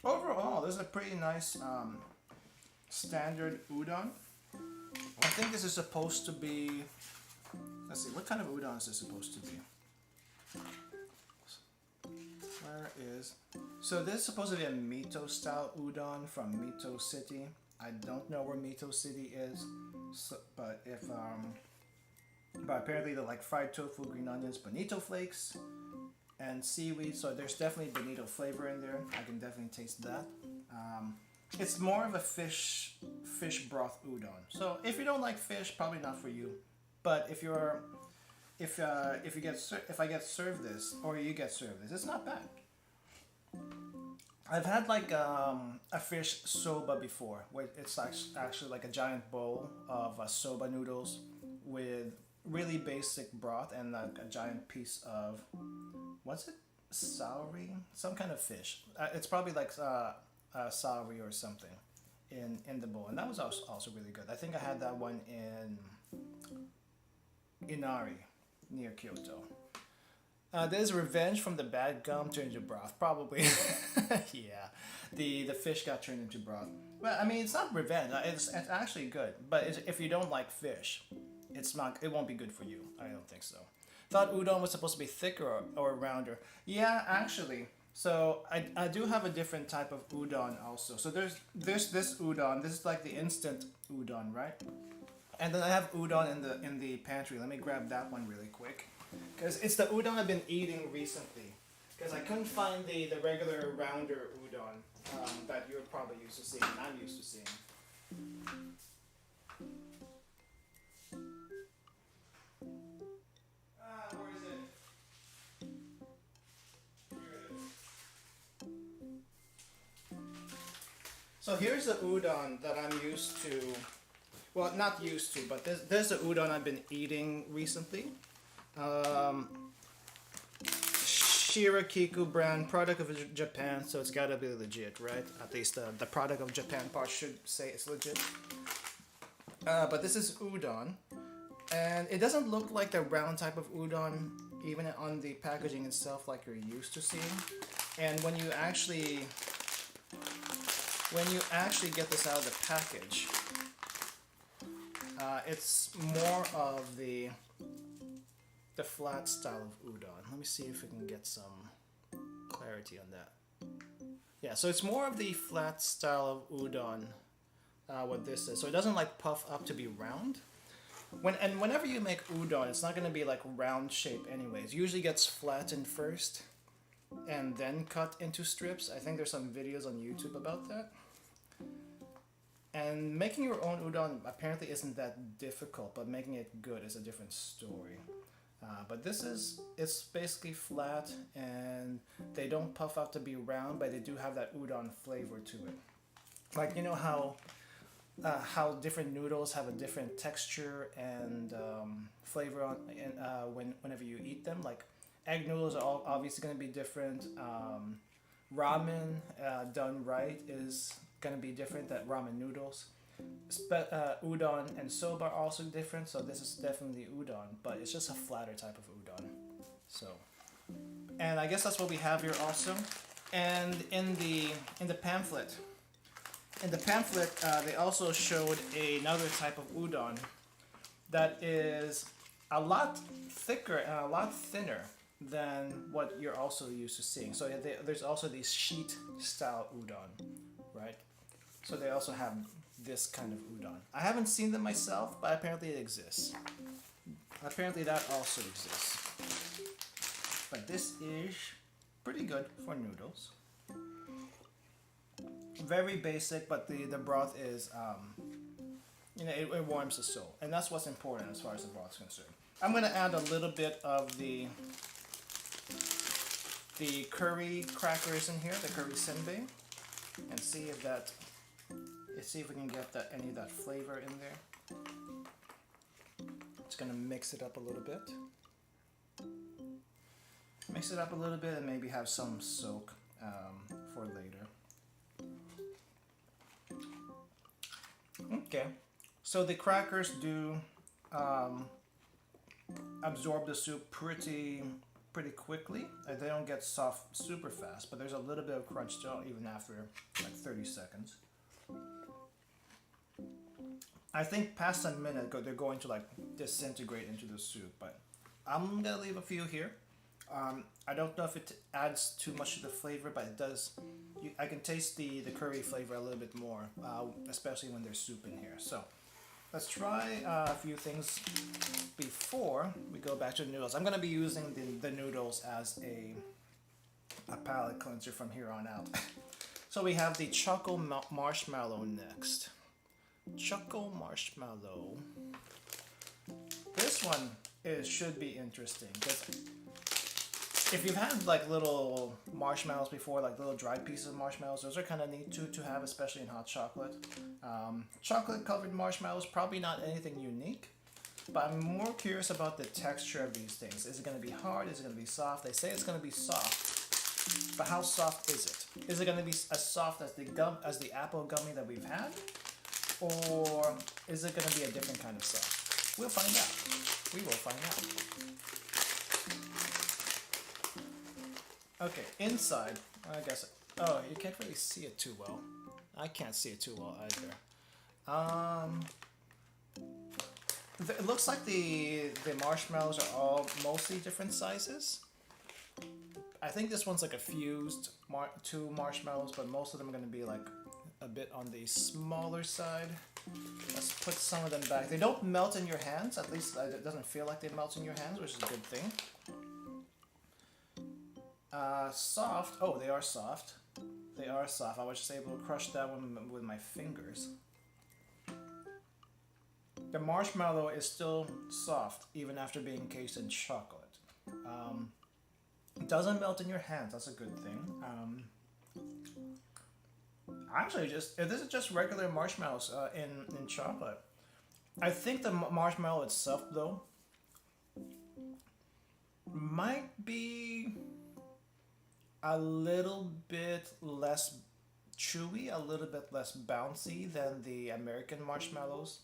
Overall, this is a pretty nice standard udon. I think this is supposed to be. Let's see, what kind of udon is this supposed to be? Where is? So this is supposed to be a Mito style udon from Mito City. I don't know where Mito City is, but apparently they're like fried tofu, green onions, bonito flakes, and seaweed. So there's definitely bonito flavor in there. I can definitely taste that. It's more of a fish broth udon. So if you don't like fish, probably not for you. But if I get served this, or you get served this, it's not bad. I've had like a fish soba before, where it's actually like a giant bowl of soba noodles with really basic broth and like a giant piece of, what's it? Celery? Some kind of fish. It's probably like celery or something in the bowl, and that was also really good. I think I had that one in Inari near Kyoto. There's revenge from the bad gum turned into broth, probably. Yeah, the fish got turned into broth. Well, I mean, it's not revenge. It's actually good, but if you don't like fish, it's not. It won't be good for you. I don't think so. Thought udon was supposed to be thicker or rounder. Yeah, actually. So I do have a different type of udon also. So there's this udon. This is like the instant udon, right? And then I have udon in the pantry. Let me grab that one really quick, because it's the udon I've been eating recently. Because I couldn't find the regular rounder udon that you're probably used to seeing, and I'm used to seeing. Where is it? Here it is. So here's the udon that I'm used to. Well, not used to, but there's the udon I've been eating recently. Shirakiku brand, product of Japan, so it's gotta be legit, right? At least the product of Japan part should say it's legit. But this is udon, and it doesn't look like the round type of udon, even on the packaging itself, like you're used to seeing. And when you actually get this out of the package, it's more of the flat style of udon. Let me see if we can get some clarity on that. Yeah, so it's more of the flat style of udon, what this is. So it doesn't like puff up to be round. Whenever you make udon, it's not going to be like round shape anyways. It usually gets flattened first and then cut into strips. I think there's some videos on YouTube about that. And making your own udon apparently isn't that difficult, but making it good is a different story. But it's basically flat, and they don't puff out to be round, but they do have that udon flavor to it. Like, you know how different noodles have a different texture and flavor on, whenever you eat them. Like egg noodles are all obviously going to be different. Ramen done right is going to be different than ramen noodles. Udon and soba are also different, so this is definitely udon, but it's just a flatter type of udon. So, and I guess that's what we have here also. And in the pamphlet, they also showed another type of udon that is a lot thicker and a lot thinner than what you're also used to seeing. So there's also these sheet style udon, right? So they also have this kind of udon. I haven't seen them myself, but apparently it exists. Apparently that also exists. But this is pretty good for noodles. Very basic, but the broth is, it warms the soul. And that's what's important as far as the broth is concerned. I'm going to add a little bit of the curry crackers in here, the curry senbei, and see if we can get any of that flavor in there. Just gonna mix it up a little bit. Mix it up a little bit and maybe have some soak for later. Okay, so the crackers do absorb the soup pretty quickly. They don't get soft super fast, but there's a little bit of crunch still even after like 30 seconds. I think past a minute they're going to like disintegrate into the soup, but I'm gonna leave a few here. I don't know if it adds too much to the flavor, but it does. I can taste the curry flavor a little bit more, especially when there's soup in here. So let's try a few things before we go back to the noodles. I'm gonna be using the noodles as a palate cleanser from here on out. So we have the Choco Marshmallow next. Choco Marshmallow. This one should be interesting because if you've had like little marshmallows before, like little dried pieces of marshmallows, those are kind of neat to have, especially in hot chocolate. Chocolate covered marshmallows, probably not anything unique, but I'm more curious about the texture of these things. Is it going to be hard? Is it going to be soft? They say it's going to be soft, but how soft is it? Is it going to be as soft as the apple gummy that we've had, or is it going to be a different kind of soft? We'll find out. We will find out. Okay, inside, I guess. Oh, you can't really see it too well. I can't see it too well either. It looks like the marshmallows are all mostly different sizes. I think this one's like a fused two marshmallows, but most of them are going to be like a bit on the smaller side. Let's put some of them back. They don't melt in your hands, at least it doesn't feel like they melt in your hands, which is a good thing. Soft. Oh, they are soft. They are soft. I was just able to crush that one with my fingers. The marshmallow is still soft even after being encased in chocolate. It doesn't melt in your hands. That's a good thing. Actually, this is just regular marshmallows in chocolate. I think the marshmallow itself, though, might be a little bit less chewy, a little bit less bouncy than the American marshmallows.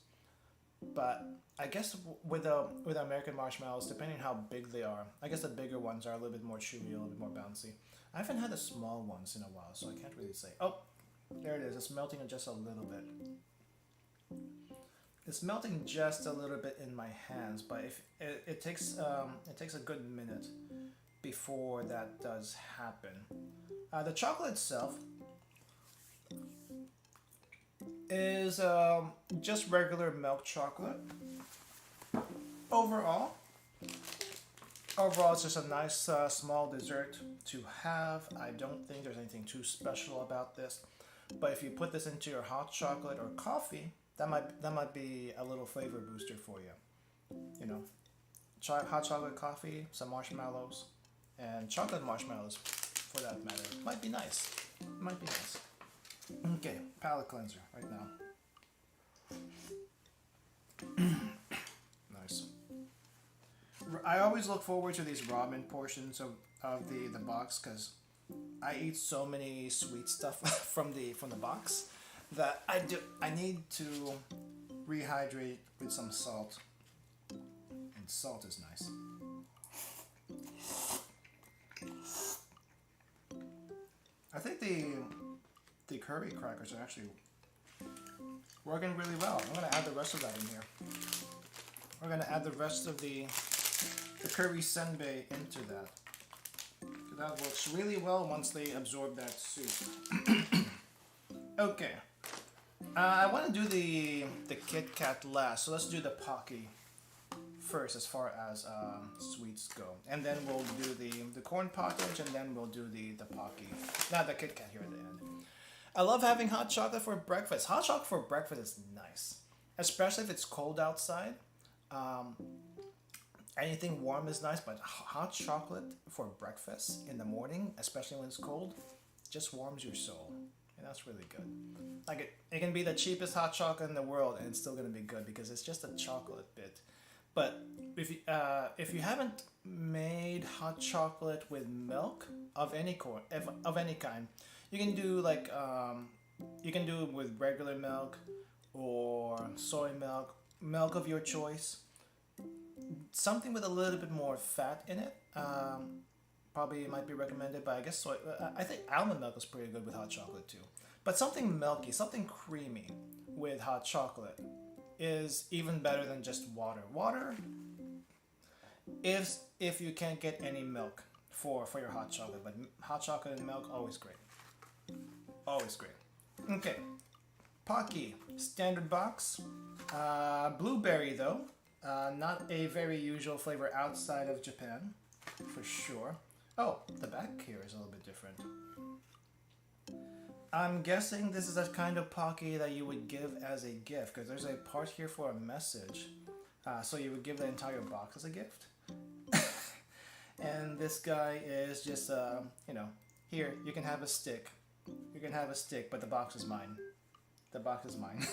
But I guess with the American marshmallows, depending on how big they are, I guess the bigger ones are a little bit more chewy, a little bit more bouncy. I haven't had the small ones in a while, so I can't really say. Oh, there it is. It's melting just a little bit. It's melting just a little bit in my hands, but if it takes a good minute before that does happen. The chocolate itself is just regular milk chocolate. Overall, it's just a nice small dessert to have. I don't think there's anything too special about this, but if you put this into your hot chocolate or coffee, that might be a little flavor booster for you. You know, hot chocolate coffee, some marshmallows, and chocolate marshmallows, for that matter, might be nice. Might be nice. Okay, palate cleanser right now. Nice. I always look forward to these ramen portions of the box because I eat so many sweet stuff from the box that I need to rehydrate with some salt, and salt is nice. I think the curry crackers are actually working really well. I'm gonna add the rest of that in here. We're gonna add the rest of the curry senbei into that. So that works really well once they absorb that soup. Okay. I want to do the Kit Kat last, so let's do the Pocky first as far as sweets go, and then we'll do the corn pottage, and then we'll do the Pocky. Not the Kit Kat here at the end. I love having hot chocolate for breakfast. Hot chocolate for breakfast is nice, especially if it's cold outside. Anything warm is nice, but hot chocolate for breakfast in the morning, especially when it's cold, just warms your soul. And that's really good. Like it can be the cheapest hot chocolate in the world, and it's still gonna be good because it's just a chocolate bit. But if you haven't made hot chocolate with milk of any kind, you can do like you can do it with regular milk or soy milk, milk of your choice. Something with a little bit more fat in it. Probably might be recommended, but I guess soy. I think almond milk is pretty good with hot chocolate too. But something milky, something creamy with hot chocolate is even better than just water. Water, if you can't get any milk for your hot chocolate, but hot chocolate and milk, always great. Always great. Okay, Pocky, standard box. Blueberry though, not a very usual flavor outside of Japan, for sure. Oh, the back here is a little bit different. I'm guessing this is a kind of Pocky that you would give as a gift, because there's a part here for a message. So you would give the entire box as a gift. And this guy is just, you know, here, you can have a stick. You can have a stick, but the box is mine. The box is mine.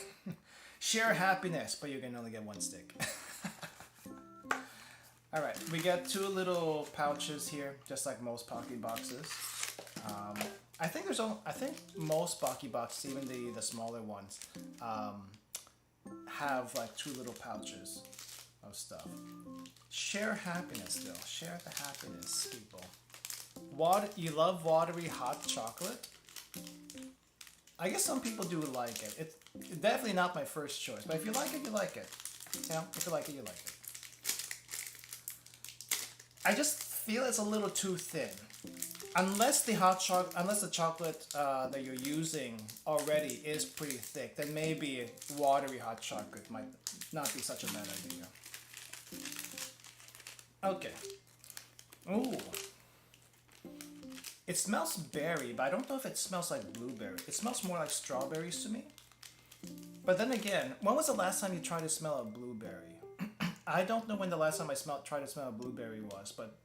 Share happiness, but you can only get one stick. Alright, we got two little pouches here, just like most Pocky boxes. I think most Pocky boxes, even the smaller ones, have like two little pouches of stuff. Share happiness though. Share the happiness, people. You love watery hot chocolate? I guess some people do like it. It's definitely not my first choice, but if you like it, you like it. Yeah, if you like it, you like it. I just feel it's a little too thin. Unless the chocolate that you're using already is pretty thick, then maybe watery hot chocolate might not be such a bad idea. Okay. Ooh. It smells berry, but I don't know if it smells like blueberry. It smells more like strawberries to me. But then again, when was the last time you tried to smell a blueberry? I don't know when the last time I tried to smell a blueberry was, but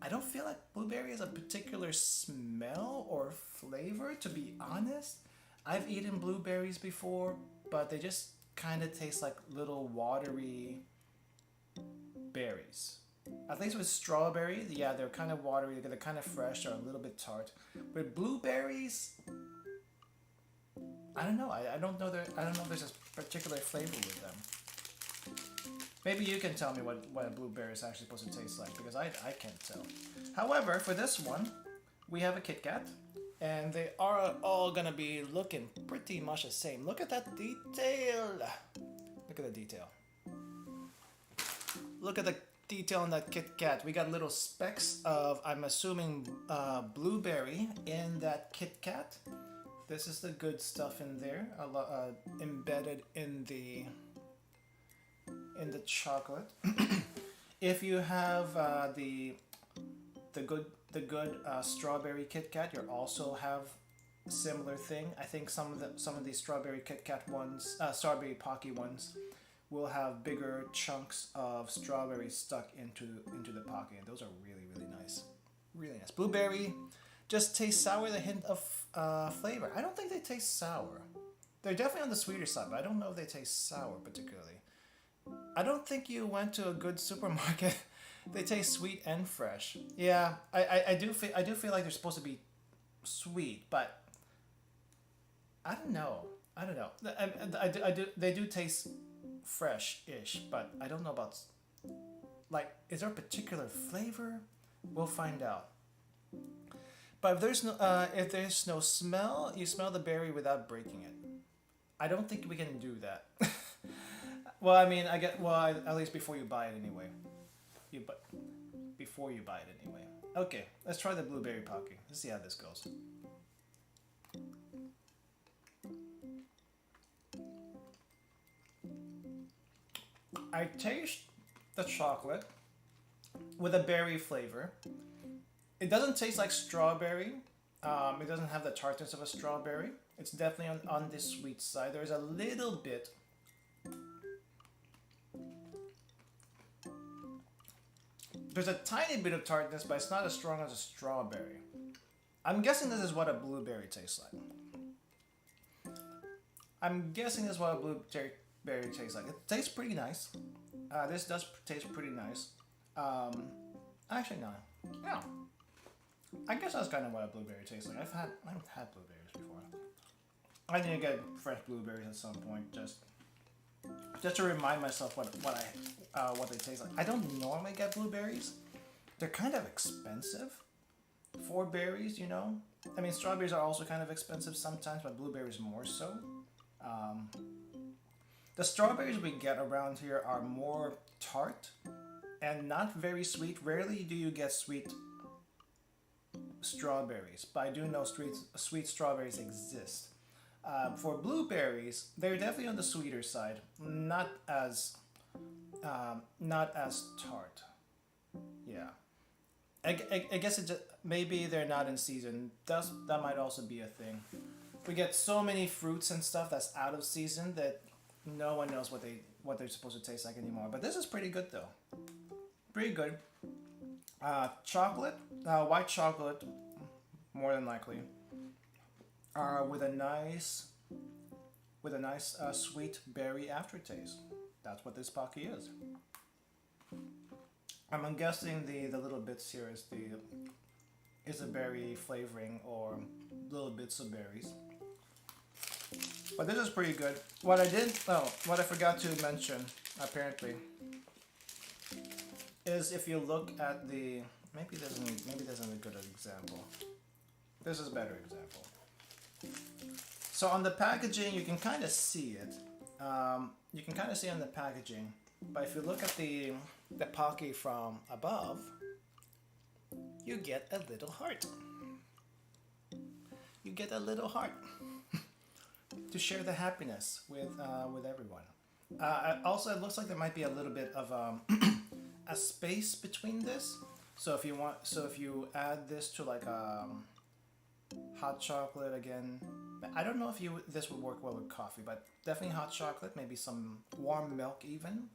I don't feel like blueberry has a particular smell or flavor, to be honest. I've eaten blueberries before, but they just kind of taste like little watery berries. At least with strawberry, yeah, they're kind of watery, they're kind of fresh, or a little bit tart. With blueberries, I don't know. I don't know if there's a particular flavor with them. Maybe you can tell me what a blueberry is actually supposed to taste like, because I can't tell. However, for this one, we have a Kit Kat, and they are all gonna be looking pretty much the same. Look at that detail. Look at the detail. Look at the detail on that Kit Kat. We got little specks of, I'm assuming, blueberry in that Kit Kat. This is the good stuff in there, embedded in the chocolate. If you have the good strawberry Kit Kat, you also have a similar thing. I think some of these strawberry Kit Kat ones, strawberry Pocky ones, will have bigger chunks of strawberry stuck into the Pocky, and those are really nice, really nice. Blueberry just tastes sour with a hint of flavor. I don't think they taste sour. They're definitely on the sweeter side, but I don't know if they taste sour particularly. I don't think you went to a good supermarket. They taste sweet and fresh. Yeah, I do feel like they're supposed to be sweet, but I don't know. They do taste fresh-ish, but I don't know about, like, is there a particular flavor? We'll find out. But if there's no smell, you smell the berry without breaking it. I don't think we can do that. Well, I mean, at least before you buy it anyway. Before you buy it anyway. Okay, let's try the blueberry Pocky. Let's see how this goes. I taste the chocolate with a berry flavor. It doesn't taste like strawberry. It doesn't have the tartness of a strawberry. It's definitely on the sweet side. There's a little bit. There's a tiny bit of tartness, but it's not as strong as a strawberry. I'm guessing this is what a blueberry tastes like. I'm guessing this is what a blueberry tastes like. It tastes pretty nice. This does taste pretty nice. Actually, no. Yeah. I guess that's kind of what a blueberry tastes like. I've had blueberries before. I need to get fresh blueberries at some point, just to remind myself what they taste like. I don't normally get blueberries. They're kind of expensive for berries, you know. I mean, strawberries are also kind of expensive sometimes, but blueberries more so. The strawberries we get around here are more tart and not very sweet. Rarely do you get sweet strawberries, but I do know sweet strawberries exist. For blueberries, they're definitely on the sweeter side, not as tart. Yeah, I guess it just, maybe they're not in season. That might also be a thing. We get so many fruits and stuff that's out of season that no one knows what they're supposed to taste like anymore. But this is pretty good though. Pretty good. Chocolate, white chocolate, more than likely, with a nice sweet berry aftertaste. That's what this Pocky is. I'm guessing the little bits here is a berry flavoring or little bits of berries. But this is pretty good. What I forgot to mention apparently is if you look at the maybe this isn't a good example. This is a better example. So on the packaging, you can kind of see it. You can kind of see on the packaging, but if you look at the Pocky from above, you get a little heart. You get a little heart to share the happiness with everyone. Also, it looks like there might be a little bit of a space between this. So if you add this to like hot chocolate again, I don't know if this would work well with coffee, but definitely hot chocolate, maybe some warm milk even.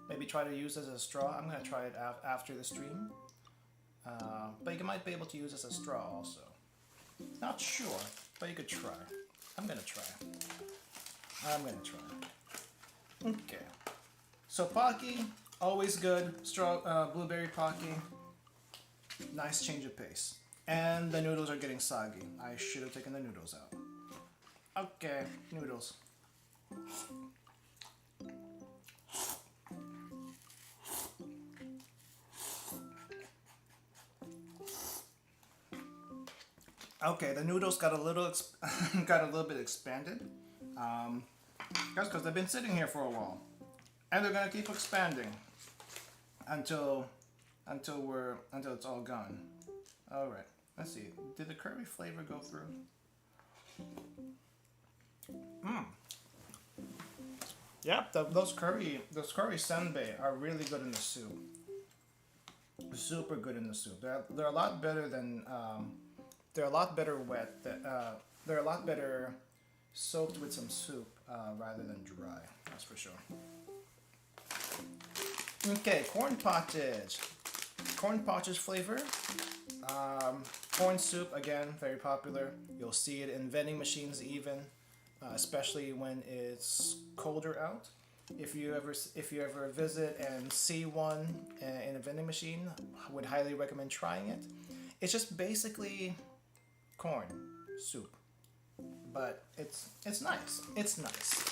Maybe try to use it as a straw. I'm gonna try it after the stream. But you might be able to use this as a straw also. Not sure, but you could try. I'm gonna try. Okay. So Pocky, always good. Straw, blueberry Pocky. Nice change of pace. And the noodles are getting soggy. I should have taken the noodles out. Okay, noodles. Okay, the noodles got a little bit expanded. That's because they've been sitting here for a while, and they're gonna keep expanding until it's all gone. All right, let's see. Did the curry flavor go through? Yep, those curry senbei are really good in the soup. Super good in the soup. They're a lot better than they're a lot better wet. They're a lot better soaked with some soup rather than dry. That's for sure. Okay, corn pottage. Corn pottage flavor. Corn soup, again, very popular. You'll see it in vending machines even, especially when it's colder out. If you ever visit and see one in a vending machine, I would highly recommend trying it. It's just basically corn soup, but it's nice. It's nice.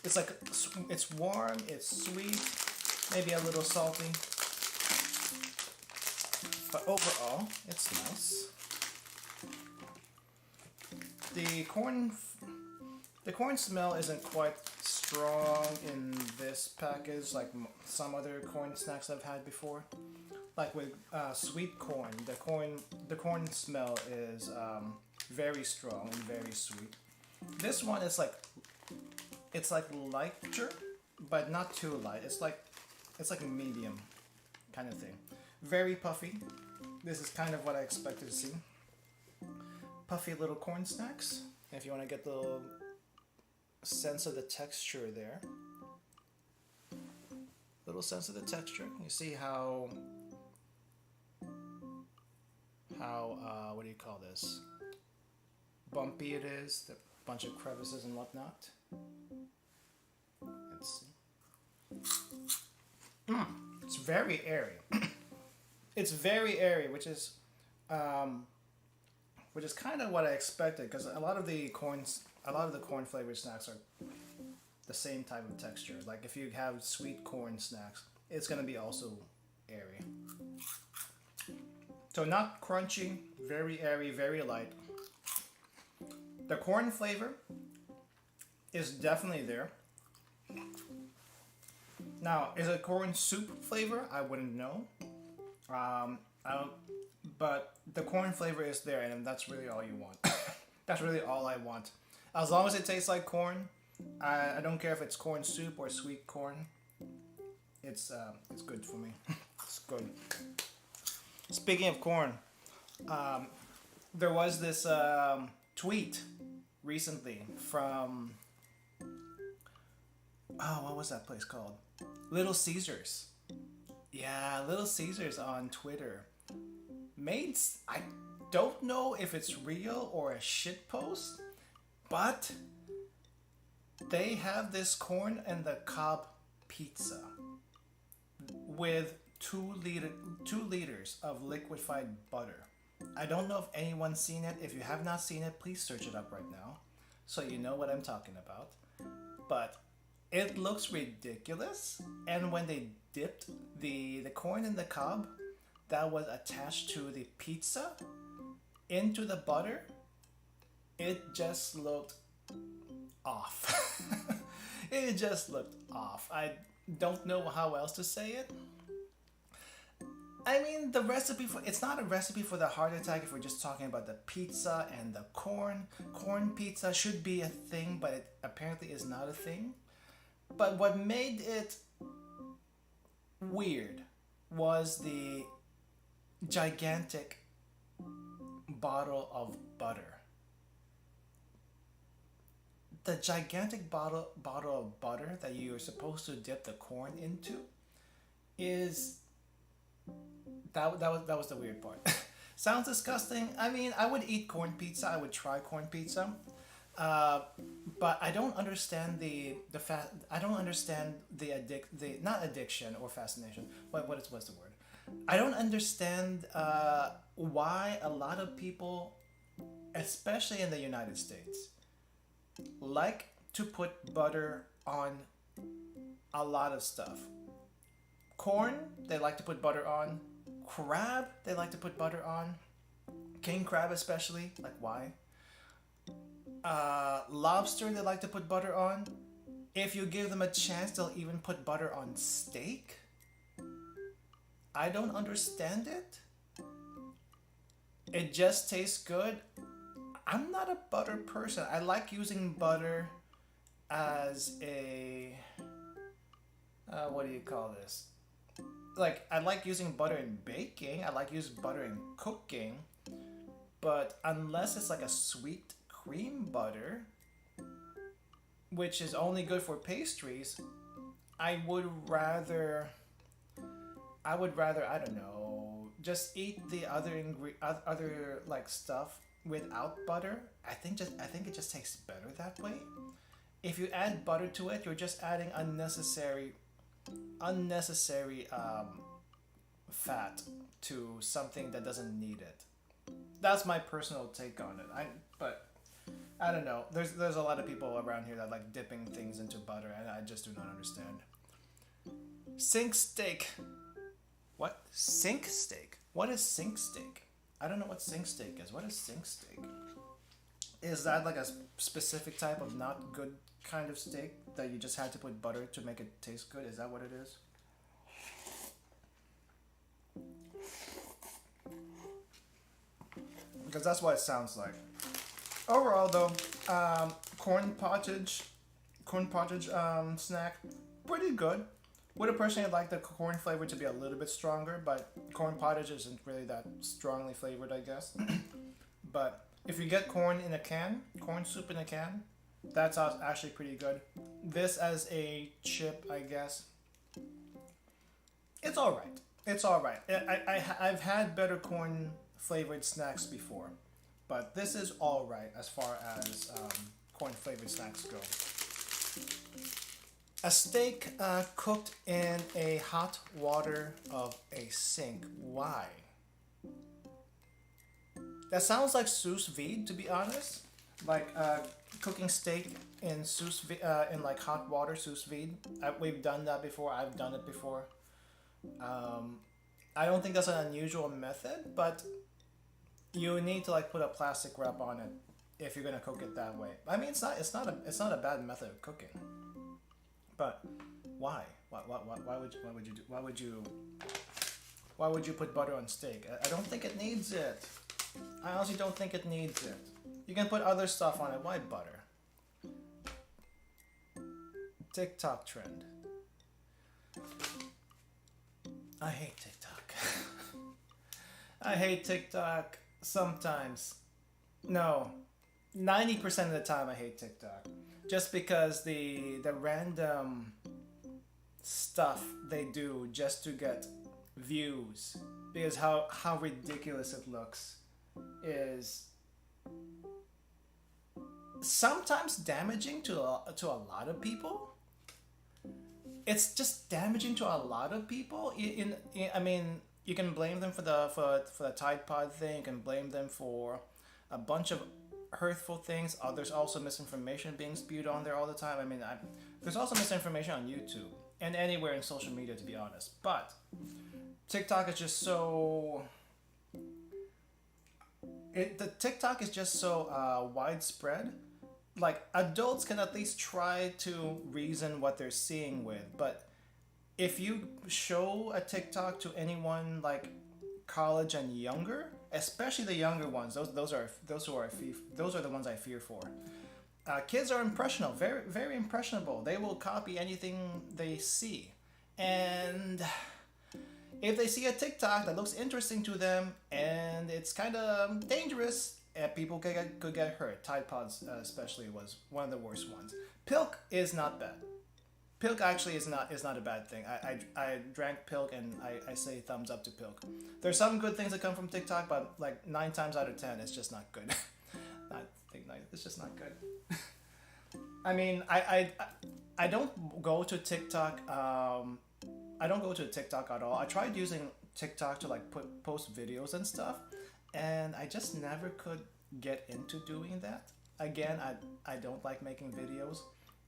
It's like it's warm, it's sweet, maybe a little salty, but overall it's nice. The corn smell isn't quite strong in this package like some other corn snacks I've had before. Like with sweet corn, the corn smell is very strong and very sweet. This one is like lighter, but not too light. It's like a medium kind of thing. Very puffy. This is kind of what I expected to see. Puffy little corn snacks. If you want to get the sense of the texture there. Little sense of the texture. You see how what do you call this? Bumpy it is. A bunch of crevices and whatnot. Let's see. It's very airy. It's very airy, which is kind of what I expected, because a lot of the corn flavored snacks are the same type of texture. Like if you have sweet corn snacks, it's gonna be also airy. So not crunchy, very airy, very light. The corn flavor is definitely there. Now, is it corn soup flavor? I wouldn't know. But the corn flavor is there, and that's really all you want. That's really all I want. As long as it tastes like corn, I don't care if it's corn soup or sweet corn. It's good for me. It's good. Speaking of corn, there was this tweet recently from what was that place called? Little Caesars. Yeah, Little Caesars on Twitter made. I don't know if it's real or a shit post, but they have this corn and the cob pizza with 2 liters of liquefied butter. I don't know if anyone's seen it. If you have not seen it, please search it up right now so you know what I'm talking about. But it looks ridiculous. And when they dipped the corn in the cob that was attached to the pizza into the butter, it just looked off. It just looked off. I don't know how else to say it. I mean, the recipe for it's not a recipe for the heart attack if we're just talking about the pizza and the corn. Corn pizza should be a thing, but it apparently is not a thing. But what made it weird was the gigantic bottle of butter. The gigantic bottle of butter that you're supposed to dip the corn into is that was the weird part. Sounds disgusting. I mean, I would eat corn pizza. I would try corn pizza, but I don't understand I don't understand the not addiction or fascination. What's the word? I don't understand why a lot of people, especially in the United States, like to put butter on a lot of stuff. Corn, they like to put butter on. Crab, they like to put butter on. King crab especially, like why? Lobster, they like to put butter on. If you give them a chance, they'll even put butter on steak. I don't understand it. It just tastes good. I'm not a butter person. I like using butter as a what do you call this? Like, I like using butter in baking. I like using butter in cooking. But unless it's like a sweet cream butter, which is only good for pastries, I would rather I don't know, just eat the other like stuff without butter. I think it just tastes better that way. If you add butter to it, you're just adding unnecessary fat to something that doesn't need it. That's my personal take on it. But I don't know. There's a lot of people around here that like dipping things into butter, and I just do not understand. Sink steak. What? Sink steak? What is sink steak? I don't know what sink steak is. What is sink steak? Is that like a specific type of not good kind of steak that you just had to put butter to make it taste good? Is that what it is? Because that's what it sounds like. Overall, though, corn pottage snack, pretty good. Would have personally liked the corn flavor to be a little bit stronger, but corn pottage isn't really that strongly flavored, I guess. But if you get corn in a can, corn soup in a can, that's actually pretty good. This as a chip, I guess, it's all right. It's all right. I've had better corn flavored snacks before, but this is all right as far as corn flavored snacks go. A steak cooked in a hot water of a sink. Why? That sounds like sous vide, to be honest. Like cooking steak in in like hot water, sous vide. We've done that before. I've done it before. I don't think that's an unusual method, but you need to like put a plastic wrap on it if you're gonna cook it that way. I mean, it's not a bad method of cooking. But why? Why would you put butter on steak? I don't think it needs it. I honestly don't think it needs it. You can put other stuff on it. Why butter? TikTok trend. I hate TikTok. I hate TikTok sometimes. No, 90% of the time I hate TikTok. Just because the random stuff they do just to get views because how ridiculous it looks is sometimes damaging to a lot of people. It's just damaging to a lot of people. I mean, you can blame them for the Tide Pod thing. You can blame them for a bunch of hurtful things. There's also misinformation being spewed on there all the time. I mean, there's also misinformation on YouTube and anywhere in social media, to be honest. But TikTok is just so. The TikTok is just so widespread. Like adults can at least try to reason what they're seeing with, but if you show a TikTok to anyone like college and younger, especially the younger ones, those are the ones I fear for. Kids are impressionable, very very impressionable. They will copy anything they see, and if they see a TikTok that looks interesting to them and it's kind of dangerous, people could get hurt. Tide Pods especially was one of the worst ones. Pilk is not bad. Pilk actually is not a bad thing. I drank Pilk and I say thumbs up to Pilk. There's some good things that come from TikTok, but like 9 times out of 10, it's just not good. It's just not good. I mean, I don't go to TikTok. I don't go to TikTok at all. I tried using TikTok to like post videos and stuff, and I just never could get into doing that. Again, I don't like making videos.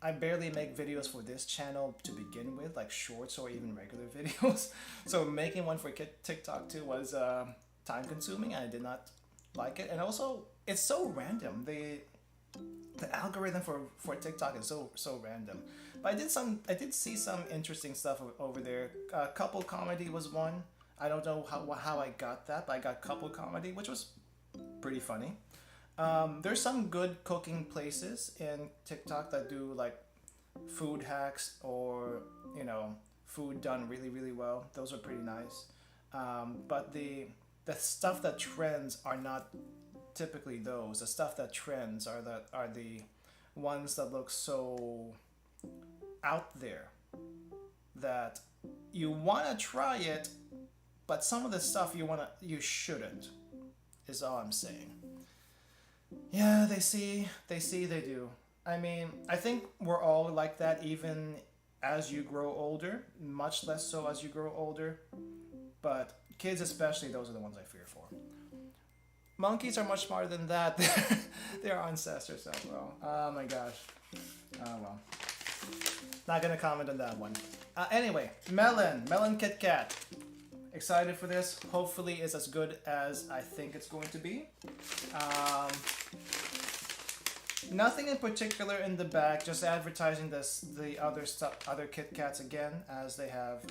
I barely make videos for this channel to begin with, like shorts or even regular videos. So making one for TikTok too was time consuming, and I did not like it. And also, it's so random. The algorithm for TikTok is so random. But I did see some interesting stuff over there. Couple comedy was one. I don't know how I got that, but I got couple comedy, which was pretty funny. There's some good cooking places in TikTok that do like food hacks or food done really really well. Those are pretty nice. But the stuff that trends are not typically those. The stuff that trends are the ones that look so out there that you want to try it, but some of the stuff you shouldn't, is all I'm saying. Yeah, they do. I mean, I think we're all like that even as you grow older, much less so as you grow older, but kids especially, those are the ones I fear for. Monkeys are much smarter than that. They're ancestors as well. Oh my gosh. Oh well. Not gonna comment on that one. Anyway, Melon Kit Kat. Excited for this. Hopefully it's as good as I think it's going to be. Nothing in particular in the back, just advertising the other Kit Kats again, as they have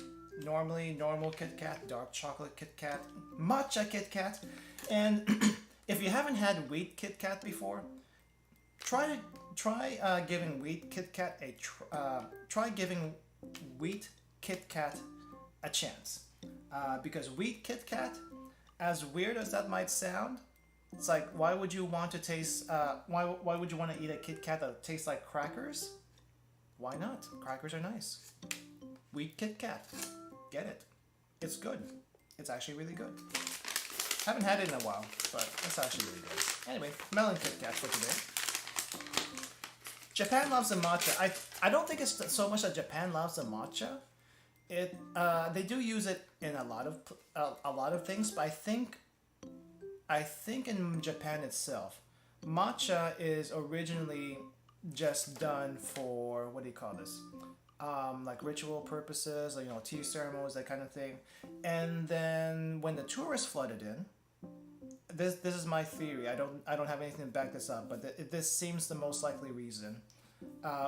normal Kit Kat, dark chocolate Kit Kat, matcha Kit Kat, and if you haven't had wheat Kit Kat before, try giving wheat Kit Kat try giving wheat Kit Kat a chance, because wheat Kit Kat, as weird as that might sound, it's like, why would you want to taste? Why would you want to eat a Kit Kat that tastes like crackers? Why not? Crackers are nice. Wheat Kit Kat, get it. It's good. It's actually really good. Haven't had it in a while, but it's actually really good. Anyway, melon Kit Kat for today. Japan loves the matcha. I don't think it's so much that Japan loves the matcha. They do use it in a lot of things, but I think in Japan itself, matcha is originally just done for, what do you call this? Like ritual purposes, like, tea ceremonies, that kind of thing. And then when the tourists flooded in, this is my theory. I don't have anything to back this up, but this seems the most likely reason.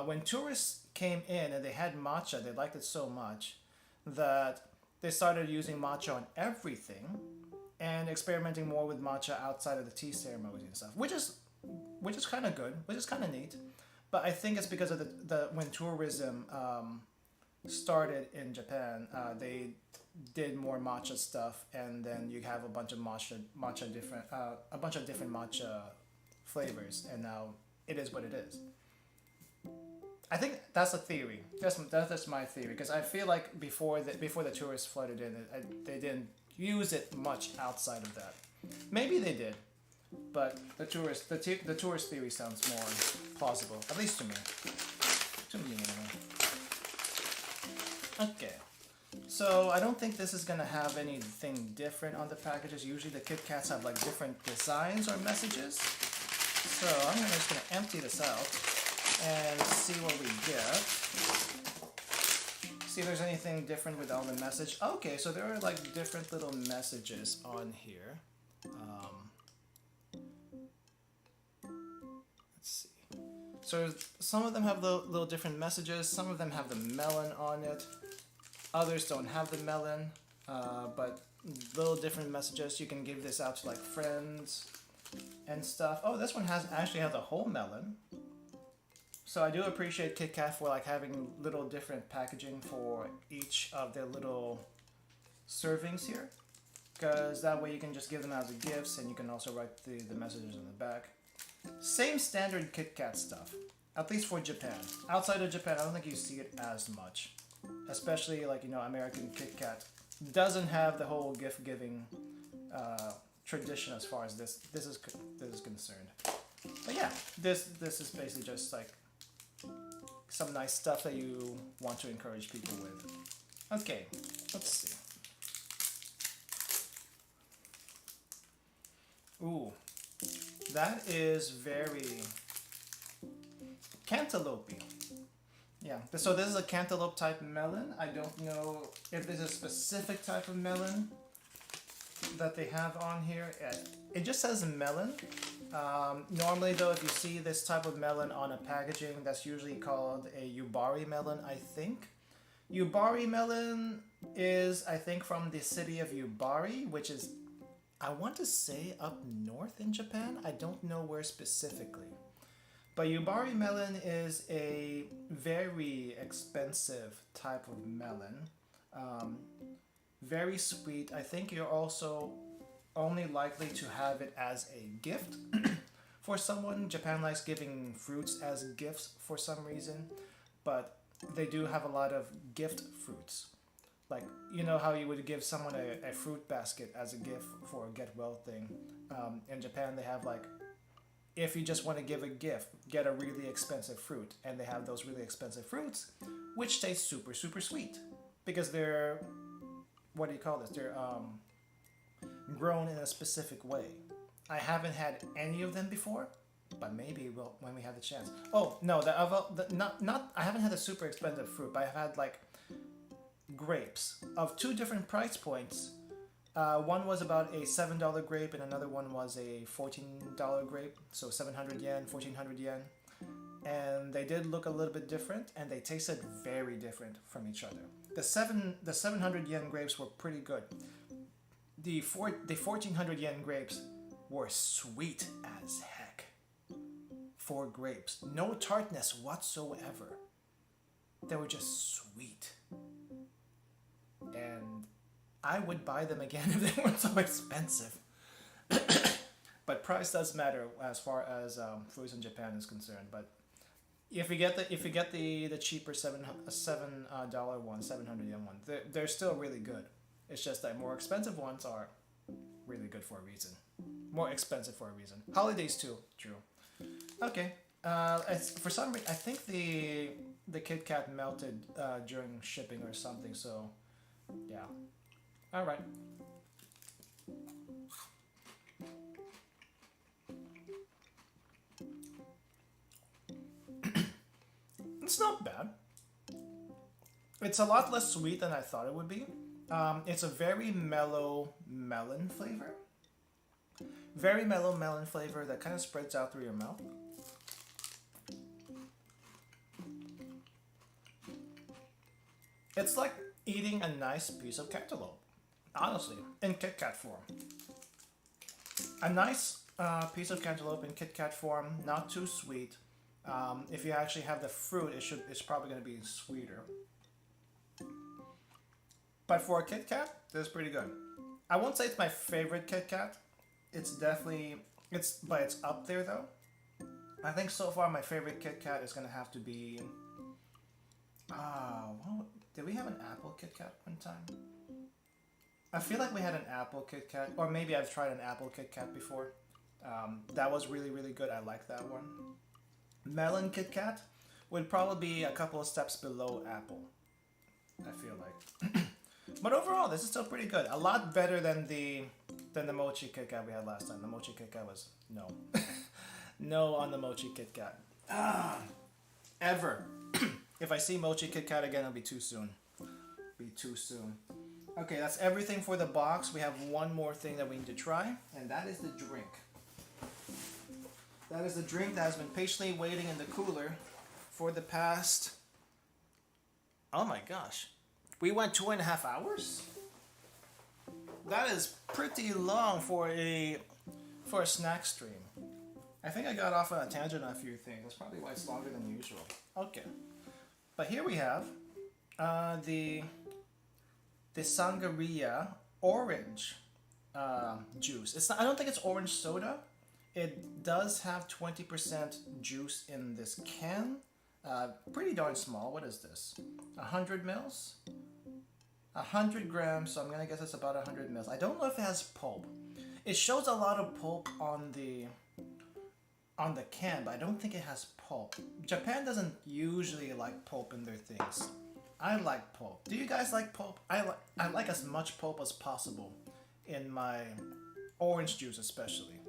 When tourists came in and they had matcha, they liked it so much that they started using matcha on everything and experimenting more with matcha outside of the tea ceremonies and stuff, which is kind of good, which is kind of neat. But I think it's because of the when tourism started in Japan, they did more matcha stuff, and then you have a bunch of different matcha flavors, and now it is what it is. I think that's a theory. That's my theory because I feel like before the tourists flooded in, they didn't use it much outside of that. Maybe they did, but the tourist theory sounds more plausible, at least to me. To me, anyway. Okay. So I don't think this is gonna have anything different on the packages. Usually the Kit Kats have like different designs or messages. So I'm just gonna empty this out and see what we get. See if there's anything different with all the message. Okay, so there are like different little messages on here. Let's see. So some of them have little different messages. Some of them have the melon on it. Others don't have the melon, but little different messages. You can give this out to like friends and stuff. Oh, this one actually has a whole melon. So I do appreciate Kit Kat for like having little different packaging for each of their little servings here, because that way you can just give them as gifts and you can also write the messages in the back. Same standard Kit Kat stuff, at least for Japan. Outside of Japan, I don't think you see it as much. Especially like, you know, American Kit Kat doesn't have the whole gift giving tradition as far as this is concerned. But yeah, this is basically just like some nice stuff that you want to encourage people with. Okay, let's see. Ooh, that is very cantaloupe-y. Yeah, so this is a cantaloupe type melon. I don't know if there's a specific type of melon that they have on here. It just says melon. Normally though, if you see this type of melon on a packaging, that's usually called a yubari melon, I think. Yubari melon is, I think, from the city of Yubari, which is, I want to say, up north in Japan. I don't know where specifically. But Yubari melon is a very expensive type of melon. Very sweet. I think you're also only likely to have it as a gift for someone. Japan likes giving fruits as gifts for some reason, but they do have a lot of gift fruits. Like, you know how you would give someone a fruit basket as a gift for a get well thing. In Japan they have like, if you just want to give a gift, get a really expensive fruit. And they have those really expensive fruits, which taste super, super sweet. Because they're, what do you call this? They're grown in a specific way. I haven't had any of them before, but maybe we'll, when we have the chance. Oh, no, I haven't had a super expensive fruit, but I've had like grapes of two different price points. One was about a $7 grape and another one was a $14 grape, so 700 yen, 1400 yen. And they did look a little bit different and they tasted very different from each other. The 700 yen grapes were pretty good. The 1400 yen grapes were sweet as heck for grapes. No tartness whatsoever. They were just sweet. And I would buy them again if they weren't so expensive. But price does matter as far as fruits in Japan is concerned. But if you get the cheaper $7 one, 700 yen one, they're still really good. It's just that more expensive ones are really good for a reason. More expensive for a reason. Holidays too, true. Okay. For some reason, I think the Kit Kat melted during shipping or something. So, yeah. All right. It's not bad. It's a lot less sweet than I thought it would be. It's a very mellow melon flavor. Very mellow melon flavor that kind of spreads out through your mouth. It's like eating a nice piece of cantaloupe, honestly, in Kit Kat form. A nice piece of cantaloupe in Kit Kat form, not too sweet. If you actually have the fruit, it's probably going to be sweeter. But for a Kit Kat, this is pretty good. I won't say it's my favorite Kit Kat. It's definitely, but it's up there though. I think so far my favorite Kit Kat is going to have to be Well, did we have an apple Kit Kat one time? I feel like we had an apple Kit Kat, or maybe I've tried an apple Kit Kat before. That was really, really good. I like that one. Melon Kit Kat would probably be a couple of steps below apple, I feel like. But overall, this is still pretty good. A lot better than the mochi Kit Kat we had last time. The mochi Kit Kat was no. No on the mochi Kit Kat. Ever. If I see mochi Kit Kat again, it'll be too soon. Be too soon. Okay, that's everything for the box. We have one more thing that we need to try, and that is the drink. That is the drink that has been patiently waiting in the cooler for the past... Oh my gosh. We went 2.5 hours? That is pretty long for a snack stream. I think I got off on a tangent on a few things. That's probably why it's longer than usual. Okay. But here we have the Sangria orange juice. It's not, I don't think it's orange soda. It does have 20% juice in this can. Pretty darn small. What is this? 100 mils? 100 grams, so I'm gonna guess it's about 100 mils. I don't know if it has pulp. It shows a lot of pulp on the can, but I don't think it has pulp. Japan doesn't usually like pulp in their things. I like pulp. Do you guys like pulp? I like as much pulp as possible in my orange juice especially.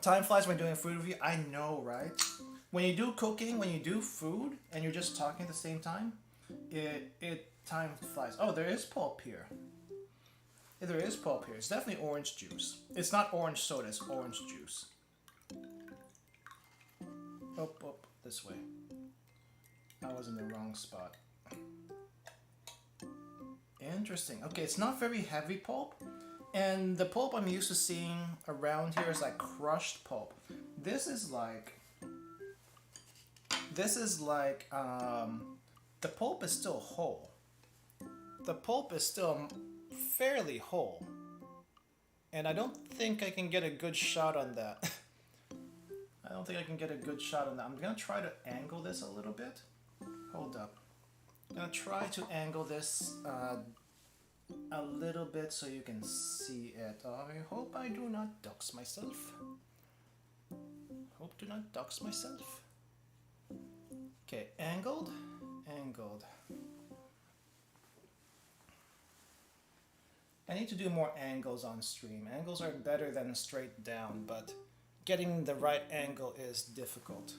Time flies when doing a food review. I know, right? When you do cooking, when you do food, and you're just talking at the same time, time flies. Oh, there is pulp here. Yeah, there is pulp here. It's definitely orange juice. It's not orange soda, it's orange juice. Oh, this way. I was in the wrong spot. Interesting. Okay, it's not very heavy pulp. And the pulp I'm used to seeing around here is like crushed pulp. This is like... the pulp is still whole. The pulp is still fairly whole. And I don't think I can get a good shot on that. I don't think I can get a good shot on that. I'm gonna try to angle this a little bit. Hold up. I'm gonna try to angle this a little bit so you can see it. I hope I do not dox myself. Hope do not dox myself. Okay, angled. I need to do more angles on stream. Angles are better than straight down, but getting the right angle is difficult.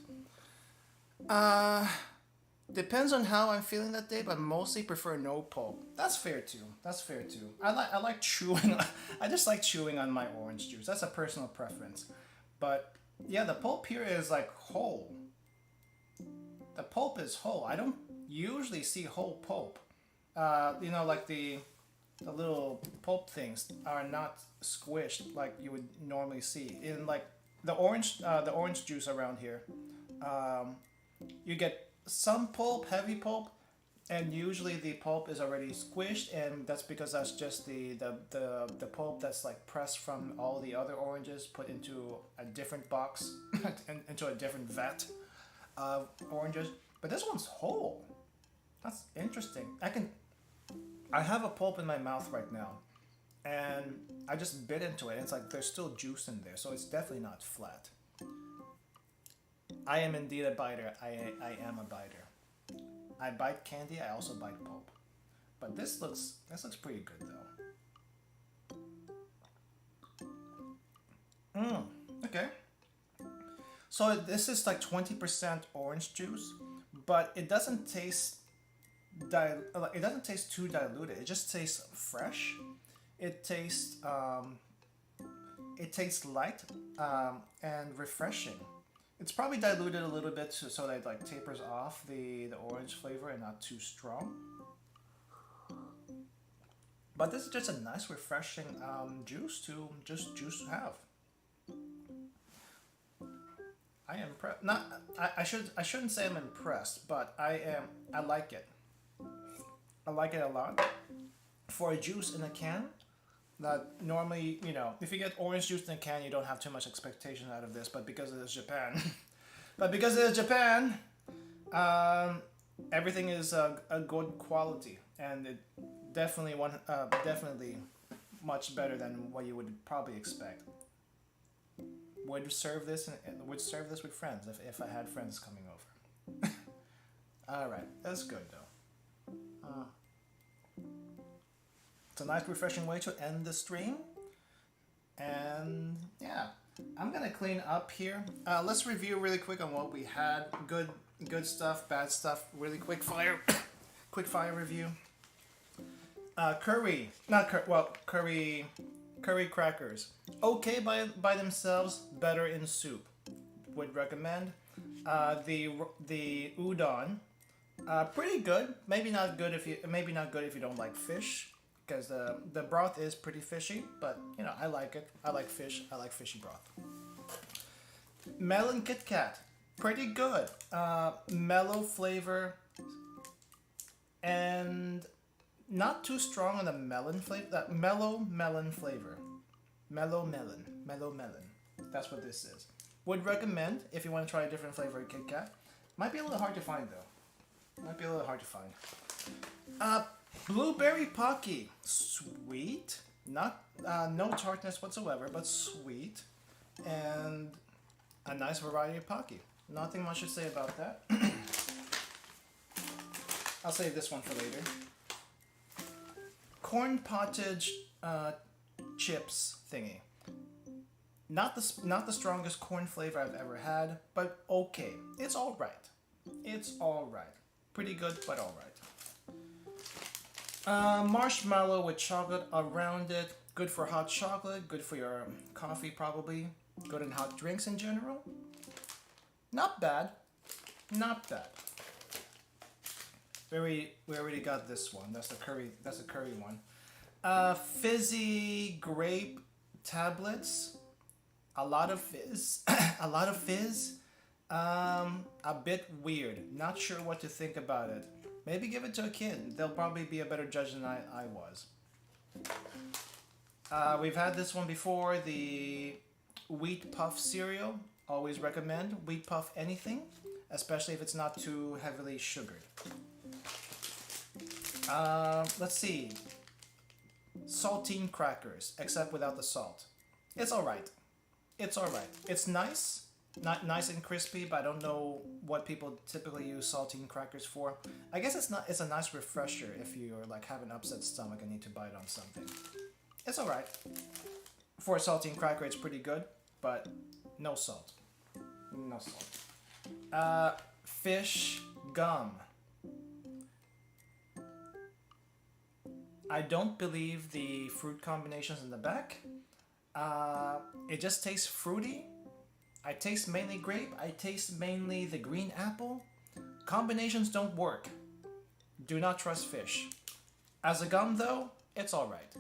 Depends on how I'm feeling that day, but mostly prefer no pulp. That's fair too. I like chewing. I just like chewing on my orange juice. That's a personal preference. But yeah, the pulp here is like whole. The pulp is whole. I don't usually see whole pulp. You know, like the little pulp things are not squished like you would normally see in like the orange juice around here. You get some pulp, heavy pulp, and usually the pulp is already squished, and that's because that's just the pulp that's like pressed from all the other oranges, put into a different box, into a different vat of oranges. But this one's whole. That's interesting. I have a pulp in my mouth right now, and I just bit into it, and it's like there's still juice in there, so it's definitely not flat. I am indeed a biter. I am a biter. I bite candy, I also bite pulp. But this looks pretty good though. Okay. So this is like 20% orange juice, but it doesn't taste too diluted. It just tastes fresh. It tastes light and refreshing. It's probably diluted a little bit so that it like tapers off the orange flavor and not too strong. But this is just a nice refreshing juice to have. I am impressed. I shouldn't say I'm impressed, but I like it. I like it a lot. For a juice in a can, that normally, you know, if you get orange juice in a can, you don't have too much expectation out of this, but because it is Japan, Everything is a good quality, and it definitely much better than what you would probably expect. Would serve this with friends if I had friends coming over. All right, that's good though. It's a nice, refreshing way to end the stream. And yeah, I'm gonna clean up here. Let's review really quick on what we had. Good stuff, bad stuff. Really quick fire, quick fire review. Curry crackers. Okay by themselves, better in soup. Would recommend. The udon, pretty good. Maybe not good if you don't like fish, because the broth is pretty fishy. But you know, I like it. I like fish. I like fishy broth. Melon Kit Kat, pretty good. Mellow flavor, and not too strong on the melon flavor. That mellow melon flavor. Mellow melon. That's what this is. Would recommend if you want to try a different flavor of Kit Kat. Might be a little hard to find though. Might be a little hard to find. Blueberry Pocky. Sweet. Not no tartness whatsoever, but sweet. And a nice variety of Pocky. Nothing much to say about that. I'll save this one for later. Corn pottage chips thingy. Not the strongest corn flavor I've ever had, but okay. It's all right. It's all right. Pretty good, but all right. Marshmallow with chocolate around it. Good for hot chocolate. Good for your coffee, probably. Good in hot drinks in general. Not bad. Not bad. We already got this one. That's the curry. That's a curry one. Fizzy grape tablets. A lot of fizz. A lot of fizz. A bit weird. Not sure what to think about it. Maybe give it to a kid. They'll probably be a better judge than I was. We've had this one before. The wheat puff cereal. Always recommend wheat puff anything, especially if it's not too heavily sugared. Let's see. Saltine crackers, except without the salt. It's alright. It's alright. It's nice. Not nice and crispy, but I don't know what people typically use saltine crackers for. I guess it's a nice refresher if you're like have an upset stomach and need to bite on something. It's alright. For a saltine cracker, it's pretty good, but no salt. No salt. Fish gum. I don't believe the fruit combinations in the back. It just tastes fruity. I taste mainly grape. I taste mainly the green apple. Combinations don't work. Do not trust fish. As a gum though, it's alright.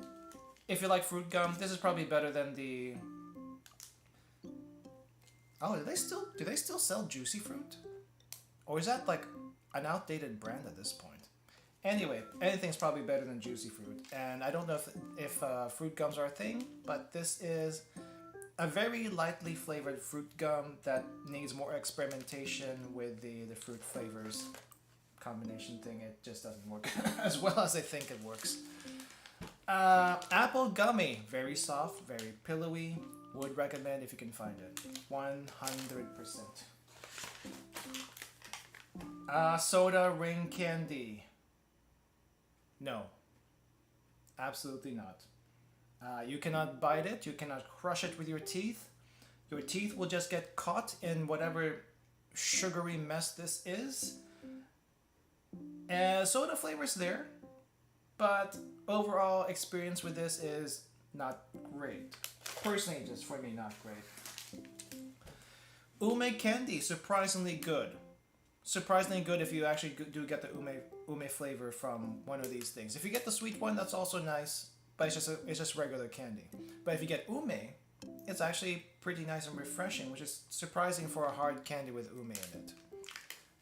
If you like fruit gum, this is probably better than the... Oh, do they still sell Juicy Fruit? Or is that like an outdated brand at this point? Anyway, anything's probably better than Juicy Fruit. And I don't know if fruit gums are a thing, but this is a very lightly flavored fruit gum that needs more experimentation with the fruit flavors combination thing. It just doesn't work as well as I think it works. Apple gummy. Very soft, very pillowy. Would recommend if you can find it. 100%. Soda ring candy. No. Absolutely not. You cannot bite it. You cannot crush it with your teeth. Your teeth will just get caught in whatever sugary mess this is. Soda flavor's there, but overall experience with this is not great. Personally, just for me, not great. Ume candy, surprisingly good. Surprisingly good if you actually do get the ume flavor from one of these things. If you get the sweet one, that's also nice, but it's just regular candy. But if you get ume, it's actually pretty nice and refreshing, which is surprising for a hard candy with ume in it.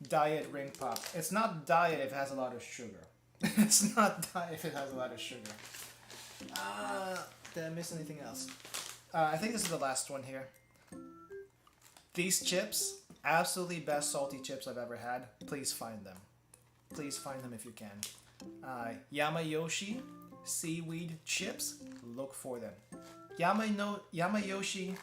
Diet ring pop. It's not diet if it has a lot of sugar. It's not diet if it has a lot of sugar. Did I miss anything else? I think this is the last one here. These chips, Absolutely best salty chips I've ever had. Please find them. Please find them if you can. Yamayoshi seaweed chips. Look for them. Yamayoshi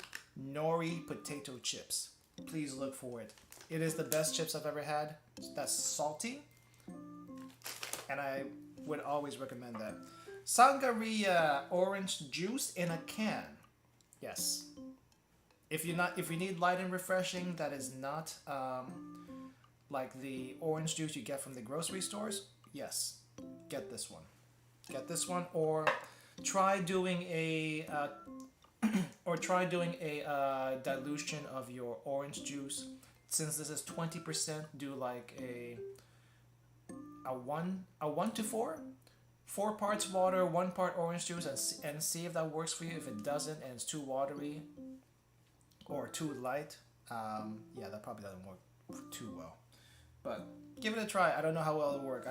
nori potato chips. Please look for it. It is the best chips I've ever had. That's salty, and I would always recommend that. Sangaria orange juice in a can. Yes. If you need light and refreshing, that is not like the orange juice you get from the grocery stores. Yes, get this one. Get this one, or try doing a dilution of your orange juice. Since this is 20%, do like a 1 to 4. 4 parts water, 1 part orange juice, and see if that works for you. If it doesn't and it's too watery or too light, yeah, that probably doesn't work too well. But give it a try. I don't know how well it'll work.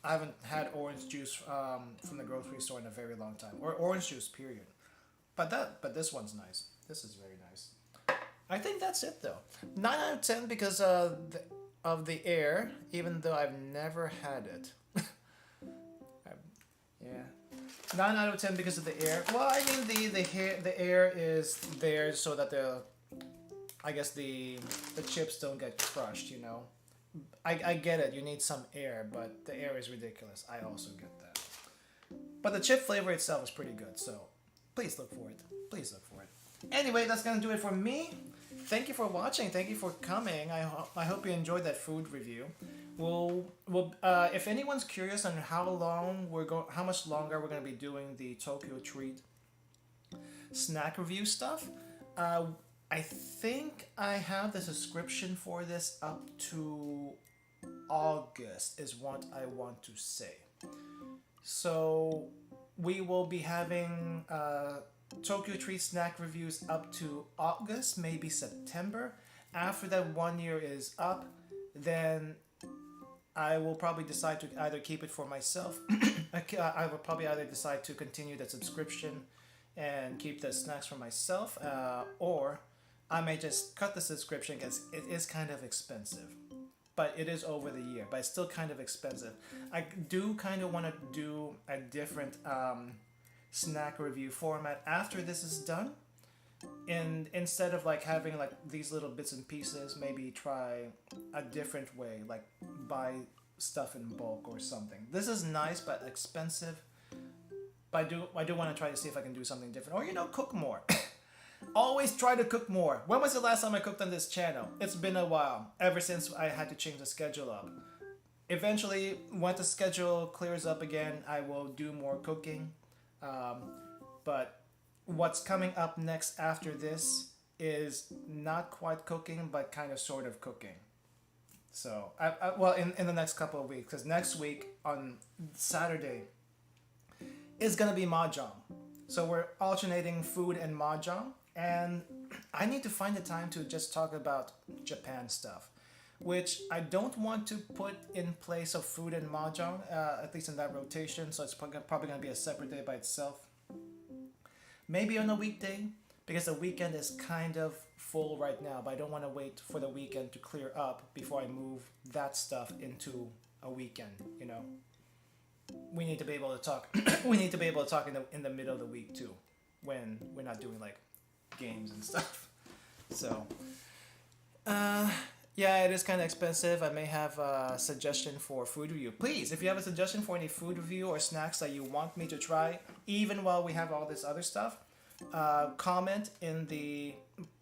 I haven't had orange juice from the grocery store in a very long time, or orange juice period. But this one's nice. This is very nice. I think that's it though. 9 out of 10 because of the air, even though I've never had it. Yeah. 9 out of 10 because of the air. Well, I mean the air is there so that I guess the chips don't get crushed, you know. I get it, you need some air, but the air is ridiculous. I also get that. But the chip flavor itself is pretty good, so please look for it. Please look for it. Anyway, that's gonna do it for me. Thank you for watching. Thank you for coming. I hope you enjoyed that food review. We'll if anyone's curious on how much longer we're gonna be doing the TokyoTreat snack review stuff, I think I have the subscription for this up to August is what I want to say. So we will be having TokyoTreat snack reviews up to August, maybe September. After that 1 year is up, then I will probably decide to either keep it for myself. I will probably either decide to continue the subscription and keep the snacks for myself, or I may just cut the subscription because it is kind of expensive. But it is over the year, but it's still kind of expensive. I do kind of want to do a different snack review format after this is done. And instead of like having like these little bits and pieces, maybe try a different way, like buy stuff in bulk or something. This is nice but expensive. But I do want to try to see if I can do something different. Or, you know, cook more. Always try to cook more. When was the last time I cooked on this channel? It's been a while, ever since I had to change the schedule up. Eventually, once the schedule clears up again, I will do more cooking. But what's coming up next after this is not quite cooking, but kind of sort of cooking. So, well, in the next couple of weeks, because next week on Saturday is going to be Mahjong. So we're alternating food and Mahjong, and I need to find the time to just talk about Japan stuff, which I don't want to put in place of food and Mahjong, at least in that rotation, so it's probably going to be a separate day by itself. Maybe on a weekday, because the weekend is kind of full right now, but I don't want to wait for the weekend to clear up before I move that stuff into a weekend, you know. We need to be able to talk. We need to be able to talk in the middle of the week too, when we're not doing like games and stuff. So, yeah, it is kind of expensive. I may have a suggestion for food review. Please, if you have a suggestion for any food review or snacks that you want me to try, even while we have all this other stuff, comment in the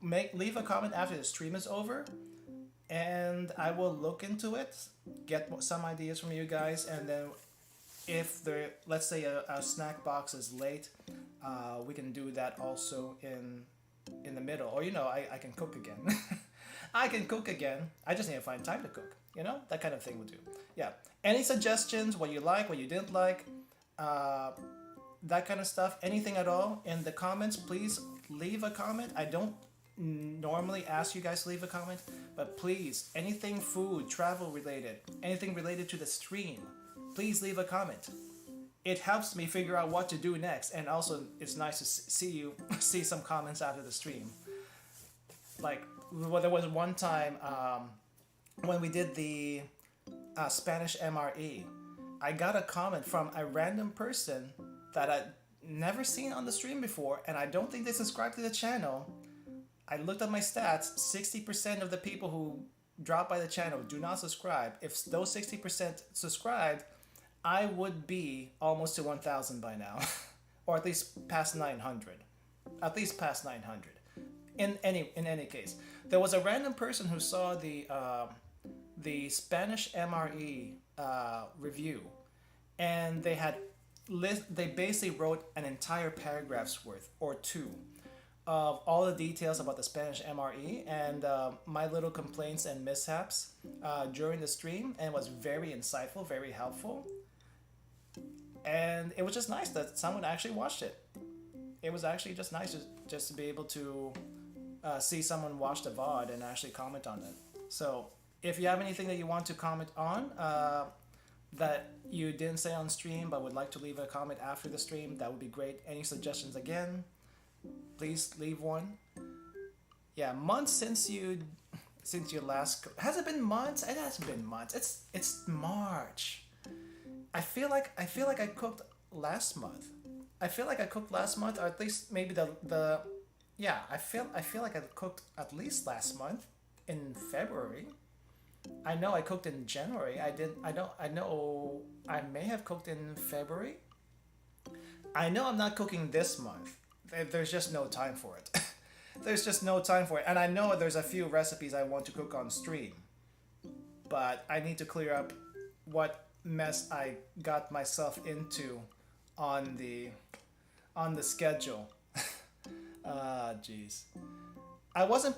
leave a comment after the stream is over, and I will look into it, get some ideas from you guys, and then. If there, let's say a snack box is late, we can do that also in the middle. Or, you know, I can cook again. I can cook again. I just need to find time to cook. You know, that kind of thing will do. Yeah. Any suggestions, what you like, what you didn't like, that kind of stuff, anything at all in the comments, please leave a comment. I don't normally ask you guys to leave a comment, but please, anything food, travel related, anything related to the stream, please leave a comment. It helps me figure out what to do next, and also it's nice to see some comments after the stream. Like, well, there was one time when we did the Spanish MRE, I got a comment from a random person that I'd never seen on the stream before, and I don't think they subscribed to the channel. I looked at my stats. 60% of the people who drop by the channel do not subscribe. If those 60% subscribed, I would be almost to 1,000 by now, or at least past 900. At least past 900. In any case, there was a random person who saw the Spanish MRE review, and they basically wrote an entire paragraph's worth or two of all the details about the Spanish MRE and my little complaints and mishaps during the stream, and it was very insightful, very helpful, and it was just nice that someone actually watched it. It was actually just nice just to be able to see someone watch the VOD and actually comment on it. So if you have anything that you want to comment on that you didn't say on stream but would like to leave a comment after the stream, that would be great. Any suggestions, again, please leave one. Yeah, months since you last has it been months? It hasn't been months. It's March. I feel like I cooked last month. I feel like I cooked last month, or at least maybe the yeah, I feel like I cooked at least last month in February. I know I cooked in January. I know I may have cooked in February. I know I'm not cooking this month. There's just no time for it. There's just no time for it. And I know there's a few recipes I want to cook on stream. But I need to clear up what mess I got myself into on the schedule. Jeez. I wasn't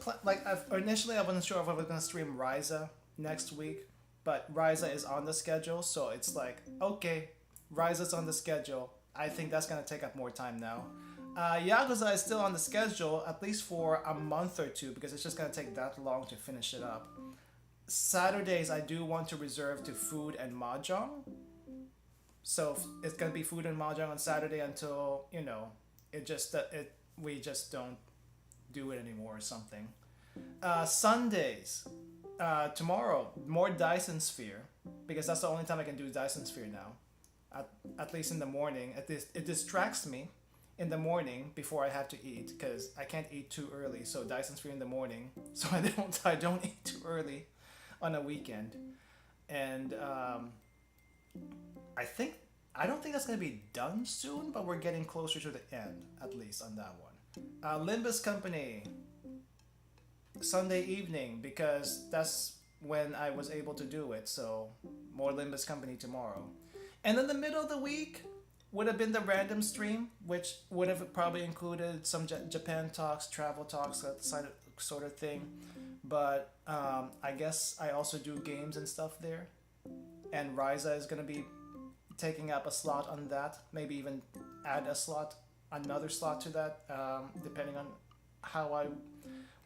initially I wasn't sure if I was gonna stream Ryza next week, but Ryza is on the schedule, so it's like, okay, Ryza's on the schedule. I think that's gonna take up more time now. Yakuza is still on the schedule, at least for a month or two, because it's just gonna take that long to finish it up. Saturdays I do want to reserve to food and mahjong, so it's gonna be food and mahjong on Saturday until we just don't do it anymore or something. Sundays, tomorrow, more Dyson Sphere, because that's the only time I can do Dyson Sphere now. At least in the morning. It distracts me in the morning before I have to eat, because I can't eat too early. So Dyson Sphere in the morning, so I don't eat too early on a weekend. And I don't think that's gonna be done soon, but we're getting closer to the end, at least on that one. Limbus Company, Sunday evening, because that's when I was able to do it. So more Limbus Company tomorrow. And then the middle of the week would have been the random stream, which would have probably included some Japan talks, travel talks, that sort of thing. But I guess I also do games and stuff there. And Ryza is going to be taking up a slot on that. Maybe even add another slot to that, depending on how I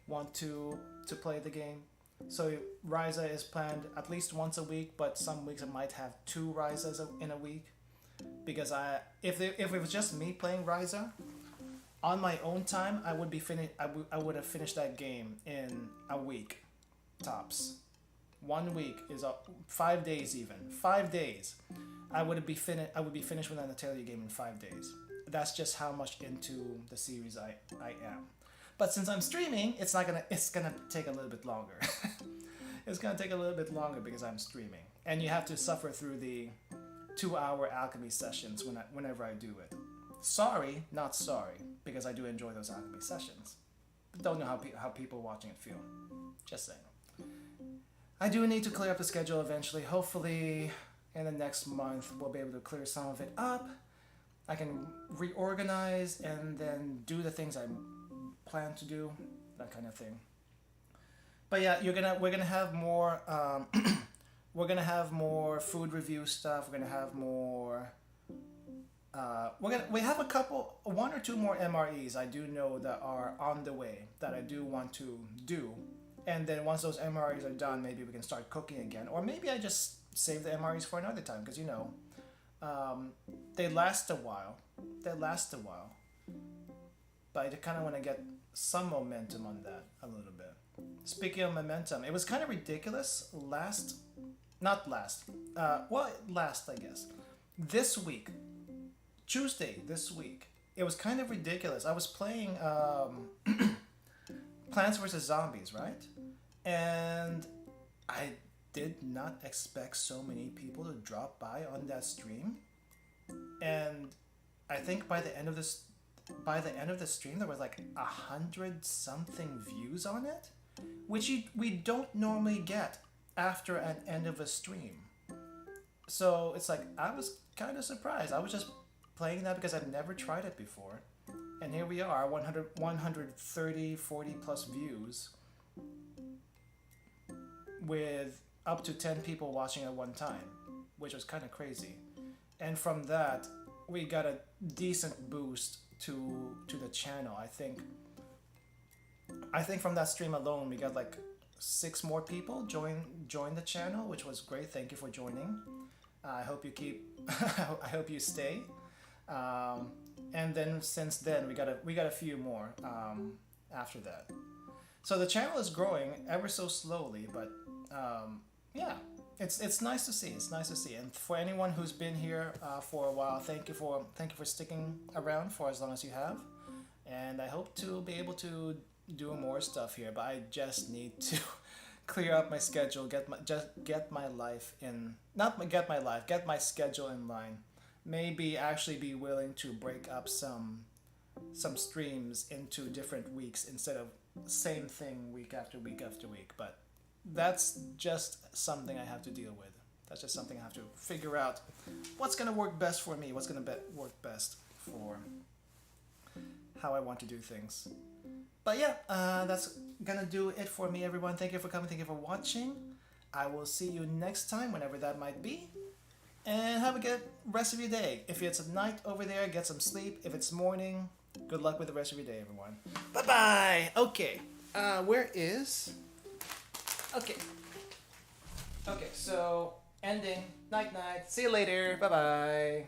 want to play the game. So Ryza is planned at least once a week, but some weeks I might have 2 Ryzas in a week, because if it was just me playing Ryza on my own time, I would have finished that game in a week tops. 1 week is 5 days even. 5 days. I would be finished with an Atelier game in 5 days. That's just how much into the series I am. But since I'm streaming, it's gonna take a little bit longer. It's gonna take a little bit longer because I'm streaming, and you have to suffer through the 2-hour alchemy sessions whenever I do it. Sorry, not sorry, because I do enjoy those alchemy sessions. But don't know how people watching it feel. Just saying. I do need to clear up the schedule eventually. Hopefully, in the next month, we'll be able to clear some of it up. I can reorganize and then do the things I plan to do, that kind of thing. But yeah, we're gonna have more we're gonna have more food review stuff. We're gonna have more we have 1 or 2 more MREs I do know that are on the way that I do want to do. And then once those MREs are done, maybe we can start cooking again, or maybe I just save the MREs for another time, because they last a while. But I kind of want to get some momentum on that a little bit. speaking of momentum, it was kind of ridiculous not last, last, I guess. This week, Tuesday this week, it was kind of ridiculous. I was playing Plants vs. Zombies, right? And I did not expect so many people to drop by on that stream. And I think by the end of the stream, there was like 100 something views on it, which we don't normally get after an end of a stream. So it's like, I was kind of surprised. I was just playing that because I've never tried it before. And here we are, 130, 40 plus views with up to 10 people watching at one time, which was kind of crazy. And from that, we got a decent boost to the channel. I think from that stream alone, we got like 6 more people join the channel, which was great. Thank you for joining. I hope you I hope you stay. And then since then, we got a few more after that. So the channel is growing ever so slowly, but yeah, it's nice to see. It's nice to see. And for anyone who's been here for a while, thank you for sticking around for as long as you have. And I hope to be able to do more stuff here, but I just need to clear up my schedule, get my schedule in line. Maybe actually be willing to break up some streams into different weeks instead of same thing week after week after week. But that's just something I have to deal with. That's just something I have to figure out. What's gonna work best for me? What's gonna work best for how I want to do things? But yeah, that's gonna do it for me, everyone. Thank you for coming. Thank you for watching. I will see you next time, whenever that might be. And have a good rest of your day. If it's night over there, get some sleep. If it's morning, good luck with the rest of your day, everyone. Bye-bye. Okay. Where is... Okay. Okay, so ending. Night-night. See you later. Bye-bye.